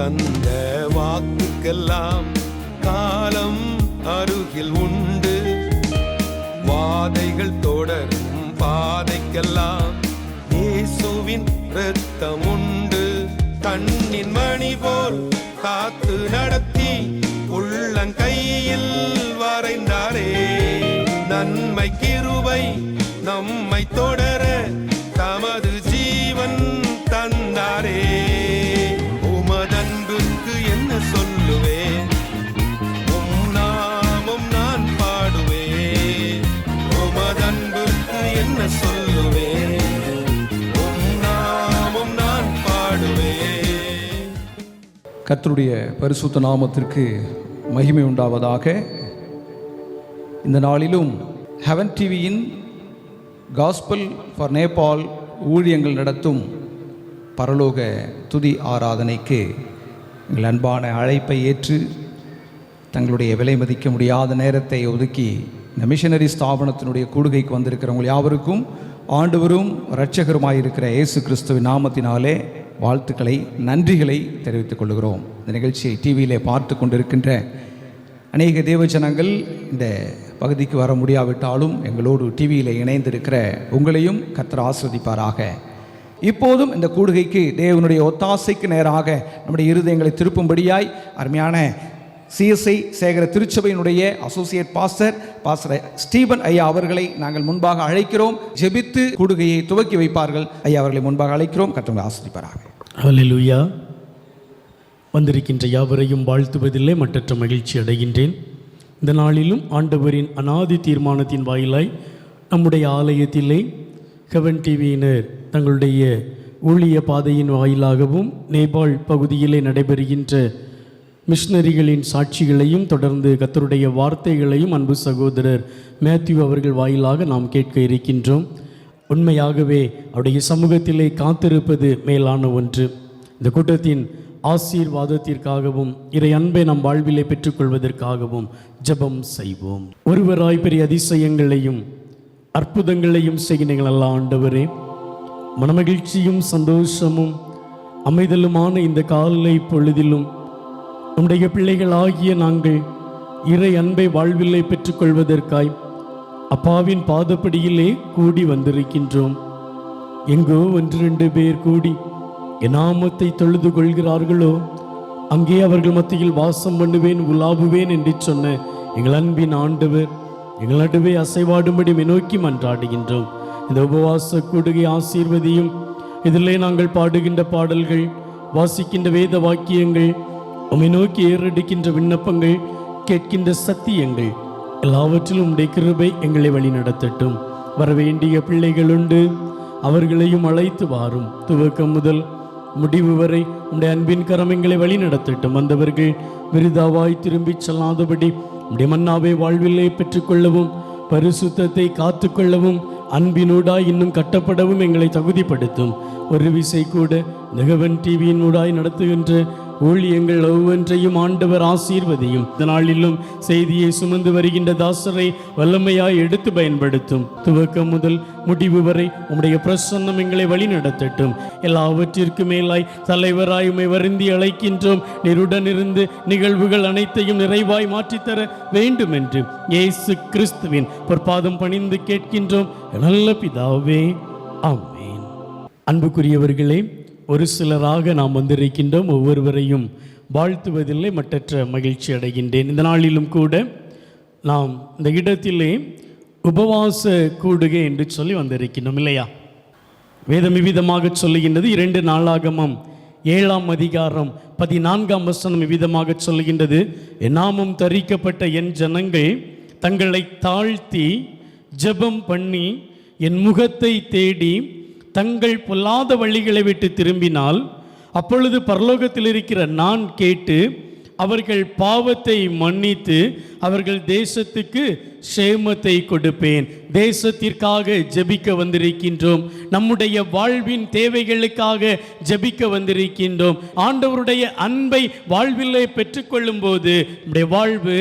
தந்த வாக்குக்கெல்லாம் காலம் அருகில் உண்டு. வாதைகள் தொடரும் பாதைக்கெல்லாம் இயேசுவின் இரத்தம் உண்டு. கண்ணின் மணி போல் காத்து நடத்தி உள்ளங்கையில் வரைந்தாரே. நன்மை கிருபை நம்மை தொடர தமது ஜீவன் தந்தாரே. உமதன்புக்கு என்ன சொல்லுவேன், உம் நாமம் நான் பாடுவேன். உமதன்புக்கு என்ன சொல்லுவேன், உம் நாமம் நான் பாடுவேன். கர்த்தருடைய பரிசுத்த நாமத்திற்கு மகிமை உண்டாவதாக. இந்த நாளிலும் ஹெவன் டிவியின் காஸ்பல் ஃபார் நேபாள் ஊழியங்கள் நடத்தும் பரலோக துதி ஆராதனைக்கு எங்கள் அன்பான அழைப்பை ஏற்று தங்களுடைய விலை மதிக்க முடியாத நேரத்தை ஒதுக்கி இந்த மிஷனரி ஸ்தாபனத்தினுடைய கூடுகைக்கு வந்திருக்கிறவங்க யாவருக்கும் ஆண்டவரும் இரட்சகருமாயிருக்கிற இயேசு கிறிஸ்துவின் நாமத்தினாலே வாழ்த்துக்களை நன்றிகளை தெரிவித்துக் கொள்கிறோம். இந்த நிகழ்ச்சியை டிவியிலே பார்த்து கொண்டிருக்கின்ற அநேக தேவஜனங்கள் இந்த பகுதிக்கு வர முடியாவிட்டாலும் எங்களோடு டிவியில் இணைந்திருக்கிற உங்களையும் கர்த்தர் ஆசீர்வதிப்பாராக. இப்போதும் இந்த கூடுகைக்கு தேவனுடைய ஒத்தாசைக்கு நேராக நம்முடைய இருதயங்களை திருப்பும்படியாய் அருமையான சிஎஸ்ஐ சேகர திருச்சபையினுடைய அசோசியேட் பாஸ்டர் ஸ்டீபன் ஐயா அவர்களை நாங்கள் முன்பாக அழைக்கிறோம். ஜெபித்து கூடுகையை துவக்கி வைப்பார்கள். ஐயா அவர்களை முன்பாக அழைக்கிறோம். கர்த்தர் ஆசீர்வதிப்பாராக. ஹல்லேலூயா. வந்திருக்கின்ற யாவரையும் வாழ்த்துவதில்லை மற்றற்ற மகிழ்ச்சி அடைகின்றேன். இந்த நாளிலும் ஆண்டவரின் அநாதி தீர்மானத்தின் வாயிலாய் நம்முடைய ஆலயத்திலே ஹெவன் டிவியினர் தங்களுடைய ஊழிய பாதையின் வாயிலாகவும் நேபாள் பகுதியிலே நடைபெறுகின்ற மிஷனரிகளின் சாட்சிகளையும் தொடர்ந்து கர்த்தருடைய வார்த்தைகளையும் அன்பு சகோதரர் மேத்யூ அவர்கள் வாயிலாக நாம் கேட்க இருக்கின்றோம். உண்மையாகவே அவருடைய சமூகத்திலே காத்திருப்பது மேலான ஒன்று. இந்த கூட்டத்தின் ஆசீர்வாதத்திற்காகவும் இறை அன்பை நம் வாழ்விலே பெற்றுக்கொள்வதற்காகவும் ஜெபம் செய்வோம். ஒருவராய் பெரிய அதிசயங்களையும் அற்புதங்களையும் செய்கிறீர்கள் அல்ல ஆண்டவரே. மனமகிழ்ச்சியும் சந்தோஷமும் அமைதலுமான இந்த காலை பொழுதிலும் நம்முடைய பிள்ளைகளாகிய நாங்கள் இறை அன்பை வாழ்விலே பெற்றுக்கொள்வதற்காய் அப்பாவின் பாதப்படியிலே கூடி வந்திருக்கின்றோம். எங்கோ 1-2 பேர் கூடி என் நாமத்தை தொழுது கொள்கிறார்களோ அங்கே அவர்கள் மத்தியில் வாசம் பண்ணுவேன் உலாவுவேன் என்று சொன்ன எங்கள் அன்பின் ஆண்டவர் எங்கள் நடுவே அசைவாடும்படி நோக்கி மன்றாடுகின்றோம். இந்த உபவாச கூடுகை ஆசீர்வதியும். இதிலே நாங்கள் பாடுகின்ற பாடல்கள், வாசிக்கின்ற வேத வாக்கியங்கள், உம்மை நோக்கி ஏறெடுக்கின்ற விண்ணப்பங்கள், கேட்கின்ற சத்தியங்கள் எல்லாவற்றிலும் உம்முடைய கிருபை எங்களை வழி நடத்தட்டும். வரவேண்டிய பிள்ளைகள் உண்டு, அவர்களையும் அழைத்து வாரும். துவக்கம் முதல் முடிவு வரை உம்முடைய அன்பின் கரம் எங்களை வழி நடத்தட்டும். வந்தவர்கள் விருதாவாய் திரும்பி செல்லாதபடி உம்முடைய மன்னாவை வாழ்விலே பெற்றுக்கொள்ளவும் பரிசுத்தத்தை காத்துக்கொள்ளவும் அன்பினூடாய் இன்னும் கட்டப்படவும் எங்களை தகுதிப்படுத்தும். ஒரு விசை கூட ஹெவன் டிவியின் ஊடாய் நடத்துகின்ற ஊழியங்கள் ஒவ்வொன்றையும் ஆண்டவர் ஆசீர்வதியும். இந்த நாளிலும் செய்தியை சுமந்து வருகின்ற தாசரை வல்லமையாய் எடுத்து பயன்படுத்தும். துவக்கம் முதல் முடிவு வரை உம்முடைய பிரசன்னம் எங்களை வழி நடத்தட்டும். எல்லாவற்றிற்கும் மேலாய் தலைவராய் உம்மை வருந்தி அழைக்கின்றோம். நீருடன் இருந்து நிகழ்வுகள் அனைத்தையும் நிறைவாய் மாற்றித்தர வேண்டும் என்று இயேசு கிறிஸ்துவின் பொற்பாதம் பணிந்து கேட்கின்றோம் நல்ல பிதாவே, ஆமென். அன்புக்குரியவர்களே, ஒரு சிலராக நாம் வந்திருக்கின்றோம். ஒவ்வொருவரையும் வாழ்த்துவதில்லை மற்றற்ற மகிழ்ச்சி அடைகின்றேன். இந்த நாளிலும் கூட நாம் இந்த இடத்திலே உபவாச கூடுகை என்று சொல்லி வந்திருக்கின்றோம் இல்லையா? வேதம் விவிதமாக சொல்லுகின்றது. 2 நாளாகமம் 7ஆம் அதிகாரம் 14ஆம் வசனம் விவிதமாக சொல்லுகின்றது. என் நாமம் தரிக்கப்பட்ட என் ஜனங்கள் தங்களை தாழ்த்தி ஜெபம் பண்ணி என் முகத்தை தேடி தங்கள் பொல்லாத வழிகளை விட்டு திரும்பினால் அப்பொழுது பரலோகத்தில் இருக்கிற நான் கேட்டு அவர்கள் பாவத்தை மன்னித்து அவர்கள் தேசத்துக்கு சேமத்தை கொடுப்பேன். தேசத்திற்காக ஜெபிக்க வந்திருக்கின்றோம். நம்முடைய வாழ்வின் தேவைகளுக்காக ஜெபிக்க வந்திருக்கின்றோம். ஆண்டவருடைய அன்பை வாழ்விலே பெற்றுக்கொள்ளும் போது நம்முடைய வாழ்வு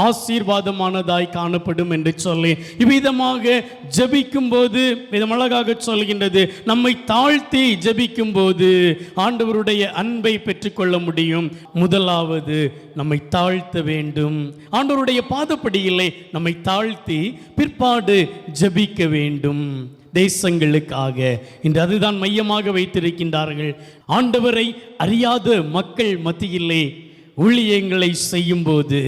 ஆசீர்வாதமானதாய் காணப்படும் என்று சொல்லி இவ்விதமாக ஜெபிக்கும் போது மிக அழகாக சொல்கின்றது, நம்மை தாழ்த்தி ஜெபிக்கும் போது ஆண்டவருடைய அன்பை பெற்றுக்கொள்ள முடியும். முதலாவது நம்மை தாழ்த்த வேண்டும். ஆண்டவருடைய பாதப்படியிலே நம்மை தாழ்த்தி பிற்பாடு ஜெபிக்க வேண்டும். தேசங்களுக்காக இன்று அதுதான் மையமாக வைத்திருக்கின்றார்கள். ஆண்டவரை அறியாத மக்கள் மத்தியிலே ஊழியங்களை செய்யும் போது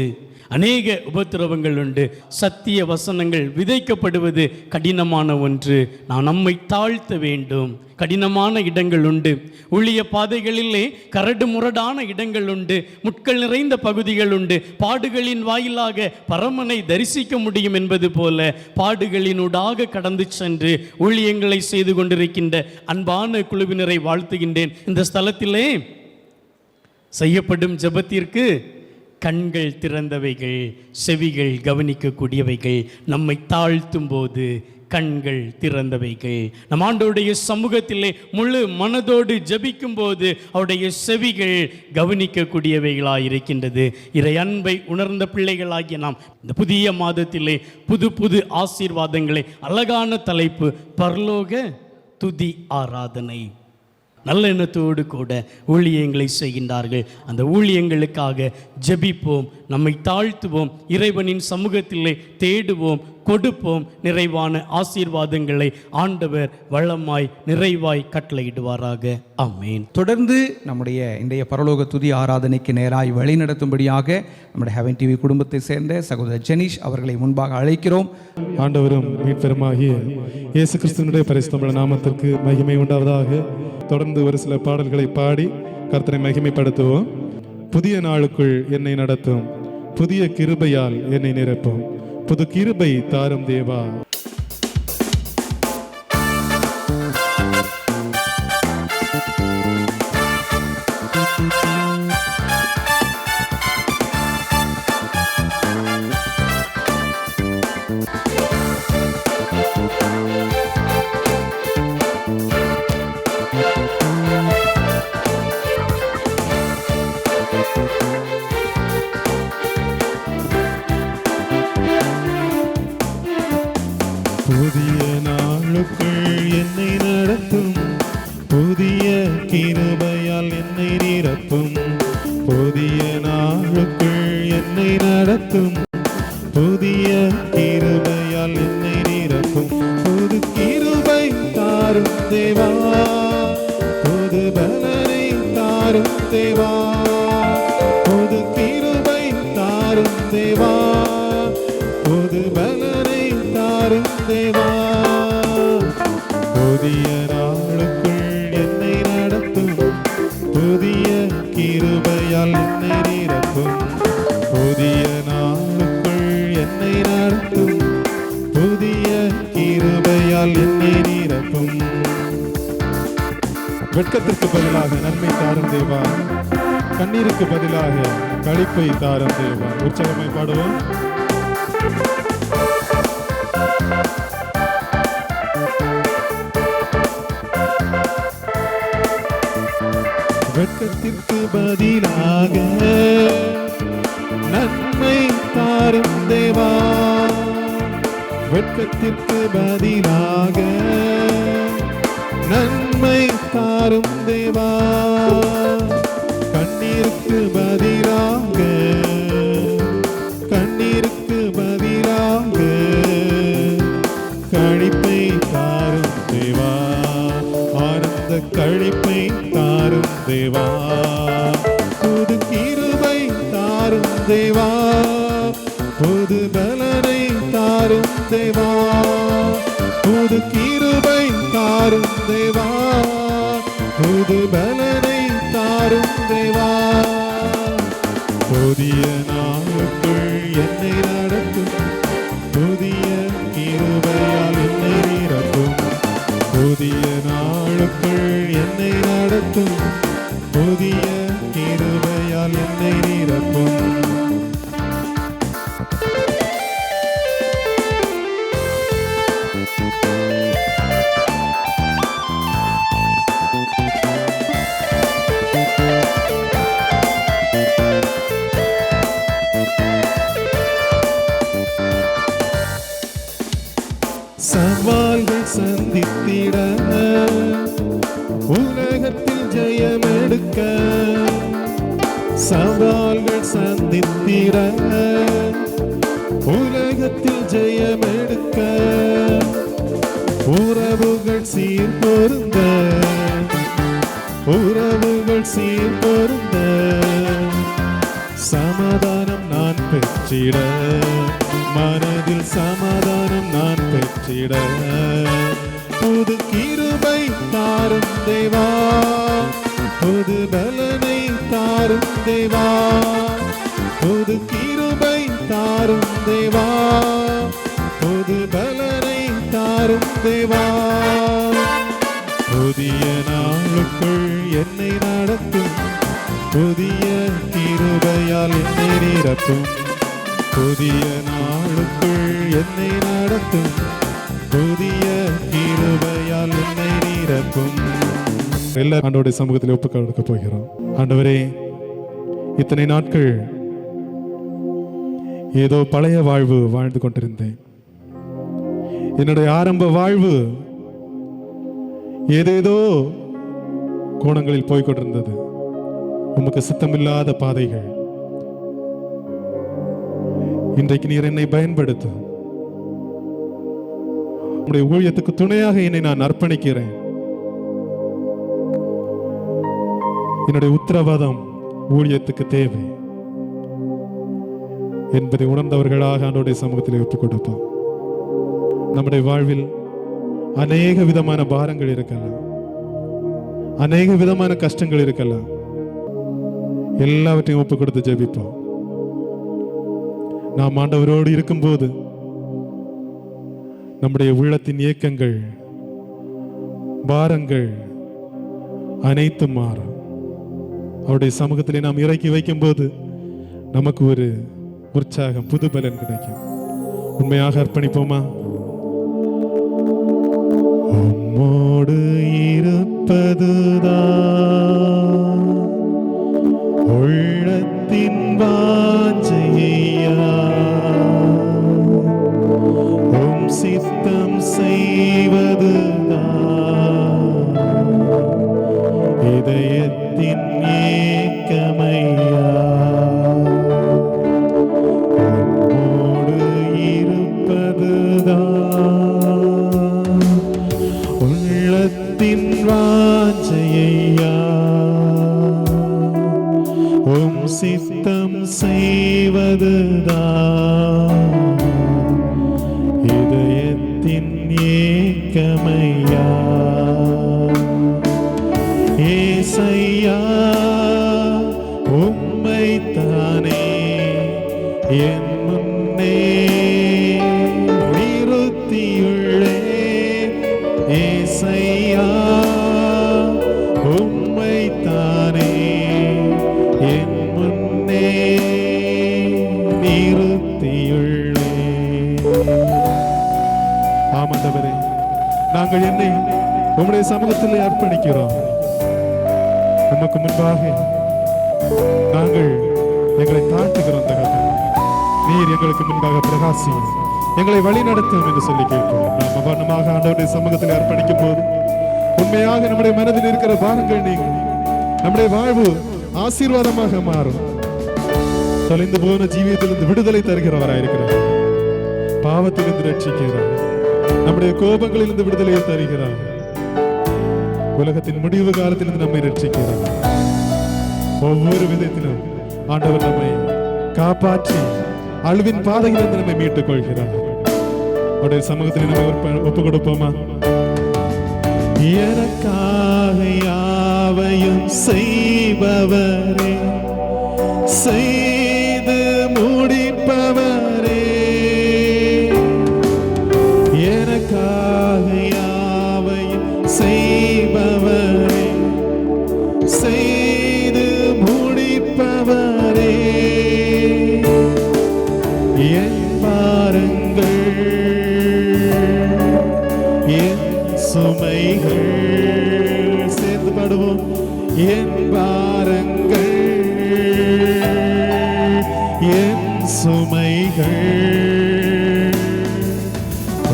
அநேக உபத்திரவங்கள் உண்டு. சத்திய வசனங்கள் விதைக்கப்படுவது கடினமான ஒன்று. நாம் நம்மை தாழ்த்த வேண்டும். கடினமான இடங்கள் உண்டு. ஊழிய பாதைகளிலே கரடு முரடான இடங்கள் உண்டு. முட்கள் நிறைந்த பகுதிகள் உண்டு. பாடுகளின் வாயிலாக பரமனை தரிசிக்க முடியும் என்பது போல பாடுகளினூடாக கடந்து சென்று ஊழியங்களை செய்து கொண்டிருக்கின்ற அன்பான குழுவினரை வாழ்த்துகின்றேன். இந்த ஸ்தலத்திலே செய்யப்படும் ஜெபத்திற்கு கண்கள் திறந்தவைகள், செவிகள் கவனிக்கக்கூடியவைகள். நம்மை தாழ்த்தும் போது கண்கள் திறந்தவைகள். நம் ஆண்டவருடைய சமூகத்திலே முழு மனதோடு ஜெபிக்கும் போது அவருடைய செவிகள் கவனிக்கக்கூடியவைகளாக இருக்கின்றது. இறை அன்பை உணர்ந்த பிள்ளைகளாகிய நாம் இந்த புதிய மாதத்திலே புது ஆசீர்வாதங்களை, அழகான தலைப்பு பரலோக துதி ஆராதனை. நல்ல எண்ணத்தோடு கூட ஊழியங்களை செய்கின்றார்கள். அந்த ஊழியங்களுக்காக ஜெபிப்போம், நம்மை தாழ்த்துவோம், இறைவனின் சமூகத்திலே தேடுவோம், கொடுப்போம். நிறைவான ஆசீர்வாதங்களை ஆண்டவர் வளமாய் நிறைவாய் கட்டளையிடுவாராக. ஆமென். தொடர்ந்து நம்முடைய இன்றைய பரலோக துதி ஆராதனைக்கு நேராய் வழி நடத்தும்படியாக நம்முடைய ஹெவன் டிவி குடும்பத்தை சேர்ந்த சகோதரர் ஜெனிஷ் அவர்களை முன்பாக அழைக்கிறோம். ஆண்டவரும் மீட்பெருமாகிய இயேசு கிறிஸ்துவினுடைய பரிசுத்தமுள்ள நாமத்திற்கு மகிமை உண்டாவதாக. தொடர்ந்து ஒரு சில பாடல்களை பாடி கர்த்தரை மகிமைப்படுத்துவோம். புதிய நாளுக்குள் என்னை நடத்தும், புதிய கிருபையால் என்னை நிரப்பும், புது கிருபை தாரும் தேவா. புதிய நாளுக்குள் என்னை நடத்தும், புதிய கிருபையால் என்னை நிரப்பும், புதிய நாளுக்குள் என்னை நடத்தும், புதிய கிருபையால் என்னை நிரப்பும், புது கிருபை தாரும் தேவா, புது பலனை தாரும் தேவா, புது கிருபை தாரும் தேவா, புது பலனை தாரும் தேவா. புதிய நாளுக்குள் என்னை நடத்தும், புதிய கிருபையால் என்னை நிரப்பும், புதிய நாளுக்குள் என்னை நடத்தும், புதிய கிருபையால் என்னை நிரப்பும். வெட்கத்திற்கு பதிலாக நன்மை தாரும் தேவா, கண்ணீருக்கு பதிலாக களிப்பை தாரும் தேவா. உற்சாகமாய் பாடுவோம். வெட்கத்திற்கு பதிலாக நன்மை தாரும் தேவா, வெட்கத்திற்கு பதிலாக நன்மை தாரும் தேவா, கண்ணீருக்கு பதிலாக கண்ணீருக்கு பதிலாக களிப்பை தாரும் தேவா, ஆனந்த களிப்பை தாரும் தேவா, புது கிருபை தாரும் தேவா, புது பலனை தாரும் தேவா, புது கிருபை தாரும் தேவா, புது பலனை தாரும் தேவா. புதிய நாளுக்குள் என்னை நடத்தும், புதிய கிருபையால் என்னை நிரப்பும், புதிய நாளுக்குள் என்னை நடத்தும், புதிய கிருபையால் என்னை நிரப்பும். சவால்கள் சந்தித்திட உலகத்தில் ஜெயம் எடுக்க, சவால்கள் சந்தித்திட உலகத்தில் ஜெயம் எடுக்க, உறவுகள் சீர்பொருந்த, உறவுகள் சீர்பொருந்த, சமாதானம் நான் பெற்றிட, மனதில் சமாதானம் நான் பெற்றிட, புது கிருபை தாரும் தேவா, புது பலனை தாரும் தேவா, புது கிருபை தாரும் தேவா, புது பலனை தாரும் தேவா. புதிய நாளுக்குள் என்னை நடத்தும், புதிய கிருபையால் என்னை நிரப்பும், புதிய நாளுக்குள் என்னை நடத்தும், புதிய கிருபையால் என்னை நிரப்பும். எல்லா ஆண்டவருடைய சமூகத்தில் ஒப்புக் கொடுக்க போகிறோம். ஆண்டவரே, இத்தனை நாட்கள் ஏதோ பழைய வாழ்வு வாழ்ந்து கொண்டிருந்தேன். என்னுடைய ஆரம்ப வாழ்வு ஏதேதோ கோணங்களில் போய்கொண்டிருந்தது. உமக்கு சித்தமில்லாத பாதைகள். இன்றைக்கு நீர் என்னை பயன்படுத்தும். உம்முடைய ஊழியத்துக்கு துணையாக என்னை நான் அர்ப்பணிக்கிறேன். என்னுடைய உத்தரவாதம் ஊழியத்துக்கு தேவை என்பதை உணர்ந்தவர்களாக ஆண்டவருடைய சமூகத்தில் ஒப்புக் கொடுப்போம். நம்முடைய வாழ்வில் அநேக விதமான பாரங்கள் இருக்கலாம், அநேக விதமான கஷ்டங்கள் இருக்கலாம். எல்லாவற்றையும் ஒப்புக் கொடுத்து ஜெபிப்போம். நாம் ஆண்டவரோடு இருக்கும்போது நம்முடைய உள்ளத்தின் இயக்கங்கள், பாரங்கள் அனைத்தும் மாறும். அவருடைய சமூகத்திலே நாம் இறக்கி வைக்கும் போது நமக்கு ஒரு உற்சாகம், புது பலன் கிடைக்கும். உண்மையாக அர்ப்பணிப்போமா? உம்மோடு இருப்பதுதான் உள்ளத்தின் வாஞ்சையா, உம் சித்தம் செய்வதுதான் இதயத்தின் ஏக்கமையா. உம்மோடு இருப்பதுதான் உள்ளத்தின் வாஞ்சையா, உம் சித்தம் செய்வதுதான் இதயத்தின் ஏக்கமையா. ஏசையா, உம்மைத்தானே என் முன்னே நிறுத்தியுள்ளேன். ஏசையா, உம்மைத்தானே என் முன்னே நிறுத்தியுள்ளேன். ஆமாண்டவரே, நாங்கள் என்னை உம்முடைய சமூகத்தில் அர்ப்பணிக்கிறோம். உமக்கு முன்பாக நாங்கள் எங்களை தாழ்த்துகிறோம். தகப்பனே, நீர் எங்களுக்கு முன்பாக பிரகாசி, எங்களை வழி நடத்தும் என்று சொல்லி கேட்போம். நாம் அபர்ணமாக ஆண்டவருடைய சமூகத்தில் அர்ப்பணிக்கும் போது உண்மையாக நம்முடைய மனதில் இருக்கிற பாரங்கள் நீங்கும். நம்முடைய வாழ்வு ஆசீர்வாதமாக மாறும். தொலைந்து போன ஜீவியத்திலிருந்து விடுதலை தருகிறவராயிருக்கிறார். பாவத்திலிருந்து ரட்சிக்கிறார். நம்முடைய கோபங்களிலிருந்து விடுதலையை தருகிறார். உலகத்தின் முடிவு காலத்திலிருந்து நம்மை ரட்சிக்கிறார். ஒவ்வொரு விதத்திலும் ஆண்டவர் நம்மை காப்பாற்றி அழிவின் பாதையிலிருந்து நம்மை மீட்டுக் கொள்கிறார். அவருடைய சமூகத்தில் நம்ம ஒப்புக் கொடுப்போமா? எனக்காக யாவையும் செய்பவரே, செய்து முடிப்பவரே, எனக்காக யாவையும் செய்பவரே, செய்து முடிப்பவரே, என் பாரங்கள் என் சுமைகள் சேர்ந்து பாடுவோம். என் பாரங்கள் என் சுமைகள்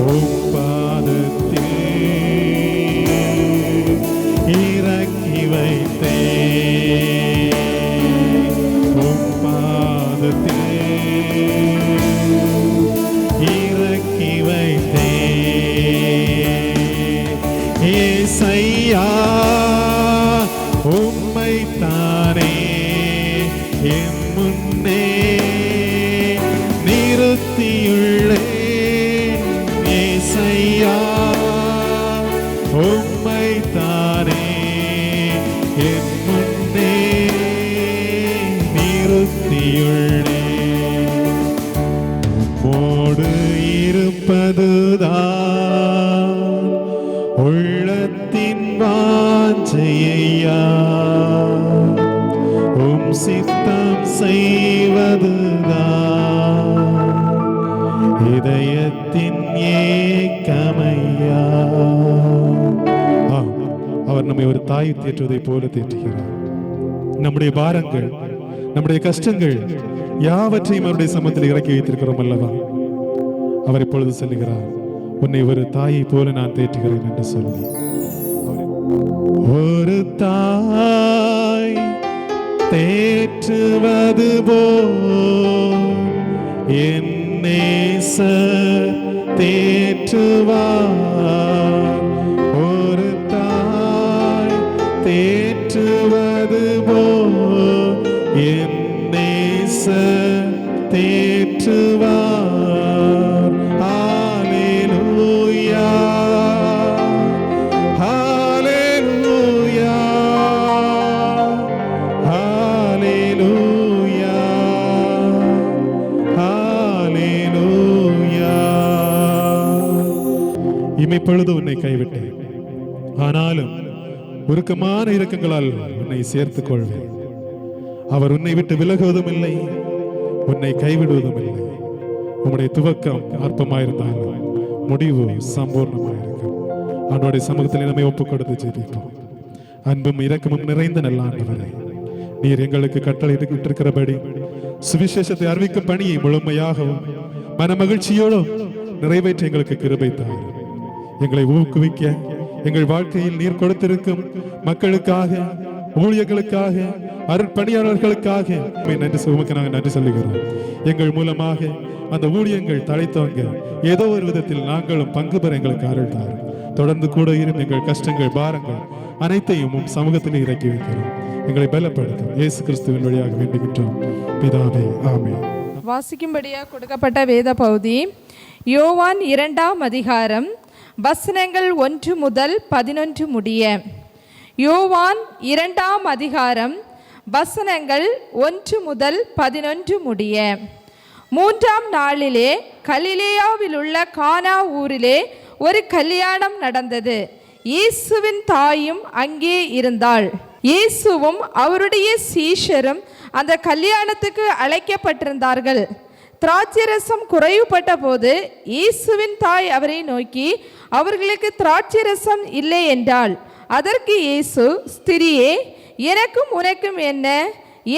உம் ஐயா உம்மை தானே என் முன்னே நிறுத்தியுள்ளே. உம்மோடு இருப்பதுதான் உள்ளத்தின் வாஞ்சையா, உம் சித்தம் செய்வதுதான் இதயத்தின் ஏக்கமையா. அவர் நம்மை ஒரு தாய் தேற்றுவதை போல தேற்றுகிறார். நம்முடைய பாரங்கள், நம்முடைய கஷ்டங்கள் யாவற்றையும் அவருடைய சமத்தில் இறக்கி வைத்திருக்கிறோம் அல்லவா? அவர் இப்பொழுது சொல்லுகிறார், உன்னை ஒரு தாயை போல நான் தேற்றுகிறேன் என்று சொல்லி. ஒரு தாய் தேற்றுவது போல் என் நேசர் தேற்றுவார். ஒரு தாய் தேற்றுவது போல் என் நேசர் தேற்றுவார். ஹல்லேலூயா, ஹல்லேலூயா, ஹல்லேலூயா, ஹல்லேலூயா. இமைப்பொழுது உன்னை கைவிட்டேன், ஆனாலும் உருக்கமான இரக்கங்களால் உன்னை சேர்த்துக் கொள்வேன். அவர் உன்னை விட்டு விலகுவதும் இல்லை, உன்னை கைவிடுவதும் இல்லை. உம்முடைய துவக்கம் அற்பமாயிருந்தாலும் முடிவு சம்பூர்ணமாயிருக்கும். ஆண்டவருடைய சமூகத்தில் நம்மை ஒப்புக் கொடுத்து ஜெபிப்போம். அன்பும் இரக்கமும் நிறைந்த நல்ல ஆண்டவரே, நீர் எங்களுக்கு கட்டளை இருக்கிறபடி சுவிசேஷத்தை அறிவிக்கும் பணியை முழுமையாகவும் மன மகிழ்ச்சியோடும் நிறைவேற்ற எங்களுக்கு கிருபை தாரும். எங்களை ஊக்குவிக்க எங்கள் வாழ்க்கையில் நீர் கொடுத்திருக்கும் மக்களுக்காக, ஊழியர்களுக்காக, அருட்பணியாளர்களுக்காக நாங்கள் நன்றி சொல்லுகிறோம். எங்கள் மூலமாக அந்த ஊழியங்கள் தழைத்தவங்க ஏதோ ஒரு விதத்தில் நாங்களும் பங்கு பெற எங்களுக்கு அருள் தாரும். தொடர்ந்து கூட இருந்து எங்கள் கஷ்டங்கள், பாரங்கள் அனைத்தையும் சமூகத்தில் இறக்கி வைக்கிறோம். எங்களை பலப்படுத்தும் இயேசு கிறிஸ்துவின் வழியாக வேண்டுகின்றோம் பிதாவே, ஆமென். வாசிக்கும்படியாக கொடுக்கப்பட்ட வேத பகுதி யோவான் 2ஆம் அதிகாரம் வசனங்கள் 1 முதல் 11 முடிய. யோவான் 2ஆம் அதிகாரம் வசனங்கள் 1 முதல் 11 முடிய. 3ஆம் நாளிலே கலிலேயாவில் உள்ள கானா ஊரிலே ஒரு கல்யாணம் நடந்தது. இயேசுவின் தாயும் அங்கே இருந்தாள். இயேசுவும் அவருடைய சீஷரும் அந்த கல்யாணத்துக்கு அழைக்கப்பட்டிருந்தார்கள். திராட்சைரசம் குறைவுபட்ட போது இயேசுவின் தாய் அவரை நோக்கி, அவர்களுக்கு திராட்சைரசம் இல்லை என்றாள். அதற்கு இயேசு, ஸ்திரியே, எனக்கும் உனக்கும் என்ன?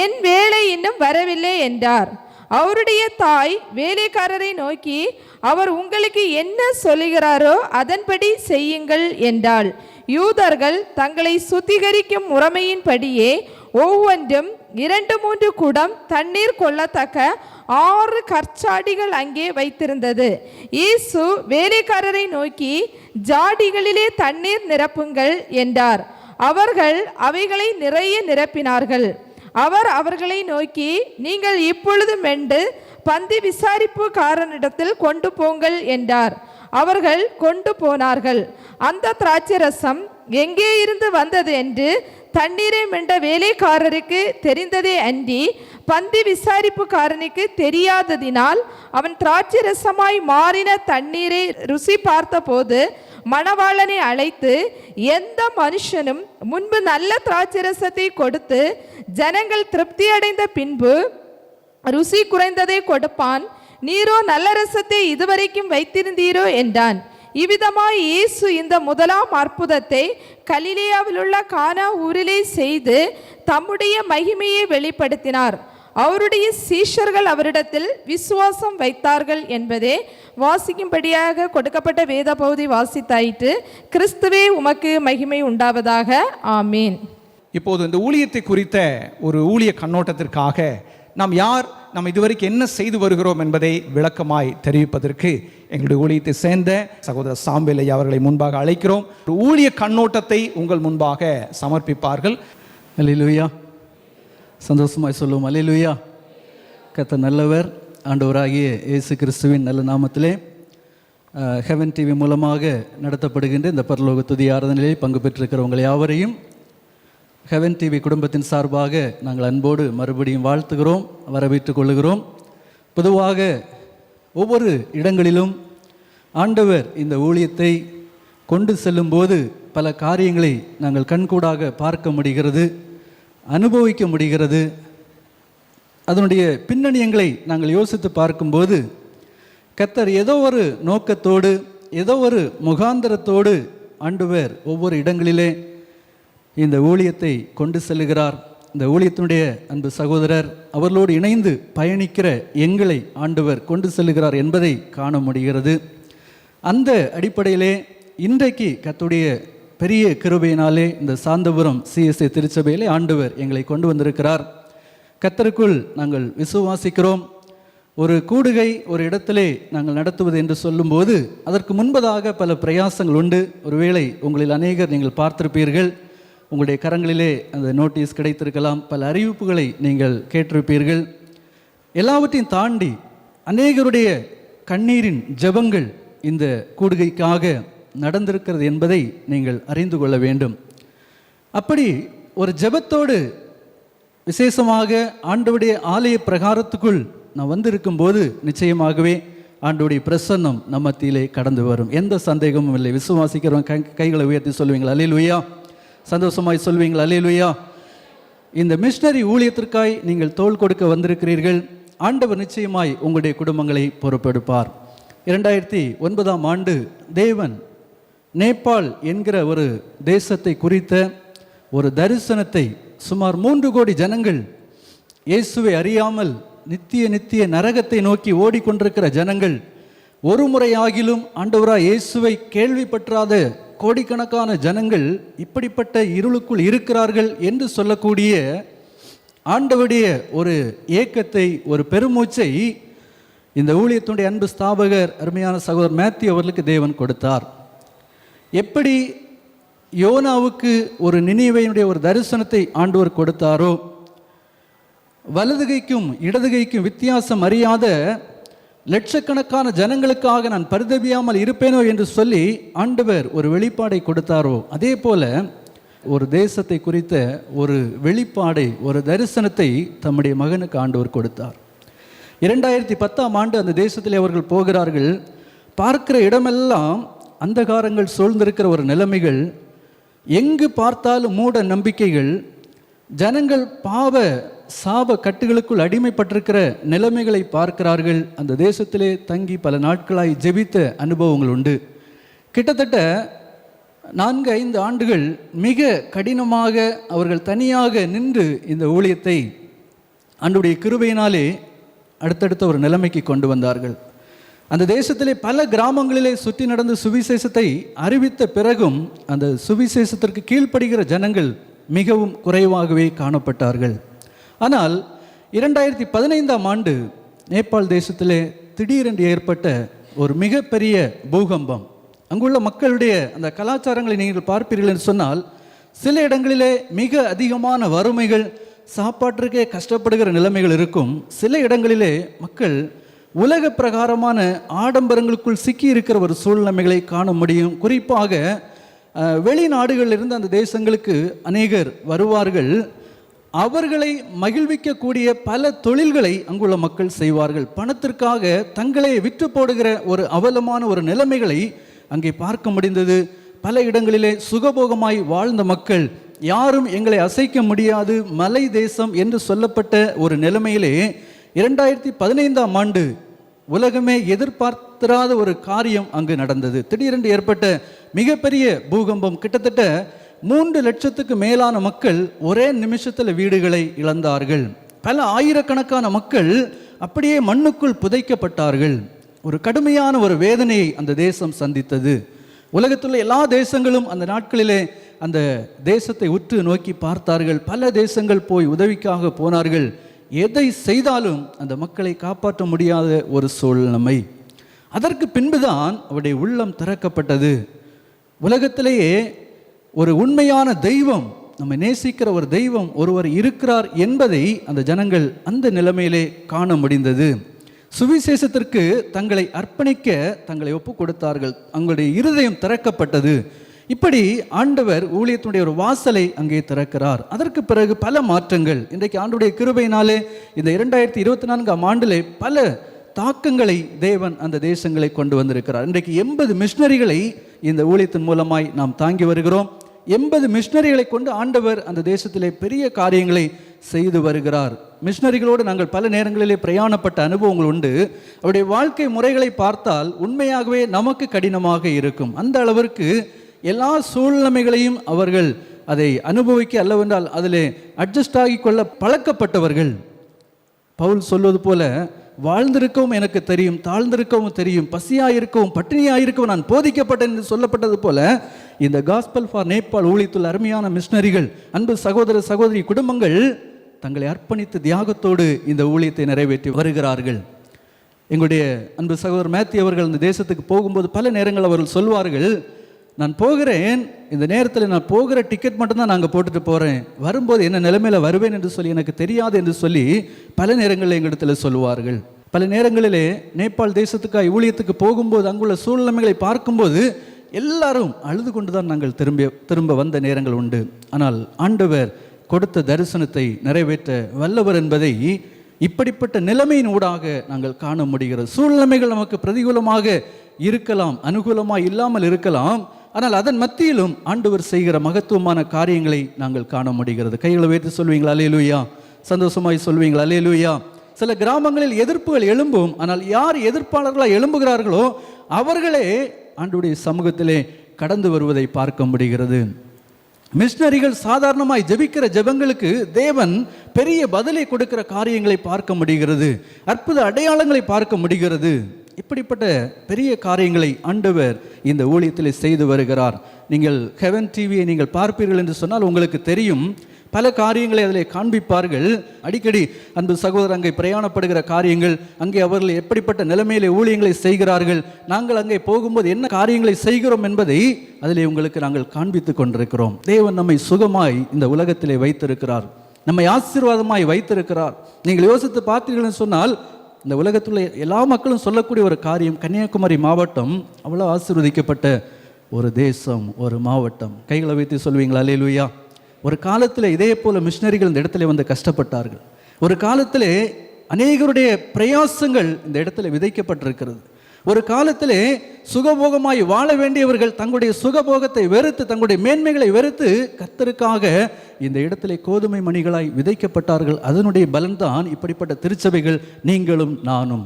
என் வேலை இன்னும் வரவில்லை என்றார். அவருடைய தாய் வேலைக்காரரை நோக்கி, அவர் உங்களுக்கு என்ன சொல்லுகிறாரோ அதன்படி செய்யுங்கள் என்றாள். யூதர்கள் தங்களை சுத்திகரிக்கும் முறைமையின்படியே ஒவ்வொன்றும் 2-3 குடம் தண்ணீர் கொள்ளத்தக்க 6 கற்சாடிகள் அங்கே வைத்திருந்தது. இயேசு வேலைக்காரரை நோக்கி, ஜாடிகளிலே தண்ணீர் நிரப்புங்கள் என்றார். அவர்கள் அவைகளை நிறைய நிரப்பினார்கள். அவர் அவர்களை நோக்கி, நீங்கள் இப்பொழுது மெண்டு பந்தி விசாரிப்புக்காரனிடத்தில் கொண்டு போங்கள் என்றார். அவர்கள் கொண்டு போனார்கள். அந்த திராட்சைரசம் எங்கே இருந்து வந்தது என்று தண்ணீரை மெண்ட வேலைக்காரருக்கு தெரிந்ததே அன்றி பந்தி விசாரிப்புக்காரனுக்கு தெரியாததினால் அவன் திராட்சைரசமாய் மாறின தண்ணீரை ருசி பார்த்தபோது மணவாளனை அழைத்து, எந்த மனுஷனும் முன்பு நல்ல திராட்சைரசத்தை கொடுத்து ஜனங்கள் திருப்தி அடைந்த பின்பு ருசி குறைந்ததை கொடுப்பான், நீரோ நல்ல ரசத்தை இதுவரைக்கும் வைத்திருந்தீரோ என்றான். இவ்விதமாய் இயேசு இந்த முதலாம் அற்புதத்தை கலிலேயாவில் உள்ள கானா ஊரிலே செய்து தம்முடைய மகிமையை வெளிப்படுத்தினார். அவருடைய சீஷர்கள் அவரிடத்தில் விசுவாசம் வைத்தார்கள் என்பதே வாசிக்கும்படியாக கொடுக்கப்பட்ட வேத பகுதி வாசித்தாயிற்று. கிறிஸ்துவே உமக்கு மகிமை உண்டாவதாக. ஆமீன். இப்போது இந்த ஊழியத்தை குறித்த ஒரு ஊழிய கண்ணோட்டத்திற்காக நாம் யார், நாம் இதுவரைக்கும் என்ன செய்து வருகிறோம் என்பதை விளக்கமாய் தெரிவிப்பதற்கு எங்களுடைய ஊழியத்தை சேர்ந்த சகோதரர் சாம்பேல் ஐயா அவர்களை முன்பாக அழைக்கிறோம். ஒரு ஊழிய கண்ணோட்டத்தை உங்கள் முன்பாக சமர்ப்பிப்பார்கள். அல்லேலூயா. சந்தோஷமாய் சொல்லுவோம் அல்லேலூயா. கர்த்தர் நல்லவர். ஆண்டவராகிய இயேசு கிறிஸ்துவின் நல்ல நாமத்திலே ஹெவன் டிவி மூலமாக நடத்தப்படுகின்ற இந்த பரலோக துதி ஆராதனையில் பங்கு பெற்றிருக்கிறவங்க யாவரையும் ஹெவன் டிவி குடும்பத்தின் சார்பாக நாங்கள் அன்போடு மறுபடியும் வாழ்த்துகிறோம், வரவேற்றுக் கொள்ளுகிறோம். பொதுவாக ஒவ்வொரு இடங்களிலும் ஆண்டவர் இந்த ஊழியத்தை கொண்டு செல்லும்போது பல காரியங்களை நாங்கள் கண்கூடாக பார்க்க முடிகிறது, அனுபவிக்க முடிகிறது. அதனுடைய பின்னணியங்களை நாங்கள் யோசித்து பார்க்கும்போது கர்த்தர் ஏதோ ஒரு நோக்கத்தோடு, ஏதோ ஒரு முகாந்தரத்தோடு ஆண்டவர் ஒவ்வொரு இடங்களிலே இந்த ஊழியத்தை கொண்டு செல்லுகிறார். இந்த ஊழியத்தினுடைய அன்பு சகோதரர் அவர்களோடு இணைந்து பயணிக்கிற எங்களை ஆண்டவர் கொண்டு செல்லுகிறார் என்பதை காண முடிகிறது. அந்த அடிப்படையிலே இன்றைக்கு கர்த்தருடைய பெரிய கிருபையினாலே இந்த சாந்தபுரம் CSA திருச்சபையிலே ஆண்டவர் எங்களை கொண்டு வந்திருக்கிறார். கர்த்தருக்குள் நாங்கள் விசுவாசிக்கிறோம். ஒரு கூடுகை ஒரு இடத்திலே நாங்கள் நடத்துவது என்று சொல்லும்போது அதற்கு முன்பதாக பல பிரயாசங்கள் உண்டு. ஒருவேளை உங்களில் அநேகர் நீங்கள் பார்த்திருப்பீர்கள், உங்களுடைய கரங்களிலே அந்த நோட்டீஸ் கிடைத்திருக்கலாம், பல அறிவிப்புகளை நீங்கள் கேட்டிருப்பீர்கள். எல்லாவற்றையும் தாண்டி அநேகருடைய கண்ணீரின் ஜெபங்கள் இந்த கூடுகைக்காக நடந்திருக்கிறது என்பதை நீங்கள் அறிந்து கொள்ள வேண்டும். அப்படி ஒரு ஜெபத்தோடு விசேஷமாக ஆண்டவருடைய ஆலய பிரகாரத்துக்குள் நான் வந்திருக்கும் போது நிச்சயமாகவே ஆண்டவருடைய பிரசன்னம் நம்ம மத்தியிலே கடந்து வரும், எந்த சந்தேகமும் இல்லை. விசுவாசிக்கிறவங்க கைகளை உயர்த்தி சொல்வீங்களா அல்லேலூயா? சந்தோஷமாய் சொல்வீங்களா அல்லேலூயா? இந்த மிஷனரி ஊழியத்திற்காய் நீங்கள் தோள் கொடுக்க வந்திருக்கிறீர்கள். ஆண்டவர் நிச்சயமாய் உங்களுடைய குடும்பங்களை பொறுப்பெடுப்பார். 2009ஆம் ஆண்டு தேவன் நேபாள் என்கிற ஒரு தேசத்தை குறித்த ஒரு தரிசனத்தை, சுமார் 3 கோடி ஜனங்கள் இயேசுவை அறியாமல் நித்திய நரகத்தை நோக்கி ஓடிக்கொண்டிருக்கிற ஜனங்கள், ஒரு முறையாகிலும் ஆண்டவராய் இயேசுவை கேள்விப்பற்றாத கோடிக்கணக்கான ஜனங்கள் இப்படிப்பட்ட இருளுக்குள் இருக்கிறார்கள் என்று சொல்லக்கூடிய ஆண்டவருடைய ஒரு ஏக்கத்தை, ஒரு பெருமூச்சை இந்த ஊழியத்துடைய அன்பு ஸ்தாபகர் அருமையான சகோதரர் மேத்யூ அவர்களுக்கு தேவன் கொடுத்தார். எப்படி யோனாவுக்கு ஒரு நினிவேயினுடைய ஒரு தரிசனத்தை ஆண்டவர் கொடுத்தாரோ, வலதுகைக்கும் இடதுகைக்கும் வித்தியாசம் அறியாத லட்சக்கணக்கான ஜனங்களுக்காக நான் பரிதபியாமல் இருப்பேனோ என்று சொல்லி ஆண்டவர் ஒரு வெளிப்பாடை கொடுத்தாரோ, அதே போல ஒரு தேசத்தை குறித்த ஒரு வெளிப்பாடை, ஒரு தரிசனத்தை தம்முடைய மகனுக்கு ஆண்டவர் கொடுத்தார். 2010ஆம் ஆண்டு அந்த தேசத்தில் அவர்கள் போகிறார்கள். பார்க்கிற இடமெல்லாம் அந்தகாரங்கள் சூழ்ந்திருக்கிற ஒரு நிலைமைகள், எங்கு பார்த்தாலும் மூட நம்பிக்கைகள், ஜனங்கள் பாவ சாப கட்டுகளுக்குள் அடிமைப்பட்டிருக்கிற நிலைமைகளை பார்க்கிறார்கள். அந்த தேசத்திலே தங்கி பல நாட்களாய் ஜெபித்த அனுபவங்கள் உண்டு. கிட்டத்தட்ட 4-5 ஆண்டுகள் மிக கடினமாக அவர்கள் தனியாக நின்று இந்த ஊழியத்தை ஆண்டவருடைய கிருபையினாலே அடுத்தடுத்த ஒரு நிலைமைக்கு கொண்டு வந்தார்கள். அந்த தேசத்திலே பல கிராமங்களிலே சுற்றி நடந்து சுவிசேஷத்தை அறிவித்த பிறகும் அந்த சுவிசேஷத்திற்கு கீழ்ப்படுகிற ஜனங்கள் மிகவும் குறைவாகவே காணப்பட்டார்கள். ஆனால் 2015ஆம் ஆண்டு நேபாள் தேசத்திலே திடீரென்று ஏற்பட்ட ஒரு மிகப்பெரிய பூகம்பம், அங்குள்ள மக்களுடைய அந்த கலாச்சாரங்களை நீங்கள் பார்ப்பீர்கள் என்று சொன்னால், சில இடங்களிலே மிக அதிகமான வறுமைகள், சாப்பாட்டிற்கே கஷ்டப்படுகிற நிலைமைகள் இருக்கும். சில இடங்களிலே மக்கள் உலக பிரகாரமான ஆடம்பரங்களுக்குள் சிக்கி இருக்கிற ஒரு சூழ்நிலைகளை காண முடியும். குறிப்பாக வெளிநாடுகளிலிருந்து அந்த தேசங்களுக்கு அநேகர் வருவார்கள். அவர்களை மகிழ்விக்கக்கூடிய பல தொழில்களை அங்குள்ள மக்கள் செய்வார்கள். பணத்திற்காக தங்களை விற்று போடுகிற ஒரு அவலமான ஒரு நிலைமைகளை அங்கே பார்க்க முடிந்தது. பல இடங்களிலே சுகபோகமாய் வாழ்ந்த மக்கள், யாரும் எங்களை அசைக்க முடியாது, மலை தேசம் என்று சொல்லப்பட்ட ஒரு நிலைமையிலே 2015ஆம் ஆண்டு உலகமே எதிர்பார்த்திராத ஒரு காரியம் அங்கு நடந்தது. திடீரென்று ஏற்பட்ட மிகப்பெரிய பூகம்பம். கிட்டத்தட்ட 3 லட்சத்துக்கு மேலான மக்கள் ஒரே நிமிஷத்தில் வீடுகளை இழந்தார்கள். பல ஆயிரக்கணக்கான மக்கள் அப்படியே மண்ணுக்குள் புதைக்கப்பட்டார்கள். ஒரு கடுமையான ஒரு வேதனையை அந்த தேசம் சந்தித்தது. உலகத்தில் எல்லா தேசங்களும் அந்த நாட்களிலே அந்த தேசத்தை உற்று நோக்கி பார்த்தார்கள். பல தேசங்கள் போய் உதவிக்காக போனார்கள். எதை செய்தாலும் அந்த மக்களை காப்பாற்ற முடியாத ஒரு சூழ்நிலை. அதற்கு பின்புதான் அவருடைய உள்ளம் திறக்கப்பட்டது. உலகத்திலேயே ஒரு உண்மையான தெய்வம், நம்ம நேசிக்கிற ஒரு தெய்வம் ஒருவர் இருக்கிறார் என்பதை அந்த ஜனங்கள் அந்த நிலைமையிலே காண முடிந்தது. சுவிசேஷத்திற்கு தங்களை அர்ப்பணிக்க தங்களை ஒப்பு கொடுத்தார்கள். அவங்களுடைய இருதயம் திறக்கப்பட்டது. இப்படி ஆண்டவர் ஊழியத்தினுடைய ஒரு வாசலை அங்கே திறக்கிறார். அதற்கு பிறகு பல மாற்றங்கள். இன்றைக்கு ஆண்டுடைய கிருபையினாலே இந்த 2024ஆம் ஆண்டிலே பல தாக்கங்களை தேவன் அந்த தேசங்களை கொண்டு வந்திருக்கிறார். இன்றைக்கு 80 மிஷனரிகளை இந்த ஊழியத்தின் மூலமாய் நாம் தாங்கி வருகிறோம். 80 மிஷனரிகளை கொண்டு ஆண்டவர் அந்த தேசத்திலே பெரிய காரியங்களை செய்து வருகிறார். மிஷனரிகளோடு நாங்கள் பல நேரங்களிலே பிரயாணப்பட்ட அனுபவங்கள் உண்டு. அவருடைய வாழ்க்கை முறைகளை பார்த்தால் உண்மையாகவே நமக்கு கடினமாக இருக்கும். அந்த அளவிற்கு எல்லா சூழ்நிலைகளையும் அவர்கள் அதை அனுபவிக்க அல்லவென்றால் அதில் அட்ஜஸ்ட் ஆகி கொள்ள பழக்கப்பட்டவர்கள். பவுல் சொல்வது போல, வாழ்ந்திருக்கவும் எனக்கு தெரியும், தாழ்ந்திருக்கவும் தெரியும், பசியாயிருக்கவும் பட்டினியாயிருக்கவும் நான் போதிக்கப்பட்டேன் என்று சொல்லப்பட்டது போல, இந்த காஸ்பல் ஃபார் நேபாள் ஊழியத்துள்ள அருமையான மிஷனரிகள், அன்பு சகோதர சகோதரி குடும்பங்கள் தங்களை அர்ப்பணித்து தியாகத்தோடு இந்த ஊழியத்தை நிறைவேற்றி வருகிறார்கள். எங்களுடைய அன்பு சகோதரர் மேத்யூ அவர்கள் இந்த தேசத்துக்கு போகும்போது பல நேரங்கள் அவர்கள் சொல்வார்கள், நான் போகிறேன், இந்த நேரத்தில் நான் போகிற டிக்கெட் மட்டும்தான் நாங்கள் போட்டுட்டு போகிறேன், வரும்போது என்ன நிலைமையில் வருவேன் என்று சொல்லி எனக்கு தெரியாது என்று சொல்லி பல நேரங்களில் எங்களிடத்தில் சொல்லுவார்கள். பல நேரங்களிலே நேபாள் தேசத்துக்காக ஊழியத்துக்கு போகும்போது அங்குள்ள சூழ்நிலைகளை பார்க்கும்போது எல்லாரும் அழுது கொண்டு தான் நாங்கள் திரும்ப வந்த நேரங்கள் உண்டு. ஆனால் ஆண்டவர் கொடுத்த தரிசனத்தை நிறைவேற்ற வல்லவர் என்பதை இப்படிப்பட்ட நிலைமையின் ஊடாக நாங்கள் காண முடிகிறது. சூழ்நிலைகள் நமக்கு பிரதிகூலமாக இருக்கலாம், அனுகூலமாக இல்லாமல் இருக்கலாம். ஆனால் அதன் மத்தியிலும் ஆண்டவர் செய்கிற மகத்துவமான காரியங்களை நாங்கள் காண முடிகிறது. கைகளை வைத்து சொல்வீங்களா அல்லேலூயா? சந்தோஷமாய் சொல்வீங்களா அல்லேலூயா? சில கிராமங்களில் எதிர்ப்புகள் எழும்பும். ஆனால் யார் எதிர்ப்பாளர்களாக எழும்புகிறார்களோ அவர்களே ஆண்டவருடைய சமூகத்திலே கடந்து வருவதை பார்க்க முடிகிறது. மிஷனரிகள் சாதாரணமாய் ஜெபிக்கிற ஜெபங்களுக்கு தேவன் பெரிய பதிலை கொடுக்கிற காரியங்களை பார்க்க முடிகிறது. அற்புத அடையாளங்களை பார்க்க முடிகிறது. இப்படிப்பட்ட பெரிய காரியங்களை ஆண்டவர் இந்த ஊழியத்தில் செய்து வருகிறார். நீங்கள் ஹெவன் டிவியை நீங்கள் பார்ப்பீர்கள் என்று சொன்னால் உங்களுக்கு தெரியும், பல காரியங்களை அதில் காண்பிப்பார்கள். அடிக்கடி அன்பு சகோதரர் அங்கே பிரயாணப்படுகிற காரியங்கள், அங்கே அவர்கள் எப்படிப்பட்ட நிலைமையிலே ஊழியங்களை செய்கிறார்கள், நாங்கள் அங்கே போகும்போது என்ன காரியங்களை செய்கிறோம் என்பதை அதிலே உங்களுக்கு நாங்கள் காண்பித்து கொண்டிருக்கிறோம். தேவன் நம்மை சுகமாய் இந்த உலகத்திலே வைத்திருக்கிறார், நம்மை ஆசீர்வாதமாய் வைத்திருக்கிறார். நீங்கள் யோசித்து பார்த்தீர்கள் சொன்னால் இந்த உலகத்தில் எல்லா மக்களும் சொல்லக்கூடிய ஒரு காரியம், கன்னியாகுமரி மாவட்டம் அவ்வளோ ஆசீர்வதிக்கப்பட்ட ஒரு தேசம், ஒரு மாவட்டம். கைகளை வைத்து சொல்வீங்களா அல்லேலூயா? ஒரு காலத்தில் இதே போல மிஷனரிகள் இந்த இடத்துல வந்து கஷ்டப்பட்டார்கள். ஒரு காலத்திலே அநேகருடைய பிரயாசங்கள் இந்த இடத்துல விதைக்கப்பட்டிருக்கிறது. ஒரு காலத்திலே சுகபோகமாய் வாழ வேண்டியவர்கள் தங்களுடைய சுகபோகத்தை வெறுத்து, தங்களுடைய மேன்மைகளை வெறுத்து கர்த்தருக்காக இந்த இடத்திலே கோதுமை மணிகளாய் விதைக்கப்பட்டார்கள். அதனுடைய பலன்தான் இப்படிப்பட்ட திருச்சபைகள், நீங்களும் நானும்.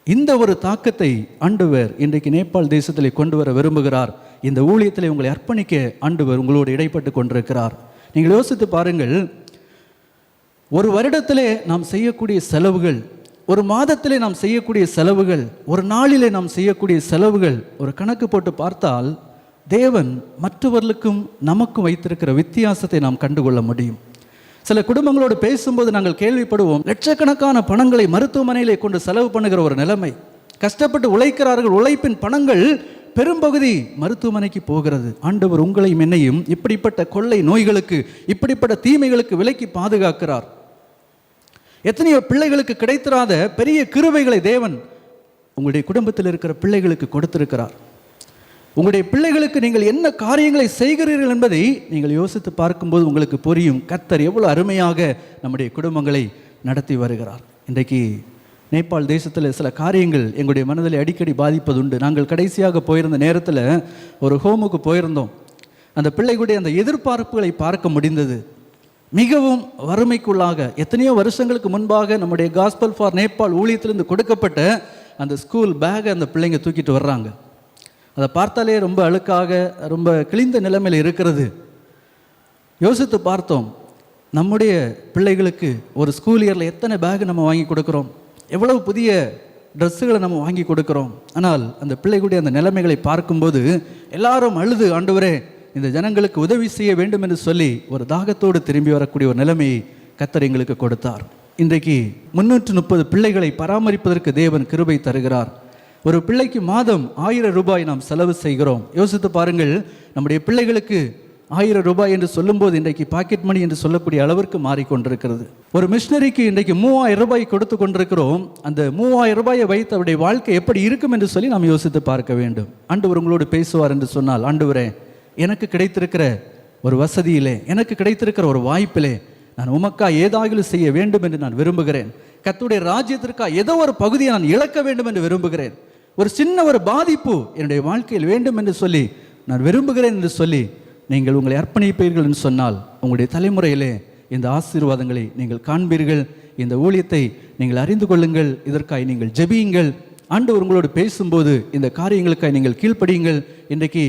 இந்த ஒரு தாக்கத்தை ஆண்டவர் இன்றைக்கு நேபாள் தேசத்திலே கொண்டு வர விரும்புகிறார். இந்த ஊழியத்திலே உங்களை அர்ப்பணிக்க ஆண்டவர் உங்களோடு இடைப்பட்டு கொண்டிருக்கிறார். நீங்கள் யோசித்து பாருங்கள், ஒரு வருடத்திலே நாம் செய்யக்கூடிய செலவுகள், ஒரு மாதத்திலே நாம் செய்யக்கூடிய செலவுகள், ஒரு நாளிலே நாம் செய்யக்கூடிய செலவுகள் ஒரு கணக்கு போட்டு பார்த்தால் தேவன் மற்றவர்களுக்கும் நமக்கும் வைத்திருக்கிற வித்தியாசத்தை நாம் கண்டுகொள்ள முடியும். சில குடும்பங்களோடு பேசும்போது நாங்கள் கேள்விப்படுவோம், லட்சக்கணக்கான பணங்களை மருத்துவமனையிலே கொண்டு செலவு பண்ணுகிற ஒரு நிலைமை. கஷ்டப்பட்டு உழைக்கிறார்கள், உழைப்பின் பணங்கள் பெரும்பகுதி மருத்துவமனைக்கு போகிறது. ஆண்டவர் உங்களையும் என்னையும் இப்படிப்பட்ட கொள்ளை நோய்களுக்கு, இப்படிப்பட்ட தீமைகளுக்கு விலக்கி பாதுகாக்கிறார். எத்தனையோ பிள்ளைகளுக்கு கிடைத்திராத பெரிய கிருபைகளை தேவன் உங்களுடைய குடும்பத்தில் இருக்கிற பிள்ளைகளுக்கு கொடுத்திருக்கிறார். உங்களுடைய பிள்ளைகளுக்கு நீங்கள் என்ன காரியங்களை செய்கிறீர்கள் என்பதை நீங்கள் யோசித்து பார்க்கும்போது உங்களுக்கு புரியும், கர்த்தர் எவ்வளவு அருமையாக நம்முடைய குடும்பங்களை நடத்தி வருகிறார். இன்றைக்கு நேபாள் தேசத்தில் சில காரியங்கள் எங்களுடைய மனதில் அடிக்கடி பாதிப்பதுண்டு. நாங்கள் கடைசியாக போயிருந்த நேரத்தில் ஒரு ஹோமுக்கு போயிருந்தோம். அந்த பிள்ளைகளுடைய அந்த எதிர்பார்ப்புகளை பார்க்க முடிந்தது. மிகவும் வறுமைக்குள்ளாக எத்தனையோ வருஷங்களுக்கு முன்பாக நம்முடைய காஸ்பல் ஃபார் நேபாள் ஊழியத்திலிருந்து கொடுக்கப்பட்ட அந்த ஸ்கூல் பேகை அந்த பிள்ளைங்க தூக்கிட்டு வர்றாங்க. அதை பார்த்தாலே ரொம்ப அழுக்காக, ரொம்ப கிழிந்த நிலைமையில் இருக்கிறது. யோசித்து பார்த்தோம், நம்முடைய பிள்ளைகளுக்கு ஒரு ஸ்கூல் இயரில் எத்தனை பேக் நம்ம வாங்கி கொடுக்குறோம், எவ்வளவு புதிய ட்ரெஸ்ஸுகளை நம்ம வாங்கி கொடுக்குறோம். ஆனால் அந்த பிள்ளைகளுடைய அந்த நிலைமைகளை பார்க்கும்போது எல்லாரும் அழுது, ஆண்டவரே இந்த ஜனங்களுக்கு உதவி செய்ய வேண்டும் என்று சொல்லி ஒரு தாகத்தோடு திரும்பி வரக்கூடிய ஒரு நிலைமையை கர்த்தர் எங்களுக்கு கொடுத்தார். இன்றைக்கு 330 பிள்ளைகளை பராமரிப்பதற்கு தேவன் கிருபை தருகிறார். ஒரு பிள்ளைக்கு மாதம் 1000 ரூபாய் நாம் செலவு செய்கிறோம். யோசித்து பாருங்கள், நம்முடைய பிள்ளைகளுக்கு 1000 ரூபாய் என்று சொல்லும்போது இன்றைக்கு பாக்கெட் மணி என்று சொல்லக்கூடிய அளவிற்கு மாறிக்கொண்டிருக்கிறது. ஒரு மிஷனரிக்கு இன்றைக்கு 3000 ரூபாய் கொடுத்து கொண்டிருக்கிறோம். அந்த 3000 ரூபாயை வைத்து அவருடைய வாழ்க்கை எப்படி இருக்கும் என்று சொல்லி நாம் யோசித்து பார்க்க வேண்டும். ஆண்டவர் உங்களோடு பேசுவார் என்று சொன்னால், ஆண்டவரே, எனக்கு கிடைத்திருக்கிற ஒரு வசதியிலே, எனக்கு கிடைத்திருக்கிற ஒரு வாய்ப்பிலே நான் உமக்கா ஏதாவது செய்ய வேண்டும் என்று நான் விரும்புகிறேன். கர்த்தருடைய ராஜ்யத்திற்காக ஏதோ ஒரு பகுதியை நான் இழக்க வேண்டும் என்று விரும்புகிறேன். ஒரு சின்ன ஒரு பாதிப்பு என்னுடைய வாழ்க்கையில் வேண்டும் என்று சொல்லி நான் விரும்புகிறேன் என்று சொல்லி நீங்கள் உங்களை அர்ப்பணிப்பீர்கள் என்று சொன்னால், உங்களுடைய தலைமுறையிலே இந்த ஆசீர்வாதங்களை நீங்கள் காண்பீர்கள். இந்த ஊழியத்தை நீங்கள் அறிந்து கொள்ளுங்கள். இதற்காக நீங்கள் ஜெபியுங்கள். ஆண்டவர் உங்களோடு பேசும்போது இந்த காரியங்களுக்காக நீங்கள் கீழ்ப்படியுங்கள். இன்றைக்கு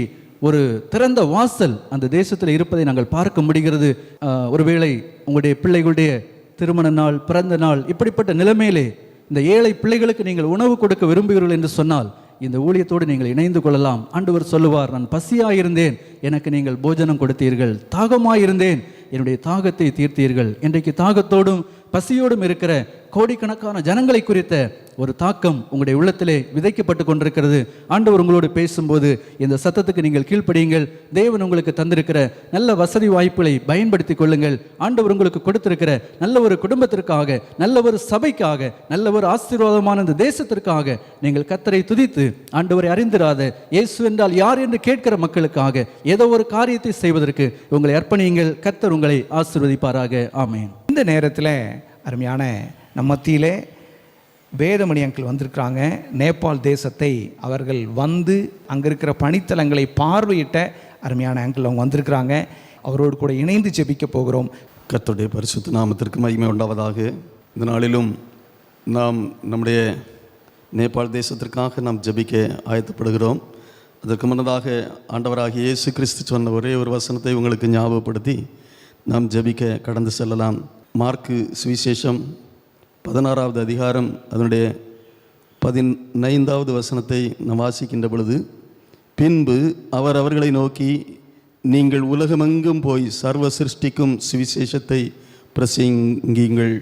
ஒரு திறந்த வாசல் அந்த தேசத்தில் இருப்பதை நாங்கள் பார்க்க முடிகிறது. ஒருவேளை உங்களுடைய பிள்ளைகளுடைய திருமண நாள், பிறந்த நாள், இப்படிப்பட்ட நிலைமையிலே இந்த ஏழை பிள்ளைகளுக்கு நீங்கள் உணவு கொடுக்க விரும்புகிறீர்கள் என்று சொன்னால் இந்த ஊழியத்தோடு நீங்கள் இணைந்து கொள்ளலாம். ஆண்டவர் சொல்லுவார், நான் பசியாயிருந்தேன், எனக்கு நீங்கள் போஜனம் கொடுத்தீர்கள். தாகமாயிருந்தேன், என்னுடைய தாகத்தை தீர்த்தீர்கள். இன்றைக்கு தாகத்தோடும் பசியோடும் இருக்கிற கோடிக்கணக்கான ஜனங்களை குறித்த ஒரு தாக்கம் உங்களுடைய உள்ளத்திலே விதைக்கப்பட்டு கொண்டிருக்கிறது. ஆண்டவர் உங்களோடு பேசும்போது இந்த சத்தத்துக்கு நீங்கள் கீழ்ப்படியுங்கள். தேவன் உங்களுக்கு தந்திருக்கிற நல்ல வசதி வாய்ப்புகளை பயன்படுத்தி கொள்ளுங்கள். ஆண்டவர் உங்களுக்கு கொடுத்திருக்கிற நல்ல ஒரு குடும்பத்திற்காக, நல்ல ஒரு சபைக்காக, நல்ல ஒரு ஆசீர்வாதமான இந்த தேசத்திற்காக நீங்கள் கர்த்தரை துதித்து, ஆண்டவரை அறிந்திராத, இயேசு என்றால் யார் என்று கேட்கிற மக்களுக்காக ஏதோ ஒரு காரியத்தை செய்வதற்கு உங்களை அர்ப்பணியுங்கள். கர்த்தர் உங்களை ஆசீர்வதிப்பாராக. ஆமென். இந்த நேரத்தில் அருமையான நம்ம மத்தியிலே வேதமணி அங்கிள் வந்திருக்கிறாங்க. நேபாள் தேசத்தை அவர்கள் வந்து அங்கே இருக்கிற பணித்தலங்களை பார்வையிட்ட அருமையான அங்கிள் அவங்க வந்திருக்கிறாங்க. அவரோடு கூட இணைந்து ஜெபிக்க போகிறோம். கர்த்தருடைய பரிசுத்த நாமத்திற்கு மகிமை உண்டாவதாக. இந்த நாளிலும் நாம் நம்முடைய நேபாள் தேசத்திற்காக நாம் ஜெபிக்க ஆயத்தப்படுகிறோம். அதற்கு முன்னதாக ஆண்டவராகிய இயேசு கிறிஸ்து சொன்ன ஒரே ஒரு வசனத்தை உங்களுக்கு ஞாபகப்படுத்தி நாம் ஜெபிக்க கடந்து செல்லலாம். மார்க்கு சுவிசேஷம் 16வது அதிகாரம் அதனுடைய 15வது வசனத்தை நாம் வாசிக்கின்ற பொழுது, பின்பு அவர் அவர்களை நோக்கி, நீங்கள் உலகமெங்கும் போய் சர்வ சிருஷ்டிக்கும் சுவிசேஷத்தை பிரசங்கியுங்கள்.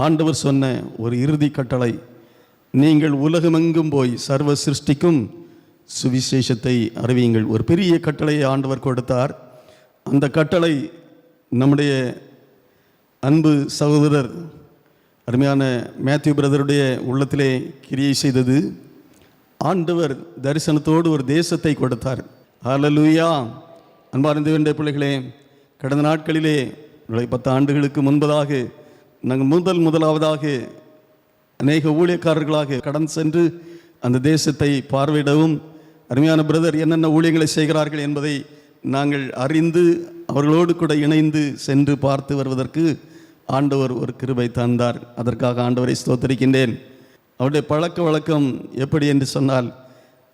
ஆண்டவர் சொன்ன ஒரு இறுதி கட்டளை, நீங்கள் உலகமெங்கும் போய் சர்வ சிருஷ்டிக்கும் சுவிசேஷத்தை அறிவியுங்கள். ஒரு பெரிய கட்டளையை ஆண்டவர் கொடுத்தார். அந்த கட்டளை நம்முடைய அன்பு சகோதரர் அருமையான மேத்யூ பிரதருடைய உள்ளத்திலே கிரியை செய்தது. ஆண்டவர் தரிசனத்தோடு ஒரு தேசத்தை கொடுத்தார். ஹல்லேலூயா. அன்பார்ந்த தேவனுடைய பிள்ளைகளே, கடந்த நாட்களிலே 10 ஆண்டுகளுக்கு முன்பதாக நாங்கள் முதலாவதாக அநேக ஊழியக்காரர்களாக கடந்து சென்று அந்த தேசத்தை பார்வையிடவும், அருமையான பிரதர் என்னென்ன ஊழியங்களை செய்கிறார்கள் என்பதை நாங்கள் அறிந்து அவர்களோடு கூட இணைந்து சென்று பார்த்து வருவதற்கு ஆண்டவர் ஒரு கிருபை தந்தார். அதற்காக ஆண்டவரை ஸ்தோத்திரிக்கின்றேன். அவருடைய பழக்க வழக்கம் எப்படி என்று சொன்னால்,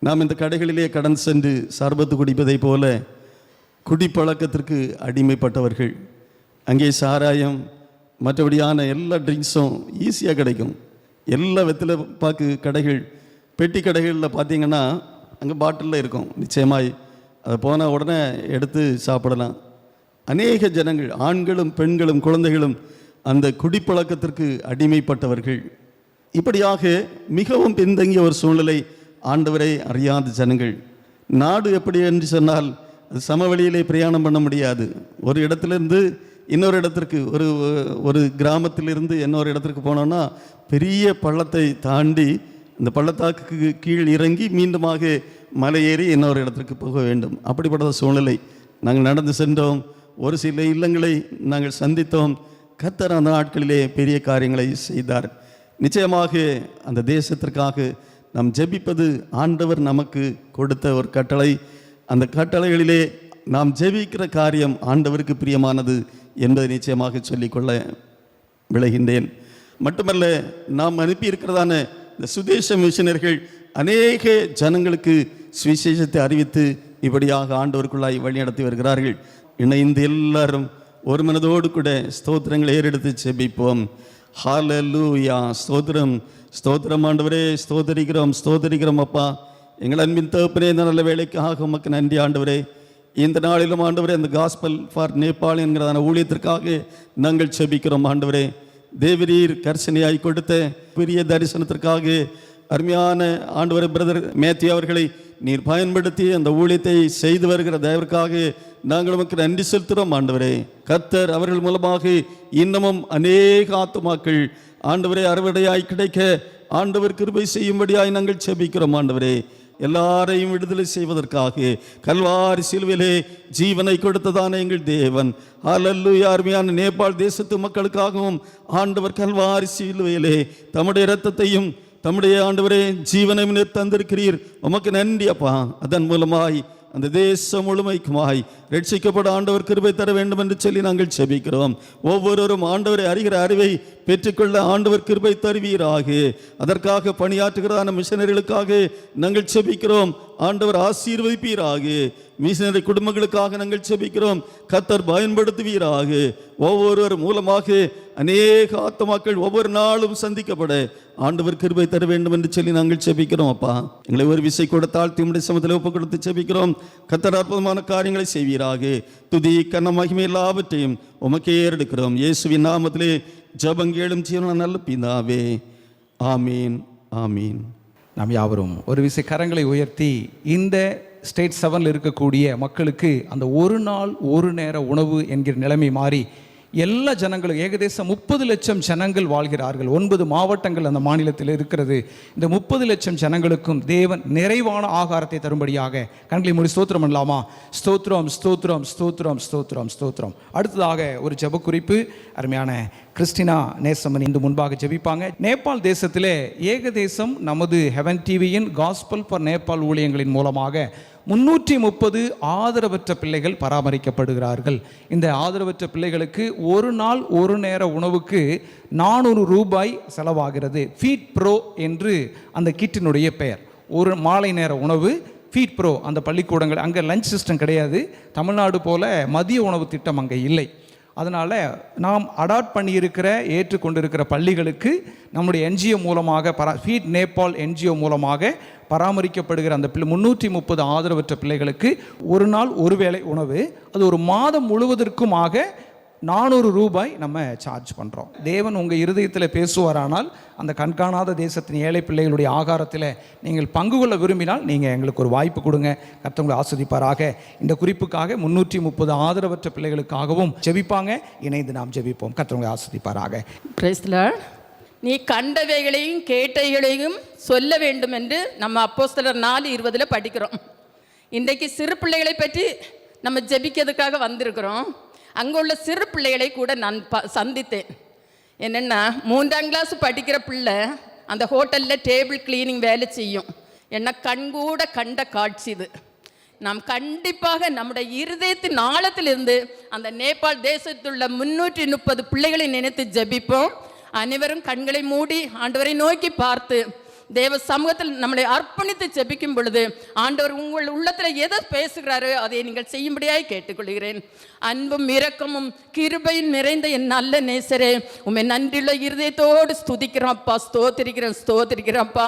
நாம் இந்த கடைகளிலே கடந்து சென்று சர்பத்து குடிப்பதை போல குடிப்பழக்கத்திற்கு அடிமைப்பட்டவர்கள். அங்கே சாராயம், மற்றபடியான எல்லா ட்ரிங்க்ஸும் ஈஸியாக கிடைக்கும். எல்லா வெற்றில பாக்கு கடைகள், பெட்டி கடைகளில் பார்த்தீங்கன்னா அங்கே பாட்டிலில் இருக்கும். நிச்சயமாய் அதை போன உடனே எடுத்து சாப்பிடலாம். அநேக ஜனங்கள், ஆண்களும் பெண்களும் குழந்தைகளும் அந்த குடிப்பழக்கத்திற்கு அடிமைப்பட்டவர்கள். இப்படியாக மிகவும் பின்தங்கிய ஒரு சூழ்நிலை, ஆண்டவரை அறியாத ஜனங்கள். நாடு எப்படி என்று சொன்னால், அது சமவெளியிலே பிரயாணம் பண்ண முடியாது. ஒரு இடத்திலிருந்து இன்னொரு இடத்திற்கு, ஒரு கிராமத்திலிருந்து இன்னொரு இடத்திற்கு போனோன்னா பெரிய பள்ளத்தை தாண்டி அந்த பள்ளத்தாக்கு கீழ் இறங்கி மீண்டுமாக மலை ஏறி இன்னொரு இடத்திற்கு போக வேண்டும். அப்படிப்பட்ட சூழ்நிலை. நாங்கள் நடந்து சென்றோம். ஒரு சில இல்லங்களை நாங்கள் சந்தித்தோம். கர்த்தர் அந்த நாட்களிலே பெரிய காரியங்களை செய்தார். நிச்சயமாக அந்த தேசத்திற்காக நாம் ஜெபிப்பது ஆண்டவர் நமக்கு கொடுத்த ஒரு கட்டளை. அந்த கட்டளைகளிலே நாம் ஜெபிக்கிற காரியம் ஆண்டவருக்கு பிரியமானது என்பதை நிச்சயமாக சொல்லிக்கொள்ள விளைகின்றேன். மட்டுமல்ல, நாம் அனுப்பியிருக்கிறதான இந்த சுதேச மிஷனர்கள் அநேக ஜனங்களுக்கு சுவிசேஷத்தை அறிவித்து இப்படியாக ஆண்டவருக்குள்ளாய் வழிநடத்தி வருகிறார்கள். இணைந்து எல்லாரும் ஒரு மனதோடு கூட ஸ்தோத்திரங்களை ஏறெடுத்து ஜெபிப்போம். ஹல்லேலூயா. ஸ்தோத்திரம், ஸ்தோத்திரம் ஆண்டவரே. ஸ்தோத்திரிக்கிறோம் அப்பா. எங்கள் அன்பின் தகப்பனே, இந்த நல்ல வேலைக்காக உமக்கு நன்றி ஆண்டவரே. இந்த நாளிலும் ஆண்டவரே, அந்த காஸ்பல் ஃபார் நேபாள் என்கிறதான ஊழியத்திற்காக நாங்கள் ஜெபிக்கிறோம் ஆண்டவரே. தேவரீர் கர்சனையாய் கொடுத்த பெரிய தரிசனத்திற்காக அருமையான ஆண்டவரே பிரதர் மேத்யூ அவர்களை நீர் பயன்படுத்தி அந்த ஊழியத்தை செய்து வருகிற தயவிற்காக நாங்கள் உமக்கு நன்றி செலுத்துகிறோம் ஆண்டவரே. கர்த்தர் அவர்கள் மூலமாக இன்னமும் அநேக ஆத்துமாக்கள் ஆண்டவரே அறுவடையாய் கிடைக்க ஆண்டவர் கிருபை செய்யும்படியாய் நாங்கள் செபிக்கிறோம் ஆண்டவரே. எல்லாரையும் விடுதலை செய்வதற்காக கல்வாரி சிலுவிலே ஜீவனை கொடுத்ததான எங்கள் தேவன், ஹல்லேலூயா. அருமையான நேபாள் தேசத்து மக்களுக்காகவும் ஆண்டவர் கல்வாரி சிலுவையிலே தம்முடைய இரத்தத்தையும் தம்முடைய ஆண்டவரே ஜீவனையும் தந்திருக்கிறீர். உமக்கு நன்றி அப்பா. அதன் மூலமாய் அந்த தேசம் முழுமைக்குமாய் ரட்சிக்கப்பட ஆண்டவர் கிருபை தர வேண்டும் என்று சொல்லி நாங்கள் செபிக்கிறோம். ஒவ்வொருவரும் ஆண்டவரை அறிகிற அறிவை பெற்றுக்கொள்ள ஆண்டவர் கிருபை தருவீராக. அதற்காக பணியாற்றுகிறதான மிஷனரிகளுக்காக நாங்கள் செபிக்கிறோம். ஆண்டவர் ஆசீர்வதிப்பீராக. மிஷனரி குடும்பங்களுக்காக நாங்கள் செபிக்கிறோம். கர்த்தர் பயன்படுத்துவீராக. ஒவ்வொருவர் மூலமாக அநேக ஆத்துமாக்கள் ஒவ்வொரு நாளும் சந்திக்கப்பட ஆண்டவர் கிருபை தர வேண்டும் என்று சொல்லி நாங்கள் செபிக்கிறோம் அப்பா. எங்களை ஒரு விசை கொடுத்தால் தீமுடைய சமத்தில் ஒப்பு கொடுத்து செபிக்கிறோம். கர்த்தர் அற்புதமான காரியங்களை செய்வீராக. துதி கன மகிமை எல்லாவற்றையும் உமக்கே ஏறெடுக்கிறோம். இயேசுவின் நாமத்திலே ஜெபங்கேளும் ஜீவன நல்ல பிதாவே, ஆமீன், ஆமீன். நாம் யாவரும் ஒரு விசை கரங்களை உயர்த்தி இந்த ஸ்டேட் 7 இருக்கக்கூடிய மக்களுக்கு அந்த ஒரு நாள் ஒரு நேர உணவு என்கிற நிலைமை மாறி எல்லா ஜனங்களும் ஏகദേശம் 30 லட்சம் ஜனங்கள் வாழ்கிறார்கள். 9 மாவட்டங்கள் அந்த மாநிலத்தில் இருக்கிறது. இந்த 30 லட்சம் ஜனங்களுக்கும் தேவன் நிறைவான ஆகாரத்தை தரும்படியாக கண்களை மூடி ஸ்தோத்திரம் பண்ணலாமா? ஸ்தோத்திரம், ஸ்தோத்திரம், ஸ்தோத்திரம், ஸ்தோத்திரம், ஸ்தோத்திரம். அடுத்ததாக ஒரு ஜெப குறிப்பு அருமையான கிறிஸ்டினா நேசமன் இந்த முன்பாக ஜெபிப்பாங்க. நேபாள் தேசத்திலே ஏகதேசம் நமது ஹெவன் டிவியின் காஸ்பல் ஃபார் நேபாள் ஊழியங்களின் மூலமாக 330 ஆதரவற்ற பிள்ளைகள் பராமரிக்கப்படுகிறார்கள். இந்த ஆதரவற்ற பிள்ளைகளுக்கு ஒரு நாள் ஒரு நேர உணவுக்கு 400 ரூபாய் செலவாகிறது. ஃபீட் ப்ரோ என்று அந்த கிட்டினுடைய பெயர். ஒரு மாலை நேர உணவு ஃபீட் ப்ரோ. அந்த பள்ளிக்கூடங்கள் அங்கே லஞ்ச் சிஸ்டம் கிடையாது. தமிழ்நாடு போல மதிய உணவு திட்டம் அங்கே இல்லை. அதனால் நாம் அடாப்ட் பண்ணியிருக்கிற ஏற்றுக்கொண்டிருக்கிற பள்ளிகளுக்கு நம்முடைய என்ஜிஓ மூலமாக ஃபீட் நேபாள் என்ஜிஓ மூலமாக பராமரிக்கப்படுகிற அந்த 330 ஆதரவற்ற பிள்ளைகளுக்கு ஒரு நாள் ஒரு வேளை உணவு, அது ஒரு மாதம் முழுவதற்குமாக 400 ரூபாய் நம்ம சார்ஜ் பண்ணுறோம். தேவன் உங்கள் இருதயத்தில் பேசுவாரானால் அந்த கண்காணாத தேசத்தின் ஏழை பிள்ளைகளுடைய ஆகாரத்தில் நீங்கள் பங்கு கொள்ள விரும்பினால் நீங்கள் எங்களுக்கு ஒரு வாய்ப்பு கொடுங்க. கர்த்தர் ஆஸ்வதிப்பாராக. இந்த குறிப்புக்காக 330 ஆதரவற்ற பிள்ளைகளுக்காகவும் ஜெபிப்பாங்க. இணைந்து நாம் ஜெபிப்போம். கர்த்தர் ஆஸ்வதிப்பாராக. Praise the Lord. நீ கண்டவைகளையும் கேட்டவைகளையும் சொல்ல வேண்டும் என்று நம்ம அப்போஸ்தலர் 4:20 படிக்கிறோம். இன்றைக்கு சிறு பிள்ளைகளை பற்றி நம்ம ஜெபிக்கிறதுக்காக வந்திருக்கிறோம். அங்கே உள்ள சிறு பிள்ளைகளை கூட நான் சந்தித்தேன். என்னென்னா 3ஆம் கிளாஸ் படிக்கிற பிள்ளை அந்த ஹோட்டலில் டேபிள் கிளீனிங் வேலை செய்யும். என்ன கண்கூட கண்ட காட்சி இது. நாம் கண்டிப்பாக நம்முடைய இருதயத்தின் ஆழத்திலிருந்து அந்த நேபாள் தேசத்துள்ள 330 பிள்ளைகளை நினைத்து ஜெபிப்போம். அனைவரும் கண்களை மூடி ஆண்டவரை நோக்கி பார்த்து தேவ சமூகத்தில் நம்மளை அர்ப்பணித்து ஜெபிக்கும் பொழுது ஆண்டவர் உங்கள் உள்ளத்தில் எதை பேசுகிறாரோ அதை நீங்கள் செய்யும்படியாய் கேட்டுக்கொள்கிறேன். அன்பும் இரக்கமும் கிருபையும் நிறைந்த என் நல்ல நேசரே, உண்மை நன்றியுள்ள இருதயத்தோடு ஸ்துதிக்கிறோம் அப்பா, ஸ்தோத்திரிக்கிறோம் அப்பா.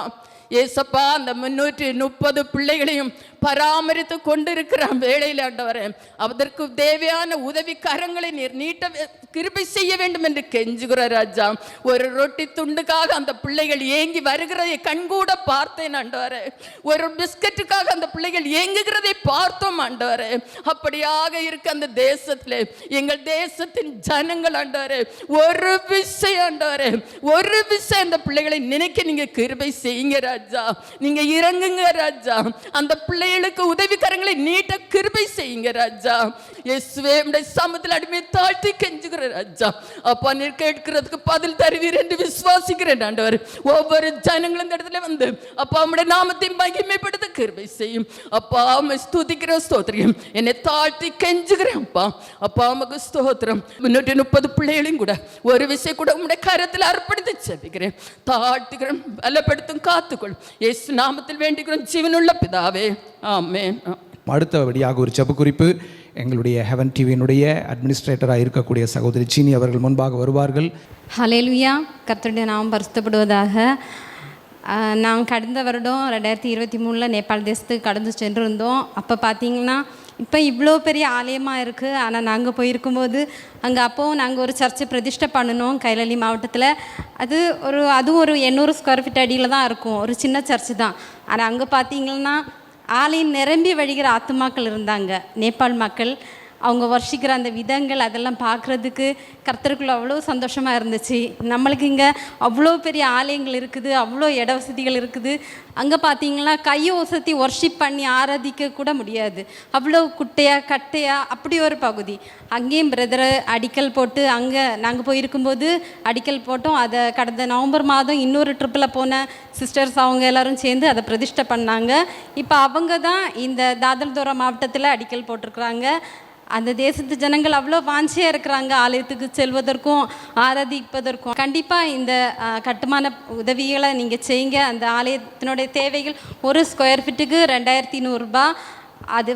ஏசப்பா, அந்த 330 பிள்ளைகளையும் பராமரித்து கொண்டிருக்கிற வேளையில் ஆண்டவரே, அதற்கு தேவையான உதவி கரங்களை நீட்ட கிருபை செய்ய வேண்டும் என்று கெஞ்சுகிற ராஜா. ஒரு ரொட்டி துண்டுக்காக அந்த பிள்ளைகள் ஏங்கி வருகிறதை கண்கூட பார்த்தேன் ஆண்டவரே. ஒரு பிஸ்கட்டுக்காக அந்த பிள்ளைகள் ஏங்குகிறதை பார்த்தோம் ஆண்டவரே. அப்படியாக இருக்க அந்த தேசத்தில் எங்கள் தேசத்தின் ஜனங்கள் ஆண்டவரே, ஒரு விஷயம் ஆண்டவரே, ஒரு விஷயம் அந்த பிள்ளைகளை நினைக்க நீங்க கிருபை செய்யுங்க ராஜா. நீங்க இறங்குங்க ராஜா. அந்த பிள்ளைகளுக்கு உதவி கரங்களை நீட்ட கிருபை செய்யுங்க ராஜா. இயேசுவே, உம்முடைய சமூகத்தில் அடிமை தாழ்த்தி கெஞ்சுகிற ராஜா. அப்பா, நீர் கேட்கிறதுக்கு பதில் தருவீர் என்று விசுவாசிக்கிறேன் ஆண்டவர். ஒவ்வொரு ஜனங்களும் இந்த இடத்துல வந்து அப்பா உம்முடைய நாமத்தை மகிமைப்படுத்த கிருபை செய்யும் அப்பா. ஸ்துதிக்கிற ஸ்தோத்திரம் என்னை தாழ்த்தி கெஞ்சுகிறேன் அப்பா. அப்பா உமக்கு ஸ்தோத்திரம். 330 பிள்ளைகளையும் கூட ஒரு விஷயம் கூட உம்முடைய கரத்தில் அர்ப்பணித்து ஜெபிக்கிறேன். தாழ்த்துக்கிறேன், பலப்படுத்தும், காத்துக்கொள். இயேசு நாமத்தில் வேண்டிக்கிறோம் ஜீவனுள்ள பிதாவே, ஆமென். அடுத்தபடியாக ஒரு ஜெப குறிப்பு. எங்களுடைய ஹெவன் டிவியினுடைய அட்மினிஸ்ட்ரேட்டராக இருக்கக்கூடிய சகோதரி சீனி அவர்கள் முன்பாக வருவார்கள். ஹல்லேலூயா. கர்த்தருடைய நாமம் பரிசுத்தப்படுவதாக. நாங்கள் கடந்த வருடம் 2023 நேபாள் தேசத்துக்கு கடந்து சென்றிருந்தோம். அப்போ பார்த்தீங்கன்னா இப்போ இவ்வளோ பெரிய ஆலயமாக இருக்குது. ஆனால் நாங்கள் போயிருக்கும்போது அங்கே அப்போது நாங்கள் ஒரு சர்ச்சை பிரதிஷ்டை பண்ணினோம் கைலலி மாவட்டத்தில். அதுவும் ஒரு 800 ஸ்கொயர் ஃபீட் அடியில் தான் இருக்கும். ஒரு சின்ன சர்ச்சு தான். ஆனால் அங்கே பார்த்தீங்கன்னா ஆலயம் நிரம்பி வழிகிற ஆத்துமாக்கள் இருந்தாங்க, நேபாள் மக்கள். அவங்க வர்ஷிக்கிற அந்த விதங்கள் அதெல்லாம் பார்க்குறதுக்கு கர்த்தருக்குள்ள அவ்வளோ சந்தோஷமாக இருந்துச்சு. நம்மளுக்கு இங்கே அவ்வளோ பெரிய ஆலயங்கள் இருக்குது, அவ்வளோ இட வசதிகள் இருக்குது. அங்கே பார்த்தீங்கன்னா கையை ஒசத்தி ஒர்ஷிப் பண்ணி ஆராதிக்க கூட முடியாது, அவ்வளோ குட்டையாக கட்டையாக அப்படி ஒரு பகுதி. அங்கேயும் பிரதரை அடிக்கல் போட்டு அங்கே நாங்கள் போயிருக்கும்போது அடிக்கல் போட்டோம். அதை கடந்த நவம்பர் மாதம் இன்னொரு ட்ரிப்பில் போன சிஸ்டர்ஸ் அவங்க எல்லோரும் சேர்ந்து அதை பிரதிஷ்டை பண்ணாங்க. இப்போ அவங்க தான் இந்த தாதல்தோரா மாவட்டத்தில் அடிக்கல் போட்டிருக்கிறாங்க. அந்த தேசத்து ஜனங்கள் அவ்வளோ வாஞ்சியாக இருக்கிறாங்க ஆலயத்துக்கு செல்வதற்கும் ஆராதிப்பதற்கும். கண்டிப்பாக இந்த கட்டுமான உதவிகளை நீங்கள் செய்யுங்க. அந்த ஆலயத்தினுடைய தேவைகள் ஒரு ஸ்கொயர் ஃபீட்டுக்கு 2100 ரூபாய். அது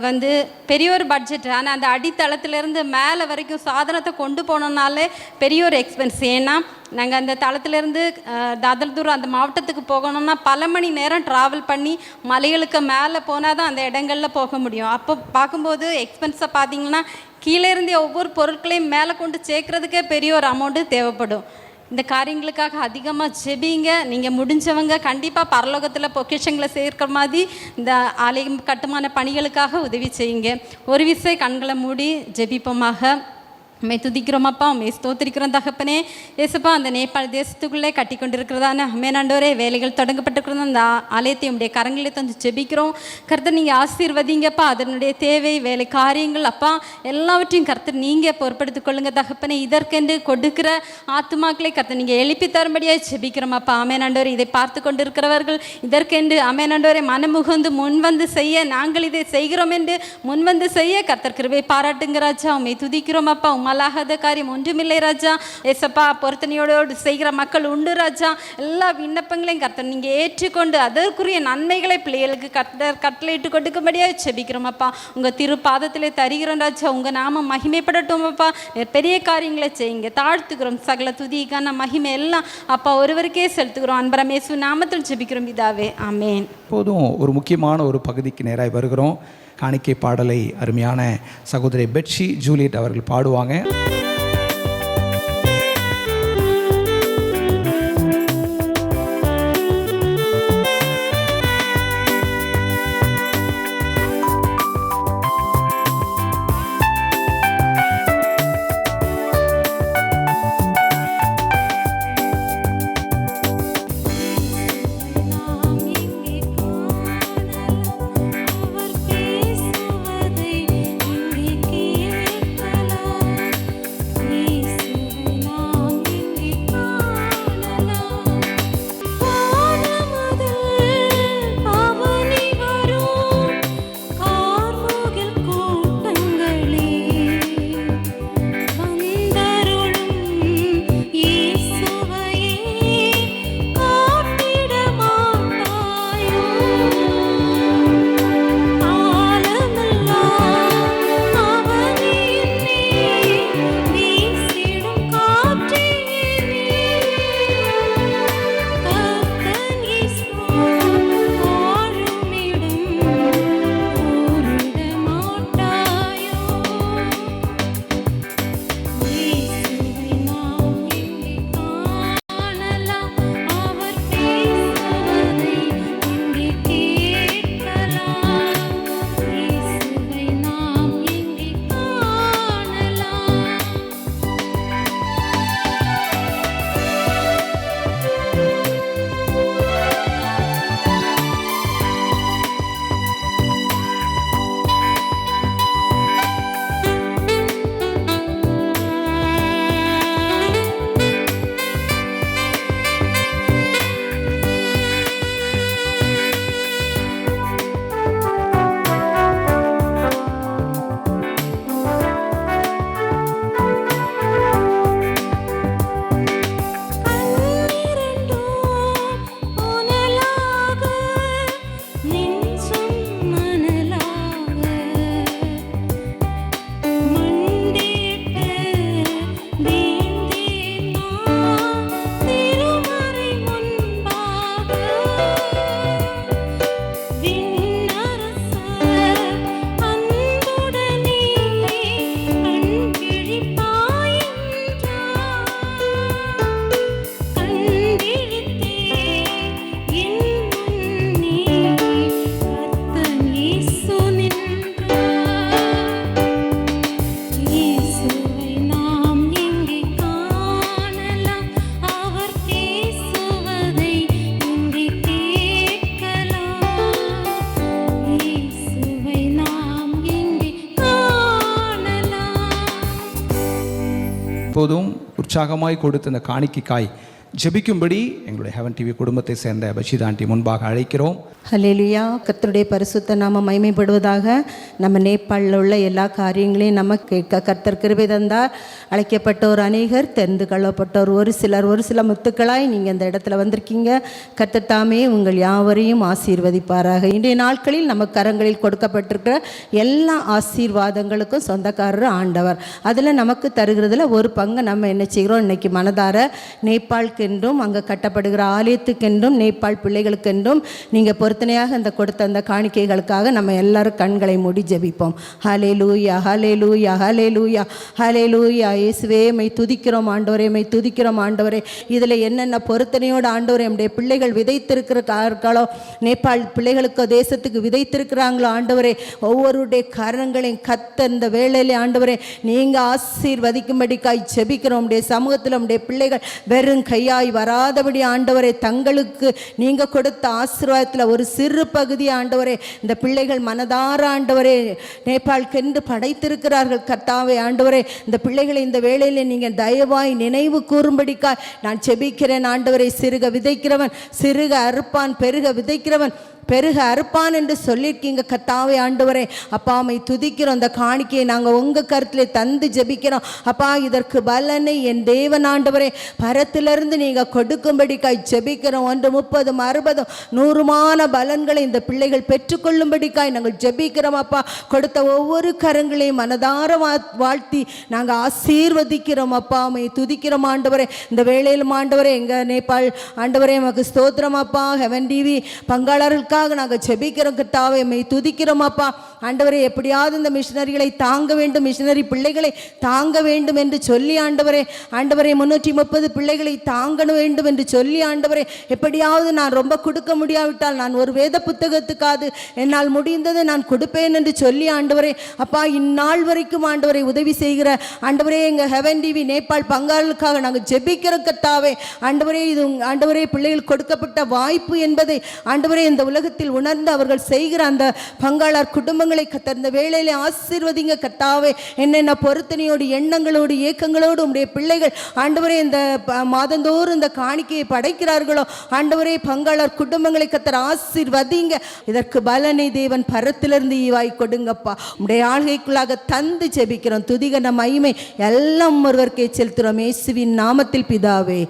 பெரிய ஒரு பட்ஜெட். ஆனால் அந்த அடித்தளத்திலேருந்து மேலே வரைக்கும் சாதனத்தை கொண்டு போனோம்னாலே பெரிய ஒரு எக்ஸ்பென்ஸ். ஏன்னா நாங்கள் அந்த தளத்திலேருந்து தாதல்தூர் அந்த மாவட்டத்துக்கு போகணும்னா பல மணி நேரம் ட்ராவல் பண்ணி மலைகளுக்கு மேலே போனால் தான் அந்த இடங்களில் போக முடியும். அப்போ பார்க்கும்போது எக்ஸ்பென்ஸை பார்த்திங்கன்னா கீழே இருந்தே ஒவ்வொரு பொருட்களையும் மேலே கொண்டு சேர்க்குறதுக்கே பெரிய ஒரு அமௌண்ட்டு தேவைப்படும். இந்த காரியங்களுக்காக அதிகமாக ஜெபிங்க. நீங்கள் முடிஞ்சவங்க கண்டிப்பாக பரலோகத்தில் பொக்கிஷங்களை சேர்க்கிற மாதிரி இந்த ஆலயம் கட்டுமான பணிகளுக்காக உதவி செய்யுங்க. ஒரு விசை கண்களை மூடி ஜெபிப்போமாக. மே துதிக்கிறோம் அப்பா, மே ஸ்தோத்திரிக்கிறோம் தகப்பனே. ஏசப்பா, அந்த நேபாள் தேசத்துக்குள்ளே கட்டி கொண்டிருக்கிறதான மேனாண்டோரே வேலைகள் தொடங்கப்பட்டிருக்கிறதா அந்த ஆலயத்தை உடைய கரங்களை தந்து ஜெபிக்கிறோம். கர்த்தர் நீங்கள் ஆசீர்வதிங்கப்பா. அதனுடைய தேவை வேலை காரியங்கள் அப்பா எல்லாவற்றையும் கர்த்தர் நீங்கள் பொறுப்படுத்திக் கொள்ளுங்க தகப்பனே. இதற்கென்று கொடுக்கிற ஆத்துமாக்களை கர்த்தர் நீங்கள் எழுப்பி தரும்படியாக ஜெபிக்கிறோம் அப்பா. அமேனாண்டோரே, இதை பார்த்து கொண்டிருக்கிறவர்கள் இதற்கென்று அமேனாண்டோரை மனமுகந்து முன்வந்து செய்ய, நாங்கள் இதை செய்கிறோம் என்று முன்வந்து செய்ய கர்த்தர் கிருபை பாராட்டுங்க ராஜா. உண்மை துதிக்கிறோம் அப்பா. மலாகாத காரியம் ஒன்றுமில்லை ராஜா. ஏசப்பா, பொருத்தனையோடு செய்கிற மக்கள் உண்டு ராஜா. எல்லா விண்ணப்பங்களையும் கர்த்தர் நீங்கள் ஏற்றுக்கொண்டு அதற்குரிய நன்மைகளை பிள்ளைகளுக்கு கர்த்தர் கட்டளையிட்டு கொடுக்கும்படியாக செபிக்கிறோம் அப்பா. உங்கள் திருப்பாதத்திலே தருகிறோம் ராஜா. உங்கள் நாமம் மகிமைப்படட்டும் அப்பா. பெரிய காரியங்களை செய்யுங்க. தாழ்த்துக்கிறோம். சகல துதிக்கான மகிமை எல்லாம் அப்பா ஒருவருக்கே செலுத்துகிறோம். அன்பரம் இயேசு நாமத்தில் ஜெபிக்கிறோம் பிதாவே, ஆமேன். இப்போதும் ஒரு முக்கியமான ஒரு பகுதிக்கு நேராக வருகிறோம். காணிக்கை பாடலை அருமையான சகோதரி பெட்ஷி ஜூலியட் அவர்கள் பாடுவாங்க. எப்போதும் உற்சாகமாய் கொடுத்த இந்த காணிக்கைக்காய் ஜெபிக்கும்படி எங்களுடைய ஹெவன் டிவி குடும்பத்தை சேர்ந்த பஷீர் ஆண்டி முன்பாக அழைக்கிறோம். ஹல்லேலூயா. கர்த்தருடைய பரிசுத்த நாம மகிமைப்படுவதாக. நம்ம நேபாளில் உள்ள எல்லா காரியங்களையும் நம்ம கேட்க கர்த்தர் கிருபை தந்தார். அழைக்கப்பட்டோர் அநேகர், தெரிந்து கொள்ளப்பட்டோர் ஒரு சில முத்துக்களாய் நீங்கள் இந்த இடத்துல வந்திருக்கீங்க. கர்த்தர் தாமே உங்கள் யாவரையும் ஆசீர்வதிப்பாராக. இன்றைய நாட்களில் நம்ம கரங்களில் கொடுக்கப்பட்டிருக்கிற எல்லா ஆசீர்வாதங்களுக்கும் சொந்தக்காரர் ஆண்டவர். அதில் நமக்கு தருகிறதுல ஒரு பங்கு நம்ம என்ன செய்கிறோம், இன்னைக்கு மனதார நேபாளுக்கென்றும் அங்கே கட்டப்படுகிற ஆலயத்துக்கென்றும் நேபாள் பிள்ளைகளுக்கென்றும் நீங்கள் பொருத்தனையாக இந்த கொடுத்த அந்த காணிக்கைகளுக்காக நம்ம எல்லாரும் கண்களை மூடி ஜெபிப்போம். ஹல்லேலூயா, ஹல்லேலூயா, ஹல்லேலூயா, ஹல்லேலூயா. இயேசுவே மை துதிக்கிறோம் ஆண்டவரே, மை துதிக்கிறோம் ஆண்டவரே. இதில் என்னென்ன பொருத்தனையோடு ஆண்டவரே நம்முடைய பிள்ளைகள் விதைத்திருக்கிறார்களோ, நேபாள் பிள்ளைகளுக்கு தேசத்துக்கு விதைத்திருக்கிறாங்களோ ஆண்டவரே, ஒவ்வொருடைய கரங்களையும் கத்த இந்த வேளையிலே ஆண்டவரே நீங்கள் ஆசீர்வதிக்கும்படிக்காய் ஜெபிக்கிறோம். நம்முடைய சமூகத்தில் நம்முடைய பிள்ளைகள் வெறும் கையாய் வராதபடி ஆண்டவரே தங்களுக்கு நீங்கள் கொடுத்த ஆசீர்வாதத்தில் ஒரு சிறு பகுதி ஆண்டவரே இந்த பிள்ளைகள் மனதார ஆண்டவரே நேபாளுக்கென்று படைத்திருக்கிறார்கள். கர்த்தாவே ஆண்டவரே இந்த பிள்ளைகளை இந்த வேளையில் நீங்கள் தயவாய் நினைவு கூறும்படிக்காய் நான் செபிக்கிறேன் ஆண்டவரே. சிறுக விதைக்கிறவன் சிறுக அறுப்பான், பெருக விதைக்கிறவன் பெருக அறுப்பான் என்று சொல்லியிருக்கீங்க கர்த்தாவே ஆண்டவரே. அப்பாமை துதிக்கிறோம். அந்த காணிக்கையை நாங்கள் உங்கள் கருத்திலே தந்து ஜெபிக்கிறோம். அப்பா இதற்கு பலனை என் தேவன் ஆண்டவரே பரத்திலிருந்து நீங்கள் கொடுக்கும்படிக்காய் ஜெபிக்கிறோம். 30, 60, 100 பலன்களை இந்த பிள்ளைகள் பெற்றுக்கொள்ளும்படிக்காய் நாங்கள் ஜெபிக்கிறோம். அப்பா கொடுத்த ஒவ்வொரு கரங்களையும் மனதார வாழ்த்தி நாங்கள் ஆசீர்வதிக்கிறோம். அப்பாமை துதிக்கிறோம் ஆண்டவரே. இந்த வேளையிலும் ஆண்டவரே எங்கள் நேபாள் ஆண்டவரே நமக்கு ஸ்தோத்திரம் அப்பா. ஹெவன் டிவி பங்காளர்கள் நாங்கள் ஜெபிக்கிறோம் கர்த்தாவே, மெய் துதிக்கிறோம் அப்பா. ஆண்டவரே எப்படியாவது இந்த மிஷனரிகளை தாங்க வேண்டும், மிஷனரி பிள்ளைகளை தாங்க வேண்டும் என்று சொல்லி ஆண்டவரே 330 பிள்ளைகளை தாங்க வேண்டும் என்று சொல்லி ஆண்டவரே எப்படியாவது நான் ரொம்ப கொடுக்க முடியாவிட்டால் நான் ஒரு வேத புத்தகத்துக்காது என்னால் முடிந்ததை நான் கொடுப்பேன் என்று சொல்லி ஆண்டவரே அப்பா இந்நாள் வரைக்கும் ஆண்டவரை உதவி செய்கிற ஆண்டவரே எங்கள் ஹெவன் டிவி நேபாள் பங்காளர்களுக்காக நாங்கள் ஜெபிக்கிறோம் கர்த்தாவே. ஆண்டவரே இது ஆண்டவரே பிள்ளைகள் கொடுக்கப்பட்ட வாய்ப்பு என்பதை ஆண்டவரே இந்த உலகத்தில் உணர்ந்து அவர்கள் செய்கிற அந்த பங்காளர் குடும்பங்களை கர்த்தர் வேளையிலே ஆசீர்வதிங்க கர்த்தாவே. என்னென்ன பொருத்தனையோடு எண்ணங்களோடு ஏக்கங்களோடு உம்முடைய பிள்ளைகள் ஆண்டவரே இந்த மாதந்தோறும் இந்த காணிக்கையை படைக்கிறார்களோ ஆண்டவரே பங்காளர் குடும்பங்களை கர்த்தர் ஆசீர்வதிங்க. இதற்கு பலனை தேவன் பரத்திலிருந்து ஈவாய் கொடுங்கப்பா. உம்முடைய ஆள்கைக்குள்ளாக தந்து ஜெபிக்கிறோம். துதிகன மகிமை எல்லாம் ஒருவருக்கே செலுத்துகிறோம் இயேசுவின் நாமத்தில் பிதாவே,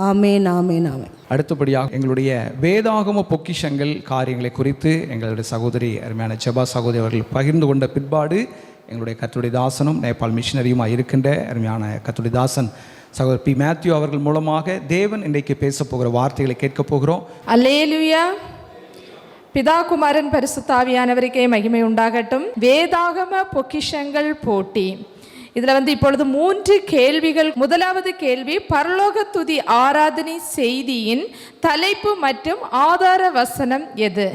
ஆமென், ஆமென், ஆமென். அடுத்தபடியாக எங்களுடைய வேதாகம பொக்கிஷங்கள் காரியங்களை குறித்து எங்களுடைய சகோதரி அருமையான ஜெபா சகோதரி அவர்கள் பகிர்ந்து கொண்ட பிற்பாடு எங்களுடைய கர்த்தருடைய தாசனும் நேபாள் மிஷனரியுமாக இருக்கின்ற அருமையான கர்த்தருடைய தாசன் சகோதரர் பி மேத்யூ அவர்கள் மூலமாக தேவன் இன்றைக்கு பேச போகிற வார்த்தைகளை கேட்க போகிறோம். அல்லேலூயா. பிதா குமாரன் பரிசுத்த ஆவியானவருக்கே மகிமை உண்டாகட்டும். வேதாகம பொக்கிஷங்கள் போட்டி. இதில் இப்பொழுது 3 கேள்விகள். முதலாவது கேள்வி, பரலோக துதி ஆராதனை செய்தியின் தலைப்பு மற்றும் ஆதார வசனம் எது?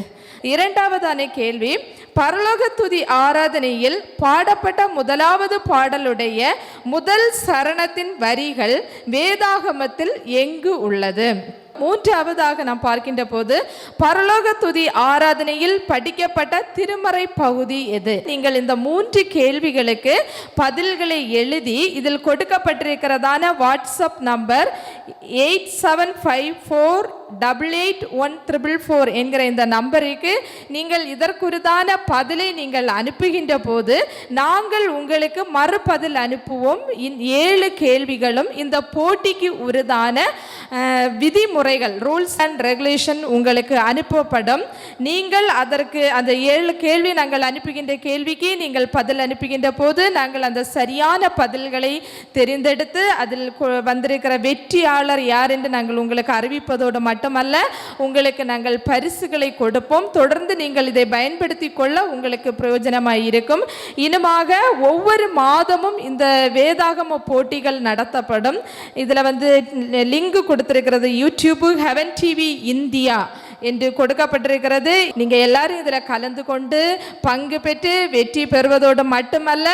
இரண்டாவதான கேள்வி, பரலோக துதி ஆராதனையில் பாடப்பட்ட முதலாவது பாடலுடைய முதல் சரணத்தின் வரிகள் வேதாகமத்தில் எங்கு உள்ளது? மூன்றாவதாக நாம் பார்க்கின்ற போது பரலோக துதி ஆராதனையில் படிக்கப்பட்ட திருமறை பகுதி எது? நீங்கள் இந்த 3 கேள்விகளுக்கு பதில்களை எழுதி இதில் கொடுக்கப்பட்டிருக்கிறதான வாட்ஸ்அப் நம்பர் 8754881444 என்கிற இந்த நம்பருக்கு நீங்கள் இதற்குரிதான பதிலை நீங்கள் அனுப்புகின்ற போது நாங்கள் உங்களுக்கு மறுபதில் அனுப்புவோம். 7 கேள்விகளும் இந்த போட்டிக்கு உரிதான விதிமுறைகள், ரூல்ஸ் அண்ட் ரெகுலேஷன் உங்களுக்கு அனுப்பப்படும். நீங்கள் அதற்கு அந்த 7 கேள்வி நாங்கள் அனுப்புகின்ற கேள்விக்கு நீங்கள் பதில் அனுப்புகின்ற போது நாங்கள் அந்த சரியான பதில்களை தெரிந்தெடுத்து அதில் வந்திருக்கிற வெற்றியாளர் யார் என்று நாங்கள் உங்களுக்கு அறிவிப்பதோடு மட்டுமல்ல, உங்களுக்கு நாங்கள் பரிசுகளை கொடுப்போம். தொடர்ந்து நீங்கள் இதை பயன்படுத்தி கொள்ள உங்களுக்கு பிரயோஜனமாக இருக்கும். இனமாக ஒவ்வொரு மாதமும் இந்த வேதாகம போட்டிகள் நடத்தப்படும். இதில் லிங்க் கொடுத்திருக்கிறது, யூடியூப் ஹெவன் டிவி இந்தியா என்று கொடுக்கப்பட்டிருக்கிறது. நீங்கள் எல்லாரும் இதில் கலந்து கொண்டு பங்கு பெற்று வெற்றி பெறுவதோடு மட்டுமல்ல,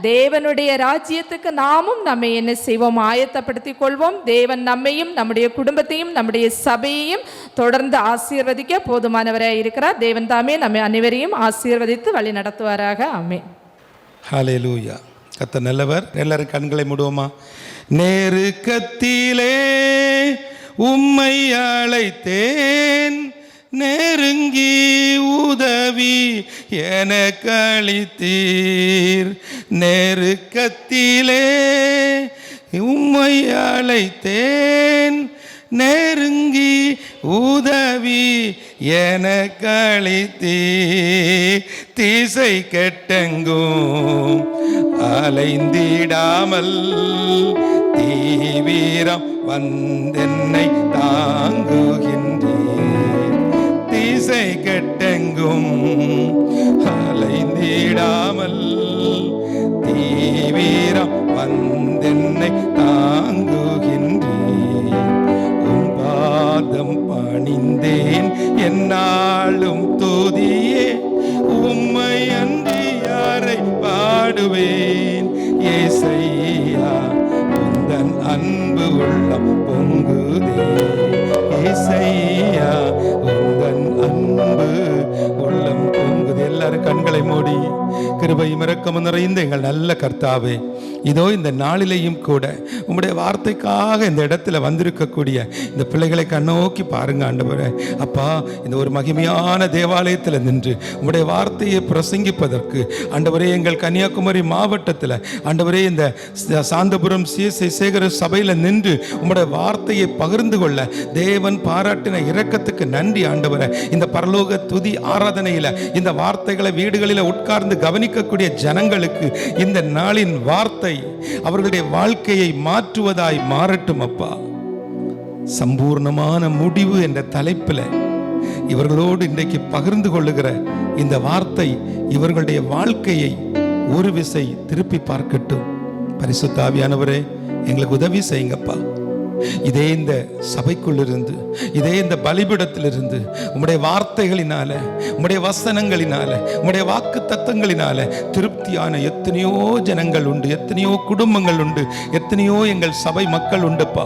தேவனுடைய ராஜ்யத்துக்கு நாமும் நம்மை என்ன செய்வோம், ஆயத்தப்படுத்திக் கொள்வோம். தேவன் நம்மையும் நம்முடைய குடும்பத்தையும் நம்முடைய சபையையும் தொடர்ந்து ஆசீர்வதிக்க போதுமானவராக இருக்கிறார். தேவன் தாமே நம்மை அனைவரையும் ஆசீர்வதித்து வழி நடத்துவாராக. ஆமென். ஹல்லேலூயா. கர்த்தர் நல்லவர். எல்லாரும் கண்களை மூடுவோமா? நெருக்கத்திலே உம்மை அழைத்தேன், நெருங்கி உதவி எனக்கு அளித்தீர். நெருக்கத்திலே உம்மை அழைத்தேன், நெருங்கி உதவி எனக்கு அளித்தீர். திசை கெட்டெங்கும் அலைந்திடாமல் தீவிரம் வந்தென்னை தாங்குகின்றீர். திசை கெட்டெங்கும் அலைந்திடாமல் தீவிரம் வந்தென்னை தாங்குகின்றீர். உம் பாதம் பணிந்தேன் என்னாலும் துதியே, உம்மை அன்றி யாரை பாடுவேன். ஏசையா உந்தன் அன்பு உள்ளம் பொங்குதே, ஏசையா உந்தன் அன்பு உள்ளம் பொங்குதே. எல்லாரும் கண்களை மூடி கிருபையும் இரக்கமும் நிறைந்த எங்கள் நல்ல கர்த்தாவே, இதோ இந்த நாளிலேயும் கூட உம்முடைய வார்த்தைக்காக இந்த இடத்துல வந்திருக்கக்கூடிய இந்த பிள்ளைகளை கண்ணோக்கி பாருங்க ஆண்டவரே. அப்பா, இந்த ஒரு மகிமையான தேவாலயத்தில் நின்று உம்முடைய வார்த்தையை பிரசங்கிப்பதற்கு ஆண்டவரே, எங்கள் கன்னியாகுமரி மாவட்டத்தில் ஆண்டவரே இந்த சாந்தபுரம் சிஎஸ்ஐ சேகர சபையில் நின்று உம்முடைய வார்த்தையை பகிர்ந்து கொள்ள தேவன் பாராட்டின இரக்கத்துக்கு நன்றி ஆண்டவரே. இந்த பரலோக துதி ஆராதனையில் இந்த வார்த்தைகளை வீடுகளில் உட்கார்ந்து கவனிக்கக்கூடிய ஜனங்களுக்கு இந்த நாளின் வார்த்தை அவர்களுடைய வாழ்க்கையை மாற்றுவதாய் மாறட்டும் அப்பா. சம்பூர்ணமான முடிவு என்ற தலைப்பில் இவர்களோடு இன்றைக்கு பகிர்ந்து கொள்ளுகிற இந்த வார்த்தை இவர்களுடைய வாழ்க்கையை ஒரு விசை திருப்பி பார்க்கட்டும். பரிசுத்த ஆவியானவரே, எங்களுக்கு உதவி செய்யுங்கப்பா. இதே இந்த சபைக்குள்ளிருந்து, இதே இந்த பலிபீடத்திலிருந்து உம்முடைய வார்த்தைகளினால, உம்முடைய வசனங்களினால, உம்முடைய வாக்கு தத்தங்களினால திருப்தியான எத்தனையோ ஜனங்கள் உண்டு, எத்தனையோ குடும்பங்கள் உண்டு, எத்தனையோ எங்கள் சபை மக்கள் உண்டுப்பா.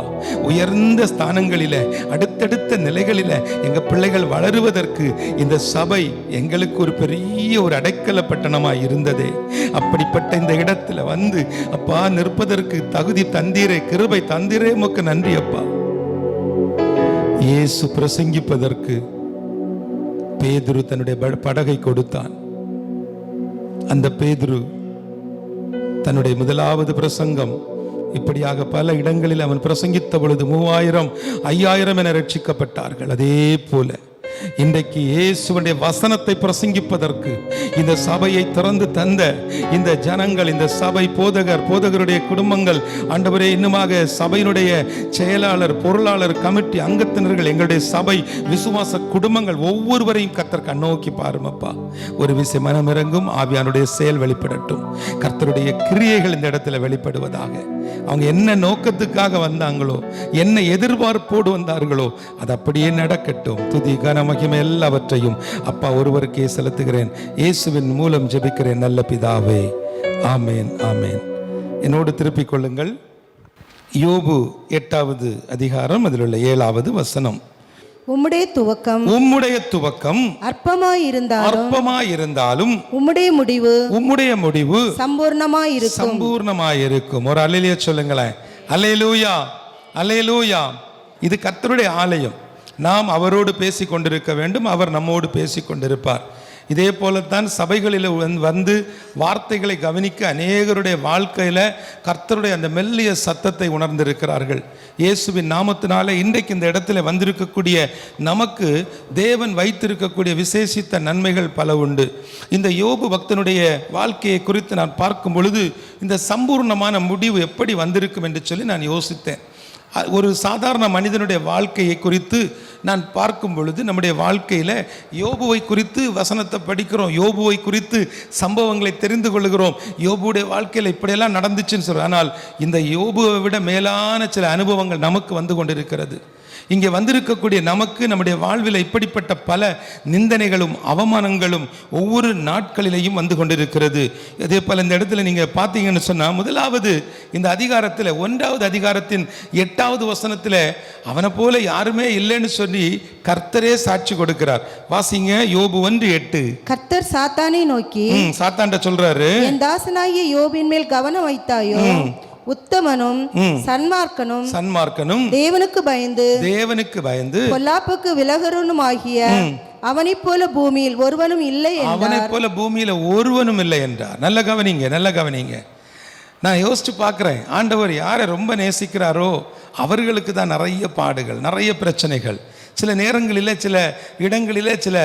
உயர்ந்த ஸ்தானங்களில, அடுத்தடுத்த நிலைகளில எங்க பிள்ளைகள் வளருவதற்கு இந்த சபை எங்களுக்கு ஒரு பெரிய ஒரு அடைக்கல பட்டணமாய் இருந்ததே. அப்படிப்பட்ட இந்த இடத்துல வந்து அப்பா நிற்பதற்கு தகுதி தந்தீரே, கிருபை தந்தீரே, உமக்கு நன்றி அப்பா. இயேசு பிரசங்கிப்பதற்கு பேதுரு தன்னுடைய படகை கொடுத்தான். அந்த பேதுரு தன்னுடைய முதலாவது பிரசங்கம் இப்படியாக பல இடங்களில் அவன் பிரசங்கித்த பொழுது 3000 5000 என ரட்சிக்கப்பட்டார்கள். அதே போல இன்றைக்கு இயேசுவுடைய வசனத்தை பிரசங்கிப்பதற்கு இந்த சபையை திறந்து தந்த இந்த ஜனங்கள், இந்த சபை போதகருடைய குடும்பங்கள் ஆண்டவரே, இன்னுமாக சபையினுடைய செயலாளர், பொருளாளர், கமிட்டி அங்கத்தினர்கள், எங்களுடைய சபை விசுவாச குடும்பங்கள் ஒவ்வொருவரையும் கர்த்தர் கண்ணோக்கி பாருமப்பா. ஒரு விசை மனமிறங்கும் ஆவியானுடைய செயல் வெளிப்படட்டும். கர்த்தருடைய கிரியைகள் இந்த இடத்துல வெளிப்படுவதாக. அவங்க என்ன நோக்கத்துக்காக வந்தாங்களோ, என்ன எதிர்பார்ப்போடு வந்தார்களோ, அது அப்படியே நடக்கட்டும். துதி கன மகிமை எல்லாவற்றையும் அப்பா ஒருவருக்கே செலுத்துகிறேன். இயேசுவின் மூலம் ஜெபிக்கிறேன் நல்ல பிதாவே, ஆமேன், ஆமேன். என்னோடு திருப்பிக் கொள்ளுங்கள். யோபு 8வது அதிகாரம், அதில் உள்ள 7வது வசனம். உம்முடைய துவக்கம் அற்பமாயிருந்தாலும் உம்முடைய முடிவு சம்பூர்ணமாயிருக்கும். ஒரு அல்லேலூயா சொல்லுங்களேன். அல்லேலூயா, அல்லேலூயா. இது கர்த்தருடைய ஆலயம். நாம் அவரோடு பேசி கொண்டிருக்க வேண்டும், அவர் நம்மோடு பேசி கொண்டிருப்பார். இதே போலத்தான் சபைகளில் வந்து வார்த்தைகளை கவனிக்க அநேகருடைய வாழ்க்கையில் கர்த்தருடைய அந்த மெல்லிய சத்தத்தை உணர்ந்திருக்கிறார்கள். இயேசுவின் நாமத்தினால இன்றைக்கு இந்த இடத்துல வந்திருக்கக்கூடிய நமக்கு தேவன் வைத்திருக்கக்கூடிய விசேஷித்த நன்மைகள் பல உண்டு. இந்த யோபு பக்தனுடைய வாழ்க்கையை குறித்து நான் பார்க்கும் பொழுது இந்த சம்பூர்ணமான முடிவு எப்படி வந்திருக்கும் என்று சொல்லி நான் யோசித்தேன். ஒரு சாதாரண மனிதனுடைய வாழ்க்கையை குறித்து நான் பார்க்கும் பொழுது நம்முடைய வாழ்க்கையில் யோபுவை குறித்து வசனத்தை படிக்கிறோம், யோபுவை குறித்து சம்பவங்களை தெரிந்து கொள்கிறோம். யோபுடைய வாழ்க்கையில் இப்படியெல்லாம் நடந்துச்சுன்னு சொல்கிறோம். ஆனால் இந்த யோபுவை விட மேலான சில அனுபவங்கள் நமக்கு வந்து கொண்டிருக்கிறது. இங்கே வந்திருக்கக்கூடிய நமக்கு நம்முடைய வாழ்வில் இப்படிப்பட்ட பல நிந்தனைகளும் அவமானங்களும் ஒவ்வொரு நாட்களிலேயும் வந்து கொண்டிருக்கிறது. அதே போல் இந்த இடத்துல நீங்கள் பார்த்தீங்கன்னு சொன்னால், முதலாவது இந்த அதிகாரத்தில் 1வது அதிகாரத்தின் 8வது வசனத்தில் அவனை போல யாருமே இல்லைன்னு சொல்லி கர்த்தரே சாட்சி கொடுக்கிறார். வாசிங்க, யோபு 1:8. கர்த்தர் சாத்தானை நோக்கி, சாத்தான்ட்ட சொல்றாரு, என் தாசனாகிய யோபின் மேல் கவனம் வைத்தாயோ? உத்தமனும் சன்மார்க்கனும் தேவனுக்கு பயந்து பொல்லாப்புக்கு விலகரனும் ஆகிய அவனைப் போல பூமியில் ஒருவனும் இல்லை என்றார். நல்ல கவனிங்க. நான் யோசிச்சு பார்க்குறேன், ஆண்டவர் யாரை ரொம்ப நேசிக்கிறாரோ அவர்களுக்கு தான் நிறைய பாடுகள், நிறைய பிரச்சனைகள். சில நேரங்களில், சில இடங்களில், சில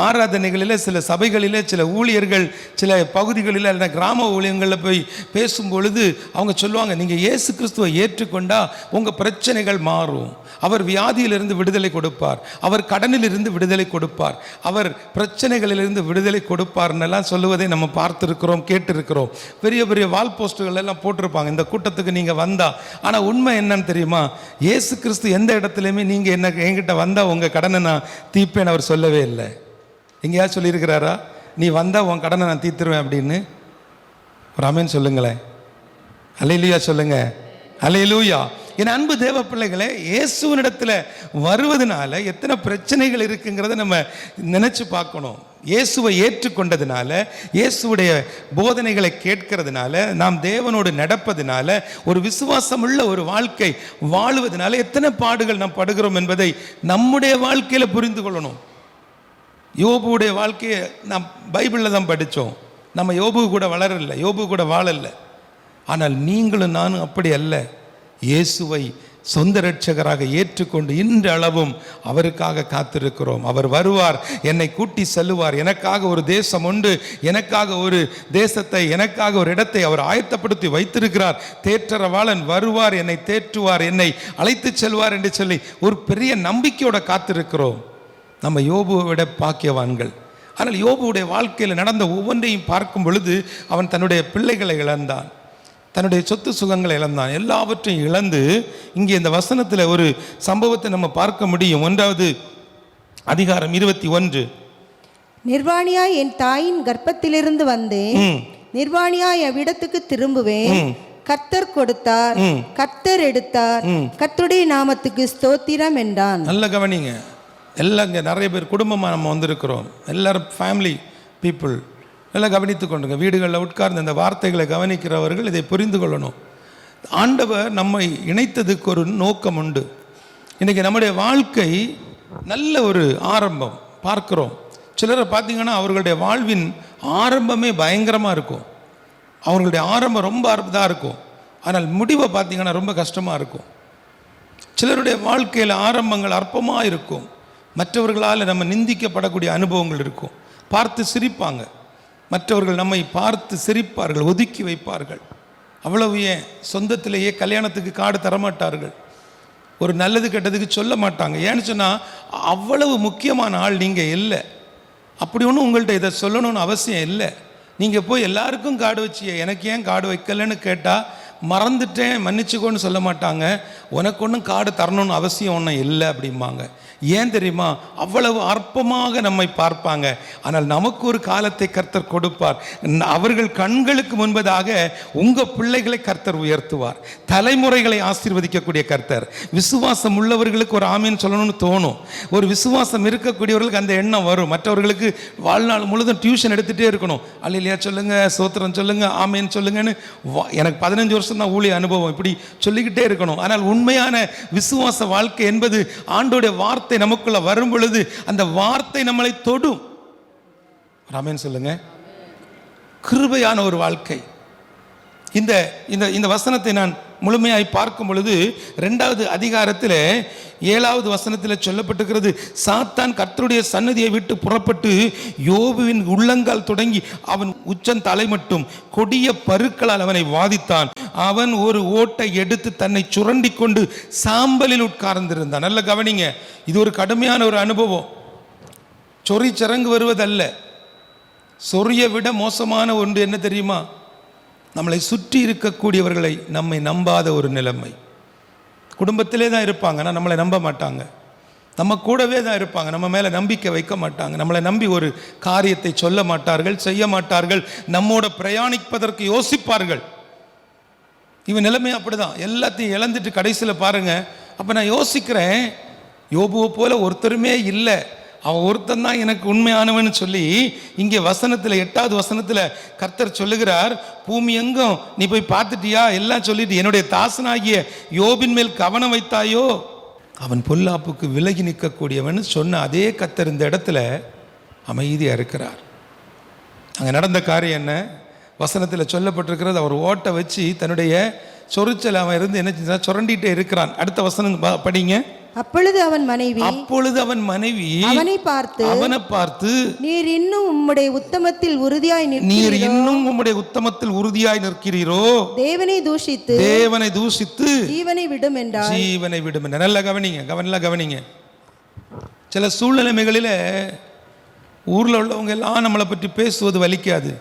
ஆராதனைகளில், சில சபைகளில், சில ஊழியர்கள் சில பகுதிகளில் அல்ல கிராம ஊழியங்களில் போய் பேசும்பொழுது அவங்க சொல்லுவாங்க, நீங்கள் இயேசு கிறிஸ்துவை ஏற்றுக்கொண்டா உங்கள் பிரச்சனைகள் மாறும், அவர் வியாதியிலிருந்து விடுதலை கொடுப்பார், அவர் கடனிலிருந்து விடுதலை கொடுப்பார், அவர் பிரச்சனைகளிலிருந்து விடுதலை கொடுப்பார்னெல்லாம் சொல்லுவதை நம்ம பார்த்துருக்கிறோம், கேட்டிருக்கிறோம். பெரிய பெரிய வால் போஸ்டுகள் எல்லாம் போட்டிருப்பாங்க இந்த கூட்டத்துக்கு நீங்கள் வந்தா. ஆனால் உண்மை என்னன்னு தெரியுமா? இயேசு கிறிஸ்து எந்த இடத்துலையுமே நீங்கள் என்கிட்ட வந்தால் உங்கள் கடனை நான் தீர்ப்பேன் அவர் சொல்லவே இல்லை. எங்கேயாவது சொல்லியிருக்கிறாரா நீ வந்தால் உன் கடனை நான் தீர்த்துருவேன் அப்படின்னு? ஒரு ஆமென் சொல்லுங்களேன். அல்லேலூயா சொல்லுங்க. அல்லேலூயா. என் அன்பு தேவ பிள்ளைகளே, இயேசுவினிடத்தில் வருவதனால எத்தனை பிரச்சனைகள் இருக்குங்கிறத நம்ம நினைச்சு பார்க்கணும். இயேசுவை ஏற்றுக்கொண்டதுனால, இயேசுடைய போதனைகளை கேட்கறதுனால, நாம் தேவனோடு நடப்பதனால, ஒரு விசுவாசமுள்ள ஒரு வாழ்க்கை வாழுவதனால எத்தனை பாடுகள் நாம் படுகிறோம் என்பதை நம்முடைய வாழ்க்கையில் புரிந்து கொள்ளணும். யோபுடைய வாழ்க்கையை நாம் பைபிளில் தான் படித்தோம். நம்ம யோபு கூட வளரல, யோபு கூட வாழல. ஆனால் நீங்களும் நானும் அப்படி அல்ல. இயேசுவை சொந்த இரட்சகராக ஏற்றுக்கொண்டு இன்றளவும் அவருக்காக காத்திருக்கிறோம். அவர் வருவார், என்னை கூட்டி செல்லுவார், எனக்காக ஒரு தேசம் உண்டு, எனக்காக ஒரு தேசத்தை, எனக்காக ஒரு இடத்தை அவர் ஆயத்தப்படுத்தி வைத்திருக்கிறார். தேற்றரவாளன் வருவார், என்னை தேற்றுவார், என்னை அழைத்து செல்வார் என்று சொல்லி ஒரு பெரிய நம்பிக்கையோட காத்திருக்கிறோம். நம்ம யோபுவை விட பாக்கியவான்கள். ஆனால் யோபுவுடைய வாழ்க்கையில் நடந்த ஒவ்வொன்றையும் பார்க்கும் பொழுது அவன் தன்னுடைய பிள்ளைகளை இழந்தான், தன்னுடைய சொத்து சுகங்களை இழந்தான், எல்லாவற்றையும் இழந்து இங்கே இந்த வசனத்தில் ஒரு சம்பவத்தை நம்ம பார்க்க முடியும். 1வது அதிகாரம் 21. நிர்வாணியாய் என் தாயின் கர்ப்பத்திலிருந்து வந்தேன், நிர்வாணியாய் அவ்விடத்துக்கு திரும்புவேன். கர்த்தர் கொடுத்தார், கர்த்தர் எடுத்தார், கர்த்தருடைய நாமத்துக்கு ஸ்தோத்திரம் என்றான். நல்ல கவனிங்க. எல்லாம் இங்கே நிறைய பேர் குடும்பமாக நம்ம வந்திருக்கிறோம், எல்லாரும் ஃபேமிலி பீப்புள். எல்லாம் கவனித்து கொண்டுங்க. வீடுகளில் உட்கார்ந்து இந்த வார்த்தைகளை கவனிக்கிறவர்கள் இதை புரிந்து கொள்ளணும். ஆண்டவர் நம்மை இணைத்ததுக்கு ஒரு நோக்கம் உண்டு. இன்றைக்கி நம்முடைய வாழ்க்கை நல்ல ஒரு ஆரம்பம் பார்க்குறோம். சிலரை பார்த்திங்கன்னா அவர்களுடைய வாழ்வின் ஆரம்பமே பயங்கரமாக இருக்கும், அவர்களுடைய ஆரம்பம் ரொம்ப அற்புதமாக இருக்கும். ஆனால் முடிவை பார்த்திங்கன்னா ரொம்ப கஷ்டமாக இருக்கும். சிலருடைய வாழ்க்கையில் ஆரம்பங்கள் அற்பமாக இருக்கும், மற்றவர்களால் நம்ம நிந்திக்கப்படக்கூடிய அனுபவங்கள் இருக்கும். பார்த்து சிரிப்பாங்க, மற்றவர்கள் நம்மை பார்த்து சிரிப்பார்கள், ஒதுக்கி வைப்பார்கள். அவ்வளவு ஏன் சொந்தத்திலேயே கல்யாணத்துக்கு கார்டு தரமாட்டார்கள், ஒரு நல்லது கெட்டதுக்கு சொல்ல மாட்டாங்க. ஏன்னு சொன்னால் அவ்வளவு முக்கியமான ஆள் நீங்கள் இல்லை. அப்படி ஒன்றும் உங்கள்கிட்ட இதை சொல்லணும்னு அவசியம் இல்லை. நீங்கள் போய் எல்லாருக்கும் கார்டு வச்சியே, எனக்கு ஏன் கார்டு வைக்கலன்னு கேட்டால் மறந்துட்டேன் மன்னிச்சுக்கோன்னு சொல்ல மாட்டாங்க. உனக்கு ஒன்றும் கார்டு தரணும்னு அவசியம் ஒன்றும் இல்லை அப்படிம்பாங்க. ஏன் தெரியுமா? அவ்வளவு அற்பமாக நம்மை பார்ப்பாங்க. ஆனால் நமக்கு ஒரு காலத்தை கர்த்தர் கொடுப்பார். அவர்கள் கண்களுக்கு முன்பதாக உங்கள் பிள்ளைகளை கர்த்தர் உயர்த்துவார், தலைமுறைகளை ஆசீர்வதிக்கக்கூடிய கர்த்தர். விசுவாசம் உள்ளவர்களுக்கு ஒரு ஆமீன் சொல்லணும்னு தோணும், ஒரு விசுவாசம் இருக்கக்கூடியவர்களுக்கு அந்த எண்ணம் வரும். மற்றவர்களுக்கு வாழ்நாள் முழுதும் டியூஷன் எடுத்துகிட்டே இருக்கணும், அல்லேலூயா சொல்லுங்க, சோத்திரம் சொல்லுங்க, ஆமீன் சொல்லுங்கன்னு. எனக்கு 15 வருஷம் தான் ஊழிய அனுபவம், இப்படி சொல்லிக்கிட்டே இருக்கணும். ஆனால் உண்மையான விசுவாச வாழ்க்கை என்பது ஆண்டோடைய வார்த்தை நமக்குள்ள வரும் பொழுது அந்த வார்த்தை நம்மளை தொடும். ஆமென் சொல்லுங்க. கிருபையான ஒரு வாழ்க்கை. இந்த இந்த இந்த வசனத்தை நான் முழுமையாய் பார்க்கும் பொழுது 2வது அதிகாரத்தில் 7வது வசனத்தில் சொல்லப்பட்டிருக்கிறது, சாத்தான் கர்த்தருடைய சன்னதியை விட்டு புறப்பட்டு யோபுவின் உள்ளங்கால் தொடங்கி அவன் உச்சன் தலை மட்டும் கொடிய பருக்களால் அவனை வாதித்தான். அவன் ஒரு ஓட்டை எடுத்து தன்னை சுரண்டி கொண்டு சாம்பலில் உட்கார்ந்திருந்தான். நல்ல கவனிங்க, இது ஒரு கடுமையான ஒரு அனுபவம். சொறி சரங்கு வருவதல்ல, சொறியை விட மோசமான ஒன்று என்ன தெரியுமா? நம்மளை சுற்றி இருக்கக்கூடியவர்களை நம்மை நம்பாத ஒரு நிலைமை. குடும்பத்திலே தான் இருப்பாங்க, ஆனால் நம்மளை நம்ப மாட்டாங்க. நம்ம கூடவே தான் இருப்பாங்க, நம்ம மேலே நம்பிக்கை வைக்க மாட்டாங்க. நம்மளை நம்பி ஒரு காரியத்தை சொல்ல மாட்டார்கள், செய்ய மாட்டார்கள், நம்மோட பிரயாணிப்பதற்கு யோசிப்பார்கள். இவன் நிலைமை அப்படிதான், எல்லாத்தையும் இழந்துட்டு கடைசியில் பாருங்க. அப்போ நான் யோசிக்கிறேன், யோபுவை போல ஒருத்தருமே இல்லை, அவன் ஒருத்தன் தான் எனக்கு உண்மையானவன்னு சொல்லி இங்கே வசனத்தில் 8வது வசனத்தில் கர்த்தர் சொல்லுகிறார், பூமி எங்கும் நீ போய் பார்த்துட்டியா, எல்லாம் சொல்லிட்டு என்னுடைய தாசனாகிய யோபின் மேல் கவனம் வைத்தாயோ, அவன் பொல்லாப்புக்கு விலகி நிற்கக்கூடியவன் சொன்ன அதே கர்த்தர் இந்த இடத்துல அமைதியாக இருக்கிறார். அங்கே நடந்த காரியம் என்ன? வசனத்தில் சொல்லப்பட்டிருக்கிறது, அவர் ஓட்டை வச்சு தன்னுடைய சொரிச்சல் அவன் இருந்து என்ன செஞ்சா சுரண்டிட்டே இருக்கிறான். அடுத்த வசனம் படிங்க. அப்பொழுது அவன் மனைவி அவனை பார்த்து நீர் இன்னும் உம்முடைய உத்தமத்தில் உறுதியாய் நிற்கிறீரோ, தேவனை தூஷித்து ஜீவனை விடும் என்றார். நல்லா கவனிங்க. சில சூழ்நிலைகளில் ஊரில் உள்ளவங்க எல்லாம் நம்மளை பற்றி பேசுவது வலிக்காது.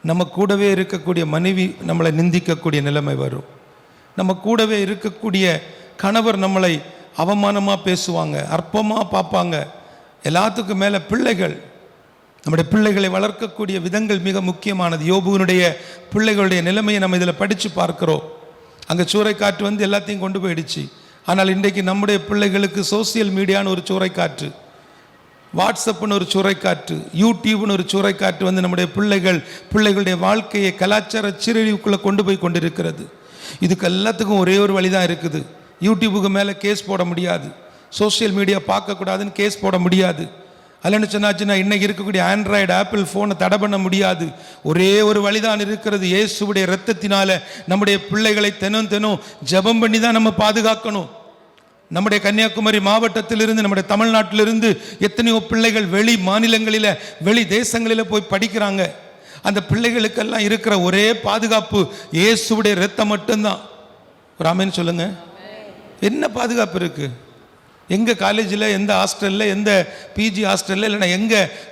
நம்ம கூடவே இருக்கக்கூடிய மனைவி நம்மளை நிந்திக்கக்கூடிய நிலைமை வரும். நம்ம கூடவே இருக்கக்கூடிய கணவர் நம்மளை அவமானமாக பேசுவாங்க, அற்பமாக பார்ப்பாங்க. எல்லாத்துக்கும் மேலே பிள்ளைகள், நம்முடைய பிள்ளைகளை வளர்க்கக்கூடிய விதங்கள் மிக முக்கியமானது. யோபுவினுடைய பிள்ளைகளுடைய நிலைமையை நம்ம இதில் படித்து பார்க்குறோம். அங்கே சூறைக்காற்று வந்து எல்லாத்தையும் கொண்டு போயிடுச்சு. ஆனால் இன்றைக்கு நம்முடைய பிள்ளைகளுக்கு சோசியல் மீடியான்னு ஒரு சூறைக்காற்று, வாட்ஸ்அப்னு ஒரு சூறைக்காற்று, யூடியூப்னு ஒரு சூறைக்காற்று வந்து நம்முடைய பிள்ளைகளுடைய வாழ்க்கையை கலாச்சார சீரழிவுக்குள்ளே கொண்டு போய் கொண்டிருக்கிறது. இதுக்கு எல்லாத்துக்கும் ஒரே ஒரு வழி தான் இருக்குது. யூடியூபுக்கு மேலே கேஸ் போட முடியாது, சோசியல் மீடியா பார்க்கக்கூடாதுன்னு கேஸ் போட முடியாது. அல்லன்னு சொன்னாச்சுன்னா இன்றைக்கி இருக்கக்கூடிய ஆண்ட்ராய்டு ஆப்பிள் ஃபோனை தடை பண்ண முடியாது. ஒரே ஒரு வழிதான் இருக்கிறது, இயேசுவுடைய இரத்தத்தினால நம்முடைய பிள்ளைகளை தினம் ஜெபம் பண்ணி தான் நம்ம பாதுகாக்கணும். நம்முடைய கன்னியாகுமரி மாவட்டத்திலிருந்து, நம்முடைய தமிழ்நாட்டிலிருந்து எத்தனையோ பிள்ளைகள் வெளி மாநிலங்களில், வெளி தேசங்களில் போய் படிக்கிறாங்க. அந்த பிள்ளைகளுக்கெல்லாம் இருக்கிற ஒரே பாதுகாப்பு இயேசுவுடைய இரத்தம் மட்டும்தான். ஒரு ஆமென் சொல்லுங்க. என்ன பாதுகாப்பு இருக்குது? எங்கே காலேஜில், எந்த ஹாஸ்டலில், எந்த பிஜி ஹாஸ்டலில், இல்லைன்னா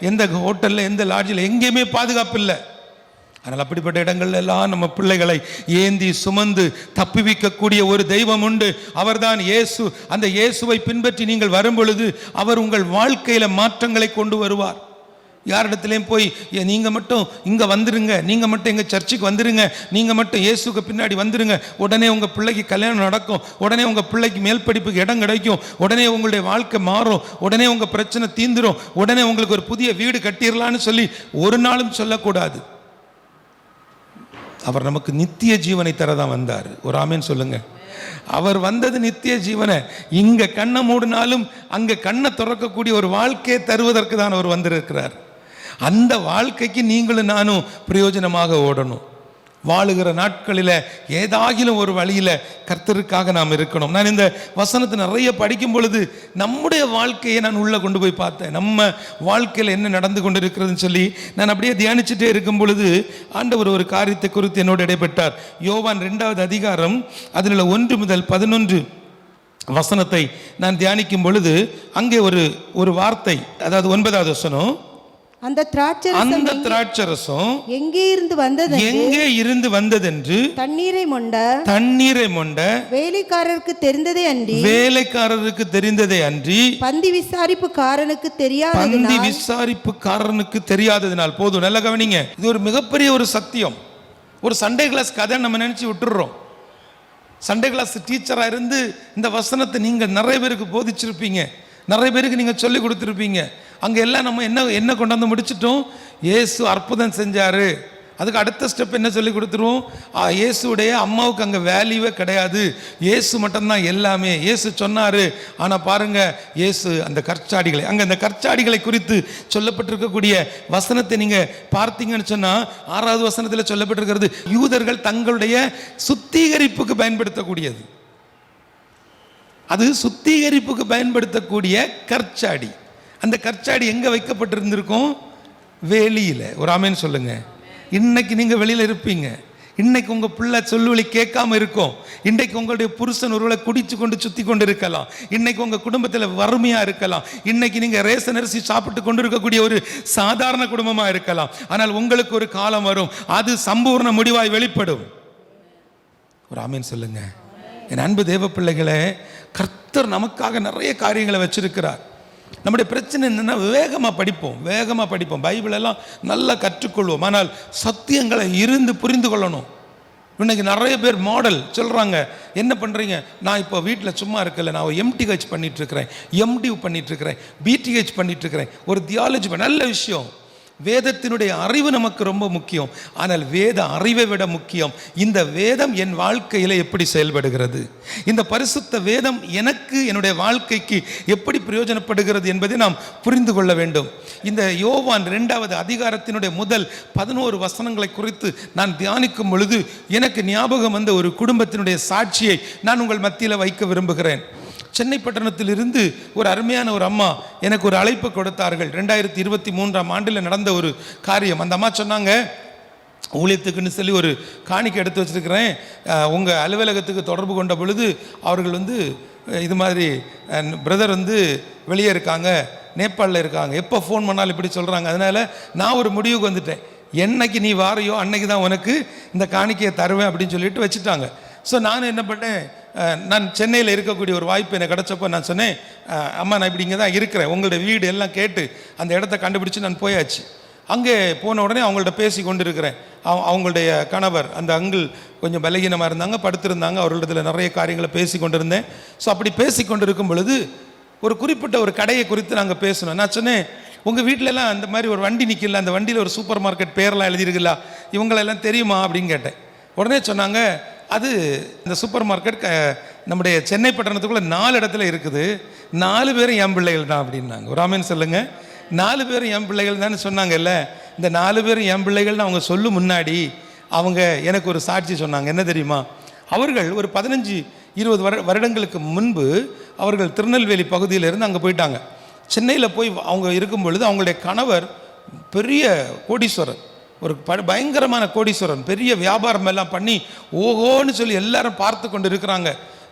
எந்த ஹோட்டலில், எந்த லாட்ஜில், எங்கேயுமே பாதுகாப்பு இல்லை. அதனால் அப்படிப்பட்ட இடங்கள்ல எல்லாம் நம்ம பிள்ளைகளை ஏந்தி சுமந்து தப்புவிக்கக்கூடிய ஒரு தெய்வம் உண்டு, அவர்தான் இயேசு. அந்த இயேசுவை பின்பற்றி நீங்கள் வரும் பொழுது அவர் உங்கள் வாழ்க்கையில் மாற்றங்களை கொண்டு வருவார். யாரிடத்துலையும் போய் நீங்கள் மட்டும் இங்கே வந்துருங்க, நீங்கள் மட்டும் எங்கள் சர்ச்சுக்கு வந்துருங்க, நீங்கள் மட்டும் இயேசுக்கு பின்னாடி வந்துருங்க, உடனே உங்கள் பிள்ளைக்கு கல்யாணம் நடக்கும், உடனே உங்கள் பிள்ளைக்கு மேல் படிப்புக்கு இடம் கிடைக்கும், உடனே உங்களுடைய வாழ்க்கை மாறும், உடனே உங்கள் பிரச்சனை தீந்துரும், உடனே உங்களுக்கு ஒரு புதிய வீடு கட்டிடலான்னு சொல்லி ஒரு நாளும் சொல்லக்கூடாது. அவர் நமக்கு நித்திய ஜீவனை தரதான் வந்தார். ஒரு ஆமேன் சொல்லுங்க. அவர் வந்தது நித்திய ஜீவனை. இங்க கண்ணை மூடினாலும் அங்க கண்ணை திறக்கக்கூடிய ஒரு வாழ்க்கையை தருவதற்கு தான் அவர் வந்திருக்கிறார். அந்த வாழ்க்கைக்கு நீங்களும் நானும் பிரயோஜனமாக ஓடணும். வாழுகிற நாட்களில் ஏதாகிலும் ஒரு வழியில் கர்த்தருக்காக நாம் இருக்கணும். நான் இந்த வசனத்தை நிறைய படிக்கும் பொழுது நம்முடைய வாழ்க்கையை நான் உள்ளே கொண்டு போய் பார்த்தேன். நம்ம வாழ்க்கையில் என்ன நடந்து கொண்டு இருக்கிறதுன்னு சொல்லி நான் அப்படியே தியானிச்சுட்டே இருக்கும் பொழுது ஆண்டவர் ஒரு காரியத்தை குறித்து என்னோடு இடைப்பட்டார். யோவான் 2வது அதிகாரம் அதில் 1 முதல் 11 வசனத்தை நான் தியானிக்கும் பொழுது அங்கே ஒரு வார்த்தை, அதாவது 9வது வசனம், அந்த திராட்சரசம் எங்கே இருந்து வந்ததென்று தண்ணீரை மொண்ட வேலைக்காரருக்கு தெரிந்ததே அன்றி பந்தி விசாரிப்புக்காரனுக்கு தெரியாததினால். போதும், நல்ல கவனிங்க. இது ஒரு மிகப்பெரிய ஒரு சத்தியம். ஒரு சண்டே கிளாஸ் கதை நம்ம நினைச்சு விட்டுறோம். சண்டே கிளாஸ் டீச்சரா இருந்து இந்த வசனத்தை நீங்க நிறைய பேருக்கு போதிச்சிருப்பீங்க, நிறைய பேருக்கு நீங்க சொல்லி கொடுத்துருப்பீங்க. அங்கே எல்லாம் நம்ம என்ன கொண்டாந்து முடிச்சிட்டோம்? இயேசு அற்புதம் செஞ்சார். அதுக்கு அடுத்த ஸ்டெப் என்ன சொல்லி கொடுத்துருவோம்? இயேசுடைய அம்மாவுக்கு அங்கே வேல்யூவே கிடையாது, இயேசு மட்டும்தான் எல்லாமே. இயேசு சொன்னார். ஆனால் பாருங்க, இயேசு அந்த கற்சாடிகளை, அங்கே அந்த கற்சாடிகளை குறித்து சொல்லப்பட்டிருக்கக்கூடிய வசனத்தை நீங்கள் பார்த்தீங்கன்னு சொன்னால் 6வது வசனத்தில் சொல்லப்பட்டிருக்கிறது யூதர்கள் தங்களுடைய சுத்திகரிப்புக்கு பயன்படுத்தக்கூடியது. அது சுத்திகரிப்புக்கு பயன்படுத்தக்கூடிய கற்சாடி. அந்த கற்சாடி எங்கே வைக்கப்பட்டிருந்திருக்கும்? வேலியில். ஒரு ஆமேன்னு சொல்லுங்க. இன்னைக்கு நீங்கள் வெளியில் இருப்பீங்க, இன்னைக்கு உங்கள் பிள்ளை சொல்லுவழி கேட்காம இருக்கும், இன்றைக்கு உங்களுடைய புருஷன் ஒருவேளை குடிச்சு கொண்டு சுற்றி கொண்டு இருக்கலாம், இன்னைக்கு உங்கள் குடும்பத்தில் வறுமையாக இருக்கலாம், இன்னைக்கு நீங்கள் ரேஷன் அரிசி சாப்பிட்டு கொண்டு இருக்கக்கூடிய ஒரு சாதாரண குடும்பமாக இருக்கலாம். ஆனால் உங்களுக்கு ஒரு காலம் வரும், அது சம்பூர்ண முடிவாய் வெளிப்படும். ஒரு ஆமேன்னு சொல்லுங்க. என் அன்பு தேவ பிள்ளைகளே, கர்த்தர் நமக்காக நிறைய காரியங்களை வச்சிருக்கிறார். நம்முடைய பிரச்சனை என்னென்னா வேகமாக படிப்போம், பைபிளெல்லாம் நல்லா கற்றுக்கொள்வோம். ஆனால் சத்தியங்களை இருந்து புரிந்து கொள்ளணும். இன்னைக்கு நிறைய பேர் மாடல் சொல்கிறாங்க, என்ன பண்ணுறீங்க, நான் இப்போ வீட்டில் சும்மா இருக்கல, நான் எம்டிஹெச் பண்ணிகிட்ருக்கிறேன், எம்டியூ பண்ணிகிட்ருக்கிறேன், பிடிஹெச் பண்ணிகிட்ருக்கிறேன், ஒரு தியாலஜி நல்ல விஷயம். வேதத்தினுடைய அறிவு நமக்கு ரொம்ப முக்கியம். ஆனால் வேத அறிவை விட முக்கியம் இந்த வேதம் என் வாழ்க்கையில் எப்படி செயல்படுகிறது, இந்த பரிசுத்த வேதம் எனக்கு என்னுடைய வாழ்க்கைக்கு எப்படி பிரயோஜனப்படுகிறது என்பதை நாம் புரிந்து கொள்ள வேண்டும். இந்த யோவான் 2வது அதிகாரத்தினுடைய முதல் 11 வசனங்களை குறித்து நான் தியானிக்கும் பொழுது எனக்கு ஞாபகம் வந்த ஒரு குடும்பத்தினுடைய சாட்சியை நான் உங்கள் மத்தியில் வைக்க விரும்புகிறேன். சென்னை பட்டணத்திலிருந்து ஒரு அருமையான ஒரு அம்மா எனக்கு ஒரு அழைப்பு கொடுத்தார்கள். 2023ஆம் ஆண்டில் நடந்த ஒரு காரியம். அந்த அம்மா சொன்னாங்க, ஊழியத்துக்குன்னு சொல்லி ஒரு காணிக்கை எடுத்து வச்சுருக்கிறேன், உங்கள் அலுவலகத்துக்கு தொடர்பு கொண்ட பொழுது அவர்கள் இது மாதிரி பிரதர் வெளியே இருக்காங்க, நேபாளில் இருக்காங்க, எப்போ ஃபோன் பண்ணாலும் இப்படி சொல்கிறாங்க. அதனால் நான் ஒரு முடிவுக்கு வந்துட்டேன், என்னைக்கு நீ வாரையோ அன்னைக்கு தான் உனக்கு இந்த காணிக்கையை தருவேன் அப்படின்னு சொல்லிட்டு வச்சுட்டாங்க. ஸோ நான் என்ன பண்ணேன், நான் சென்னையில் இருக்கக்கூடிய ஒரு வாய்ப்பு எனக்கு கிடச்சப்போ நான் சொன்னேன், அம்மா நான் இப்படி இங்கே தான் இருக்கிறேன், உங்களுடைய வீடு எல்லாம் கேட்டு அந்த இடத்த கண்டுபிடிச்சி நான் போயாச்சு. அங்கே போன உடனே அவங்கள்ட்ட பேசி கொண்டு இருக்கிறேன். அவங்களுடைய கணவர் அந்த அங்கிள் கொஞ்சம் பலகீனமாக இருந்தாங்க, படுத்திருந்தாங்க. அவர்களிடத்தில் நிறைய காரியங்களை பேசி கொண்டு இருந்தேன். ஸோ அப்படி பேசி கொண்டு இருக்கும் பொழுது ஒரு குறிப்பிட்ட ஒரு கடையை குறித்து நாங்கள் பேசணும். நான் சொன்னேன், உங்கள் வீட்டிலலாம் அந்த மாதிரி ஒரு வண்டி நிற்கல, அந்த வண்டியில் ஒரு சூப்பர் மார்க்கெட் பேரெல்லாம் எழுதியிருக்குல்ல, இவங்களெல்லாம் தெரியுமா அப்படின்னு கேட்டேன். உடனே சொன்னாங்க, அது இந்த சூப்பர் மார்க்கெட் நம்முடைய சென்னை பட்டணத்துக்குள்ளே 4 இடத்துல இருக்குது, 4 பேரும் என் பிள்ளைகள் தான் அப்படின்னாங்க. ஒரு ஆமேன்னு சொல்லுங்கள். 4 பேரும் என் பிள்ளைகள் தான் சொன்னாங்கல்ல. இந்த 4 பேரும் என் பிள்ளைகள்னு அவங்க சொல்லும் முன்னாடி அவங்க எனக்கு ஒரு சாட்சி சொன்னாங்க. என்ன தெரியுமா, அவர்கள் ஒரு 15-20 வருடங்களுக்கு முன்பு அவர்கள் திருநெல்வேலி பகுதியிலிருந்து அங்கே போயிட்டாங்க. சென்னையில் போய் அவங்க இருக்கும் பொழுது அவங்களுடைய கணவர் பெரிய கோடீஸ்வரர், ஒரு பயங்கரமான கோடீஸ்வரன், பெரிய வியாபாரம் எல்லாம் பண்ணி ஓஹோன்னு சொல்லி எல்லாரும் பார்த்து கொண்டு இருக்கிறாங்க.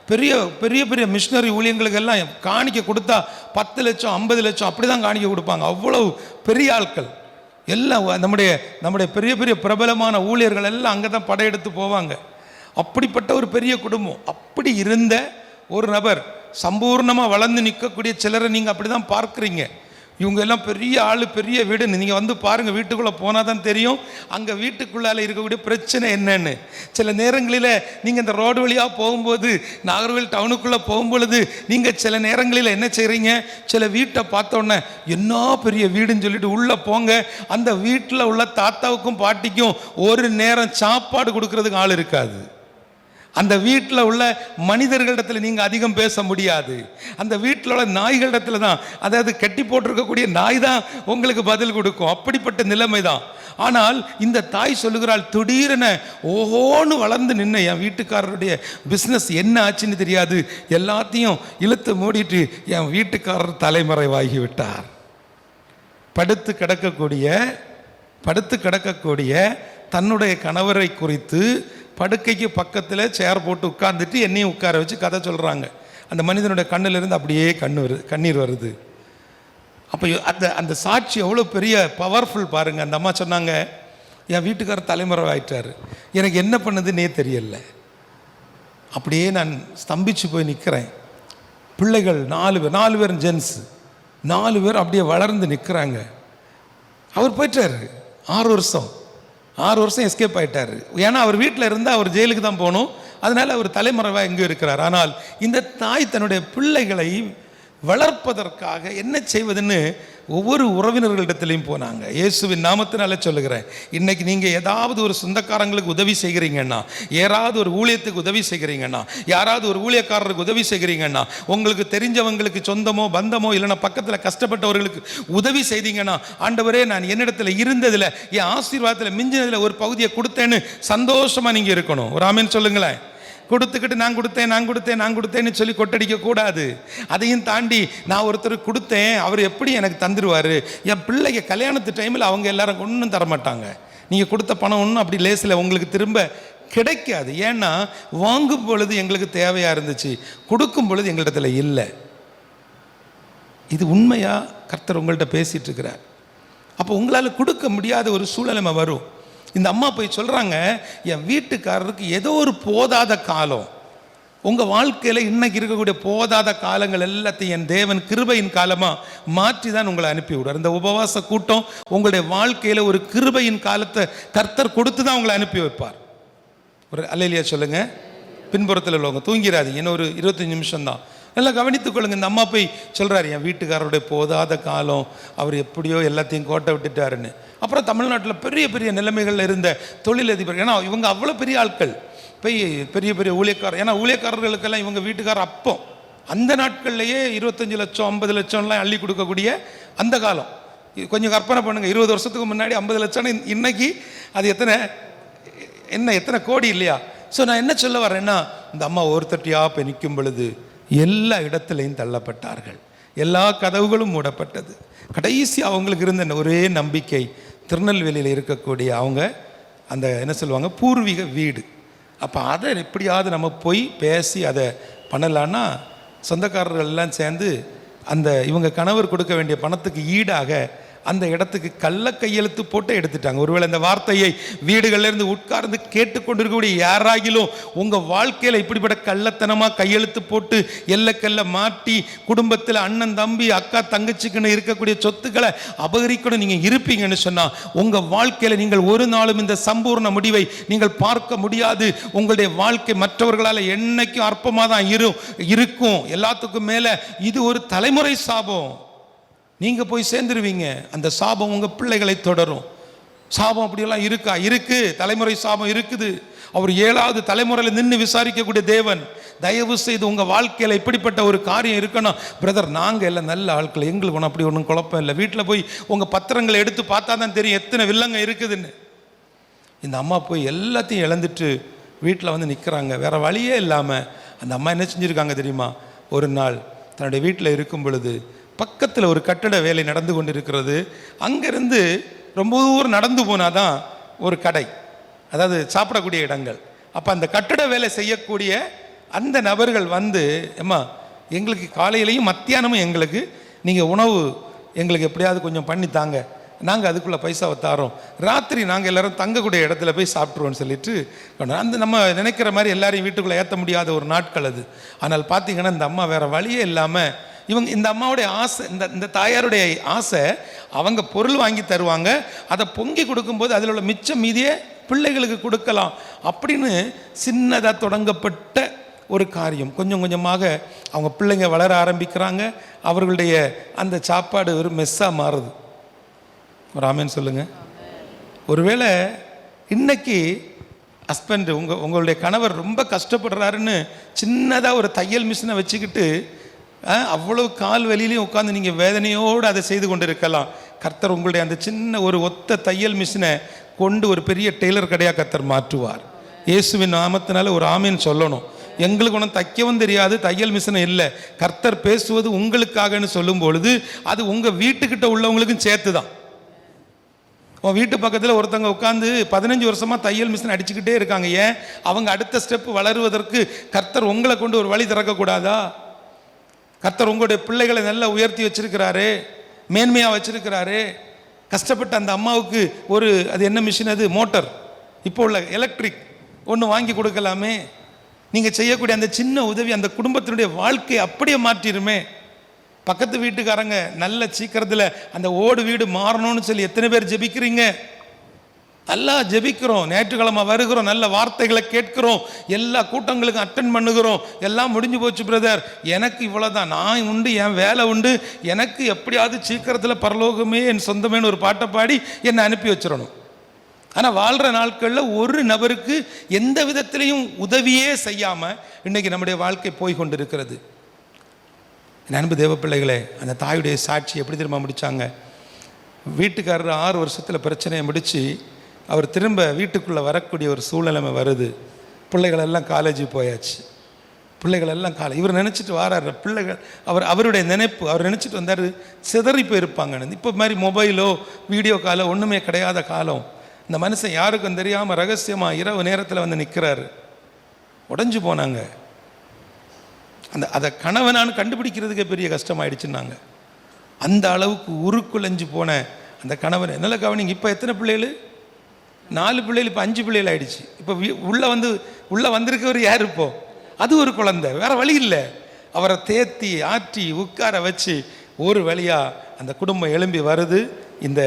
பெரிய பெரிய பெரிய மிஷினரி ஊழியங்களுக்கு எல்லாம் காணிக்க கொடுத்தா 10 லட்சம் 50 லட்சம் அப்படி தான் காணிக்க கொடுப்பாங்க. அவ்வளவு பெரிய ஆட்கள் எல்லாம். நம்முடைய பெரிய பெரிய பிரபலமான ஊழியர்கள் எல்லாம் அங்கே தான் படையெடுத்து போவாங்க. அப்படிப்பட்ட ஒரு பெரிய குடும்பம். அப்படி இருந்த ஒரு நபர் சம்பூர்ணமாக வளர்ந்து நிற்கக்கூடிய சிலரை நீங்கள் அப்படி தான் பார்க்குறீங்க. இவங்க எல்லாம் பெரிய ஆள், பெரிய வீடுன்னு நீங்கள் பாருங்கள், வீட்டுக்குள்ளே போனால் தான் தெரியும் அங்கே வீட்டுக்குள்ளால் இருக்கக்கூடிய பிரச்சனை என்னன்னு. சில நேரங்களில் நீங்கள் இந்த ரோடு வழியாக போகும்போது, நாகர்கோவில் டவுனுக்குள்ளே போகும்பொழுது நீங்கள் சில நேரங்களில் என்ன செய்கிறீங்க, சில வீட்டை பார்த்தோன்னே என்ன பெரிய வீடுன்னு சொல்லிட்டு உள்ளே போங்க. அந்த வீட்டில் உள்ள தாத்தாவுக்கும் பாட்டிக்கும் ஒரு நேரம் சாப்பாடு கொடுக்கறதுக்கு ஆள் இருக்காது. அந்த வீட்டில் உள்ள மனிதர்களிடத்தில் நீங்கள் அதிகம் பேச முடியாது. அந்த வீட்டில் உள்ள நாய்களிடத்தில் தான், அதாவது கட்டி போட்டிருக்கக்கூடிய நாய் தான் உங்களுக்கு பதில் கொடுக்கும். அப்படிப்பட்ட நிலைமை தான். ஆனால் இந்த தாய் சொல்லுகிறாள், திடீரென ஓஹோன்னு வளர்ந்து நின்று என் வீட்டுக்காரருடைய பிஸ்னஸ் என்ன ஆச்சுன்னு தெரியாது, எல்லாத்தையும் இழுத்து மூடிட்டு என் வீட்டுக்காரர் தலைமறைவாகி விட்டார். படுத்து கிடக்கக்கூடிய தன்னுடைய கணவரை குறித்து படுக்கைக்கு பக்கத்தில் சேர் போட்டு உட்கார்ந்துட்டு என்னையும் உட்கார வச்சு கதை சொல்கிறாங்க. அந்த மனிதனுடைய கண்ணிலிருந்து அப்படியே கண்ணீர் வருது. அப்போ அந்த சாட்சி எவ்வளோ பெரிய பவர்ஃபுல் பாருங்கள். அந்த அம்மா சொன்னாங்க, என் வீட்டுக்காரர் தலைமுறை ஆயிட்டார், எனக்கு என்ன பண்ணுதுன்னே தெரியல. அப்படியே நான் ஸ்தம்பிச்சு போய் நிற்கிறேன். பிள்ளைகள் 4 பேர் ஜென்ஸு, 4 பேர் அப்படியே வளர்ந்து நிற்கிறாங்க. அவர் போயிட்டார், 6 வருஷம் எஸ்கேப் ஆகிட்டார். ஏன்னா அவர் வீட்டில் இருந்தால் அவர் ஜெயிலுக்கு தான் போகணும். அதனால் அவர் தலைமறைவாக எங்கே இருக்கிறார். ஆனால் இந்த தாய் தன்னுடைய பிள்ளைகளை வளர்ப்பதற்காக என்ன செய்வதுன்னு ஒவ்வொரு உறவினர்களிடத்திலையும் போனாங்க. இயேசுவின் நாமத்தினால சொல்லுகிறேன், இன்னைக்கு நீங்கள் ஏதாவது ஒரு சொந்தக்காரங்களுக்கு உதவி செய்கிறீங்கன்னா, யாராவது ஒரு ஊழியத்துக்கு உதவி செய்கிறீங்கன்னா, யாராவது ஒரு ஊழியக்காரருக்கு உதவி செய்கிறீங்கன்னா, உங்களுக்கு தெரிஞ்சவங்களுக்கு சொந்தமோ பந்தமோ இல்லைன்னா பக்கத்தில் கஷ்டப்பட்டவர்களுக்கு உதவி செய்தீங்கன்னா, ஆண்டவரே நான் என்னிடத்தில் இருந்ததில் என் ஆசீர்வாதத்தில் மிஞ்சினதில் ஒரு பகுதியை கொடுத்தேன்னு சந்தோஷமாக நீங்கள் இருக்கணும். ஒரு ஆமேன்னு சொல்லுங்களேன். கொடுத்துக்கிட்டு நான் கொடுத்தேன்னு சொல்லி கொட்டடிக்க கூடாது. அதையும் தாண்டி நான் ஒருத்தர் கொடுத்தேன், அவர் எப்படி எனக்கு தந்துடுவார், என் பிள்ளைங்க கல்யாணத்து டைமில் அவங்க எல்லாரும் ஒன்றும் தரமாட்டாங்க, நீங்கள் கொடுத்த பணம் ஒன்றும் அப்படி லேசில் உங்களுக்கு திரும்ப கிடைக்காது. ஏன்னா வாங்கும் பொழுது எங்களுக்கு தேவையாக இருந்துச்சு, கொடுக்கும் பொழுது எங்களிடத்துல இல்லை. இது உண்மையாக கர்த்தர் உங்கள்கிட்ட பேசிகிட்டு இருக்கிறார். அப்போ உங்களால் கொடுக்க முடியாத ஒரு சூழ்நிலை வரும். இந்த அம்மா போய் சொல்கிறாங்க, என் வீட்டுக்காரருக்கு ஏதோ ஒரு போதாத காலம், உங்கள் வாழ்க்கையில் இன்னைக்கு இருக்கக்கூடிய போதாத காலங்கள் எல்லாத்தையும் என் தேவன் கிருபையின் காலமாக மாற்றி தான் உங்களை அனுப்பி விடுவார். இந்த உபவாச கூட்டம் உங்களுடைய வாழ்க்கையில் ஒரு கிருபையின் காலத்தை கர்த்தர் கொடுத்து தான் உங்களை அனுப்பி வைப்பார். ஒரு அல்லேலூயா சொல்லுங்க. பின்புறத்தில் உள்ளவங்க தூங்கிறாதீங்க, இன்னும் ஒரு 25 நிமிஷம் தான். நல்லா கவனித்துக் கொள்ளுங்க. இந்த அம்மா போய் சொல்கிறாரு, என் வீட்டுக்காரருடைய போதாத காலம், அவர் எப்படியோ எல்லாத்தையும் கோட்டை விட்டுட்டாருன்னு. அப்புறம் தமிழ்நாட்டில் பெரிய பெரிய நிலைமைகளில் இருந்த தொழிலதிபர், ஏன்னா இவங்க அவ்வளோ பெரிய ஆட்கள், போய் பெரிய பெரிய ஊழியக்காரர், ஏன்னா ஊழியக்காரர்களுக்கெல்லாம் இவங்க வீட்டுக்காரர் அப்போ அந்த நாட்கள்லேயே 25 லட்சம் 50 லட்சம்லாம் அள்ளி கொடுக்கக்கூடிய அந்த காலம். கொஞ்சம் கற்பனை பண்ணுங்கள், 20 வருஷத்துக்கு முன்னாடி 50 லட்சம், இன்னைக்கு அது எத்தனை கோடி இல்லையா? ஸோ நான் என்ன சொல்ல வரேன்னா, இந்த அம்மா ஒருத்தட்டியாக போய் நிற்கும் பொழுது எல்லா இடத்துலையும் தள்ளப்பட்டார்கள், எல்லா கதவுகளும் மூடப்பட்டது. கடைசி அவங்களுக்கு இருந்த ஒரே நம்பிக்கை திருநெல்வேலியில் இருக்கக்கூடிய அவங்க அந்த என்ன சொல்லுவாங்க பூர்வீக வீடு. அப்போ அதை எப்படியாவது நம்ம போய் பேசி அதை பண்ணலான்னா சொந்தக்காரர்கள் எல்லாம் சேர்ந்து அந்த இவங்க கணவர் கொடுக்க வேண்டிய பணத்துக்கு ஈடாக அந்த இடத்துக்கு கள்ள கையெழுத்து போட்டு எடுத்துட்டாங்க. ஒருவேளை இந்த வார்த்தையை வீடுகளிலிருந்து உட்கார்ந்து கேட்டுக்கொண்டிருக்கக்கூடிய யாராகிலும் உங்கள் வாழ்க்கையில் இப்படிப்பட்ட கள்ளத்தனமாக கையெழுத்து போட்டு எல்லக்கல்ல மாட்டி குடும்பத்தில் அண்ணன் தம்பி அக்கா தங்கச்சிக்குன்னு இருக்கக்கூடிய சொத்துக்களை அபகரிக்கணும் நீங்கள் இருப்பீங்கன்னு சொன்னால் உங்கள் வாழ்க்கையில் நீங்கள் ஒரு நாளும் இந்த சம்பூர்ண முடிவை நீங்கள் பார்க்க முடியாது. உங்களுடைய வாழ்க்கை மற்றவர்களால் என்னைக்கும் அற்பமாக தான் இருக்கும். எல்லாத்துக்கும் மேலே இது ஒரு தலைமுறை சாபம். நீங்கள் போய் சேர்ந்துருவீங்க, அந்த சாபம் உங்கள் பிள்ளைகளை தொடரும். சாபம் அப்படியெல்லாம் இருக்கா? இருக்கு, தலைமுறை சாபம் இருக்குது. அவர் 7வது தலைமுறையில் நின்று விசாரிக்கக்கூடிய தேவன். தயவு செய்து உங்கள் வாழ்க்கையில் இப்படிப்பட்ட ஒரு காரியம் இருக்கணும். பிரதர், நாங்கள் எல்லாம் நல்ல ஆட்கள், எங்களுக்கு ஒன்றும் அப்படி ஒன்றும் குழப்பம் இல்லை. வீட்டில் போய் உங்கள் பத்திரங்களை எடுத்து பார்த்தா தான் தெரியும் எத்தனை வில்லங்க இருக்குதுன்னு. இந்த அம்மா போய் எல்லாத்தையும் இழந்துட்டு வீட்டில் வந்து நிற்கிறாங்க. வேற வழியே இல்லாமல் அந்த அம்மா என்ன செஞ்சுருக்காங்க தெரியுமா? ஒரு நாள் தன்னுடைய வீட்டில் இருக்கும் பொழுது பக்கத்தில் ஒரு கட்டட வேலை நடந்து கொண்டு இருக்கிறது. அங்கேருந்து ரொம்ப தூரம் நடந்து போனால் தான் ஒரு கடை, அதாவது சாப்பிடக்கூடிய இடங்கள். அப்போ அந்த கட்டட வேலை செய்யக்கூடிய அந்த நபர்கள் வந்து, அம்மா எங்களுக்கு காலையிலையும் மத்தியானமும் எங்களுக்கு நீங்கள் உணவு எங்களுக்கு எப்படியாவது கொஞ்சம் பண்ணி தாங்க, நாங்கள் அதுக்குள்ளே பைசாவை தாரோம், ராத்திரி நாங்கள் எல்லோரும் தங்கக்கூடிய இடத்துல போய் சாப்பிட்ருவோன்னு சொல்லிட்டு அந்த நம்ம நினைக்கிற மாதிரி எல்லாரையும் வீட்டுக்குள்ளே ஏற்ற முடியாத ஒரு நாட்கள் அது. ஆனால் பார்த்தீங்கன்னா இந்த அம்மா வேறு வழியே இல்லாமல் இந்த அம்மாவுடைய ஆசை, இந்த தாயாருடைய ஆசை, அவங்க பொருள் வாங்கி தருவாங்க, அதை பொங்கி கொடுக்கும்போது அதில் உள்ள மிச்சம் மீதியே பிள்ளைகளுக்கு கொடுக்கலாம் அப்படின்னு சின்னதாக தொடங்கப்பட்ட ஒரு காரியம் கொஞ்சம் கொஞ்சமாக அவங்க பிள்ளைங்க வளர ஆரம்பிக்கிறாங்க. அவர்களுடைய அந்த சாப்பாடு ஒரு மெஸ்ஸாக மாறுது. ஒரு ஆமேன்னு சொல்லுங்கள். ஒருவேளை இன்னைக்கு ஹஸ்பண்ட் உங்களுடைய கணவர் ரொம்ப கஷ்டப்படுறாருன்னு சின்னதாக ஒரு தையல் மிஷினை வச்சுக்கிட்டு அவ்வளோ கால் வலியிலையும் உட்காந்து நீங்கள் வேதனையோடு அதை செய்து கொண்டு இருக்கலாம். கர்த்தர் உங்களுடைய அந்த சின்ன ஒரு ஒத்த தையல் மிஷினை கொண்டு ஒரு பெரிய டெய்லர் கடையாக கர்த்தர் மாற்றுவார். இயேசுவின் நாமத்தினால ஒரு ஆமீன் சொல்லணும். எங்களுக்கு ஒன்றும் தைக்கவும் தெரியாது, தையல் மிஷினை இல்லை. கர்த்தர் பேசுவது உங்களுக்காகன்னு சொல்லும் பொழுது அது உங்கள் வீட்டுக்கிட்ட உள்ளவங்களுக்கும் சேர்த்து தான். உன் வீட்டு பக்கத்தில் ஒருத்தவங்க உட்காந்து 15 வருஷமாக தையல் மிஷின் அடிச்சுக்கிட்டே இருக்காங்க. ஏன்? அவங்க அடுத்த ஸ்டெப்பு வளருவதற்கு கர்த்தர் உங்களை கொண்டு ஒரு வழி திறக்கக்கூடாதா? கர்த்தர் உங்களுடைய பிள்ளைகளை நல்லா உயர்த்தி வச்சிருக்கிறாரு, மேன்மையாக வச்சிருக்கிறாரு. கஷ்டப்பட்ட அந்த அம்மாவுக்கு ஒரு அது என்ன மிஷின், அது மோட்டர், இப்போ உள்ள எலக்ட்ரிக் ஒன்று வாங்கி கொடுக்கலாமே. நீங்கள் செய்யக்கூடிய அந்த சின்ன உதவி அந்த குடும்பத்தினுடைய வாழ்க்கையை அப்படியே மாற்றிடுமே. பக்கத்து வீட்டுக்காரங்க நல்ல சீக்கிரத்தில் அந்த ஓடு வீடு மாறணும்னு சொல்லி எத்தனை பேர் ஜெபிக்கிறீங்க? நல்லா ஜெபிக்கிறோம், ஞாயிற்றுக்கிழமை வருகிறோம், நல்ல வார்த்தைகளை கேட்கிறோம், எல்லா கூட்டங்களுக்கும் அட்டன் பண்ணுகிறோம். எல்லாம் முடிஞ்சு போச்சு பிரதர், எனக்கு இவ்வளோதான், நான் உண்டு, என் வேலை உண்டு, எனக்கு எப்படியாவது சீக்கிரத்தில் பரலோகமே என் சொந்தமேன்னு ஒரு பாட்டை பாடி என்னை அனுப்பி வச்சிடணும். ஆனால் வாழ்கிற நாட்களில் ஒரு நபருக்கு எந்த விதத்திலையும் உதவியே செய்யாமல் இன்றைக்கி நம்முடைய வாழ்க்கை போய் கொண்டு இருக்கிறது. என் அன்பு தேவ பிள்ளைகளே, அந்த தாயுடைய சாட்சி எப்படி திரும்ப முடித்தாங்க? வீட்டுக்காரர் 6 வருஷத்தில் பிரச்சனையை முடித்து அவர் திரும்ப வீட்டுக்குள்ளே வரக்கூடிய ஒரு சூழ்நிலைமை வருது. பிள்ளைகளெல்லாம் காலேஜுக்கு போயாச்சு, பிள்ளைகளெல்லாம் இவர் நினச்சிட்டு வராரு பிள்ளைகள், அவருடைய நினைப்பு, அவர் நினச்சிட்டு வந்தார் சிதறி போயிருப்பாங்கன்னு. இப்போ மாதிரி மொபைலோ வீடியோ காலோ ஒன்றுமே கிடையாத காலம். இந்த மனுஷன் யாருக்கும் தெரியாமல் ரகசியமாக இரவு நேரத்தில் வந்து நிற்கிறாரு. உடஞ்சி போனாங்க. அதை கணவனான்னு கண்டுபிடிக்கிறதுக்கே பெரிய கஷ்டமாயிடுச்சுன்னாங்க. அந்த அளவுக்கு உருக்குலைஞ்சு போன அந்த கணவன். நல்ல கவனிங்க, இப்போ எத்தனை பிள்ளைகள்? 4 பிள்ளைகள், இப்போ 5 பிள்ளைகள் ஆயிடுச்சு. இப்போ உள்ளே வந்திருக்கவர் யார்? இப்போ அது ஒரு குழந்தை, வேற வழி இல்லை. அவரை தேத்தி ஆற்றி உட்கார வச்சு ஒரு வழியாக அந்த குடும்பம் எழும்பி வருது. இந்த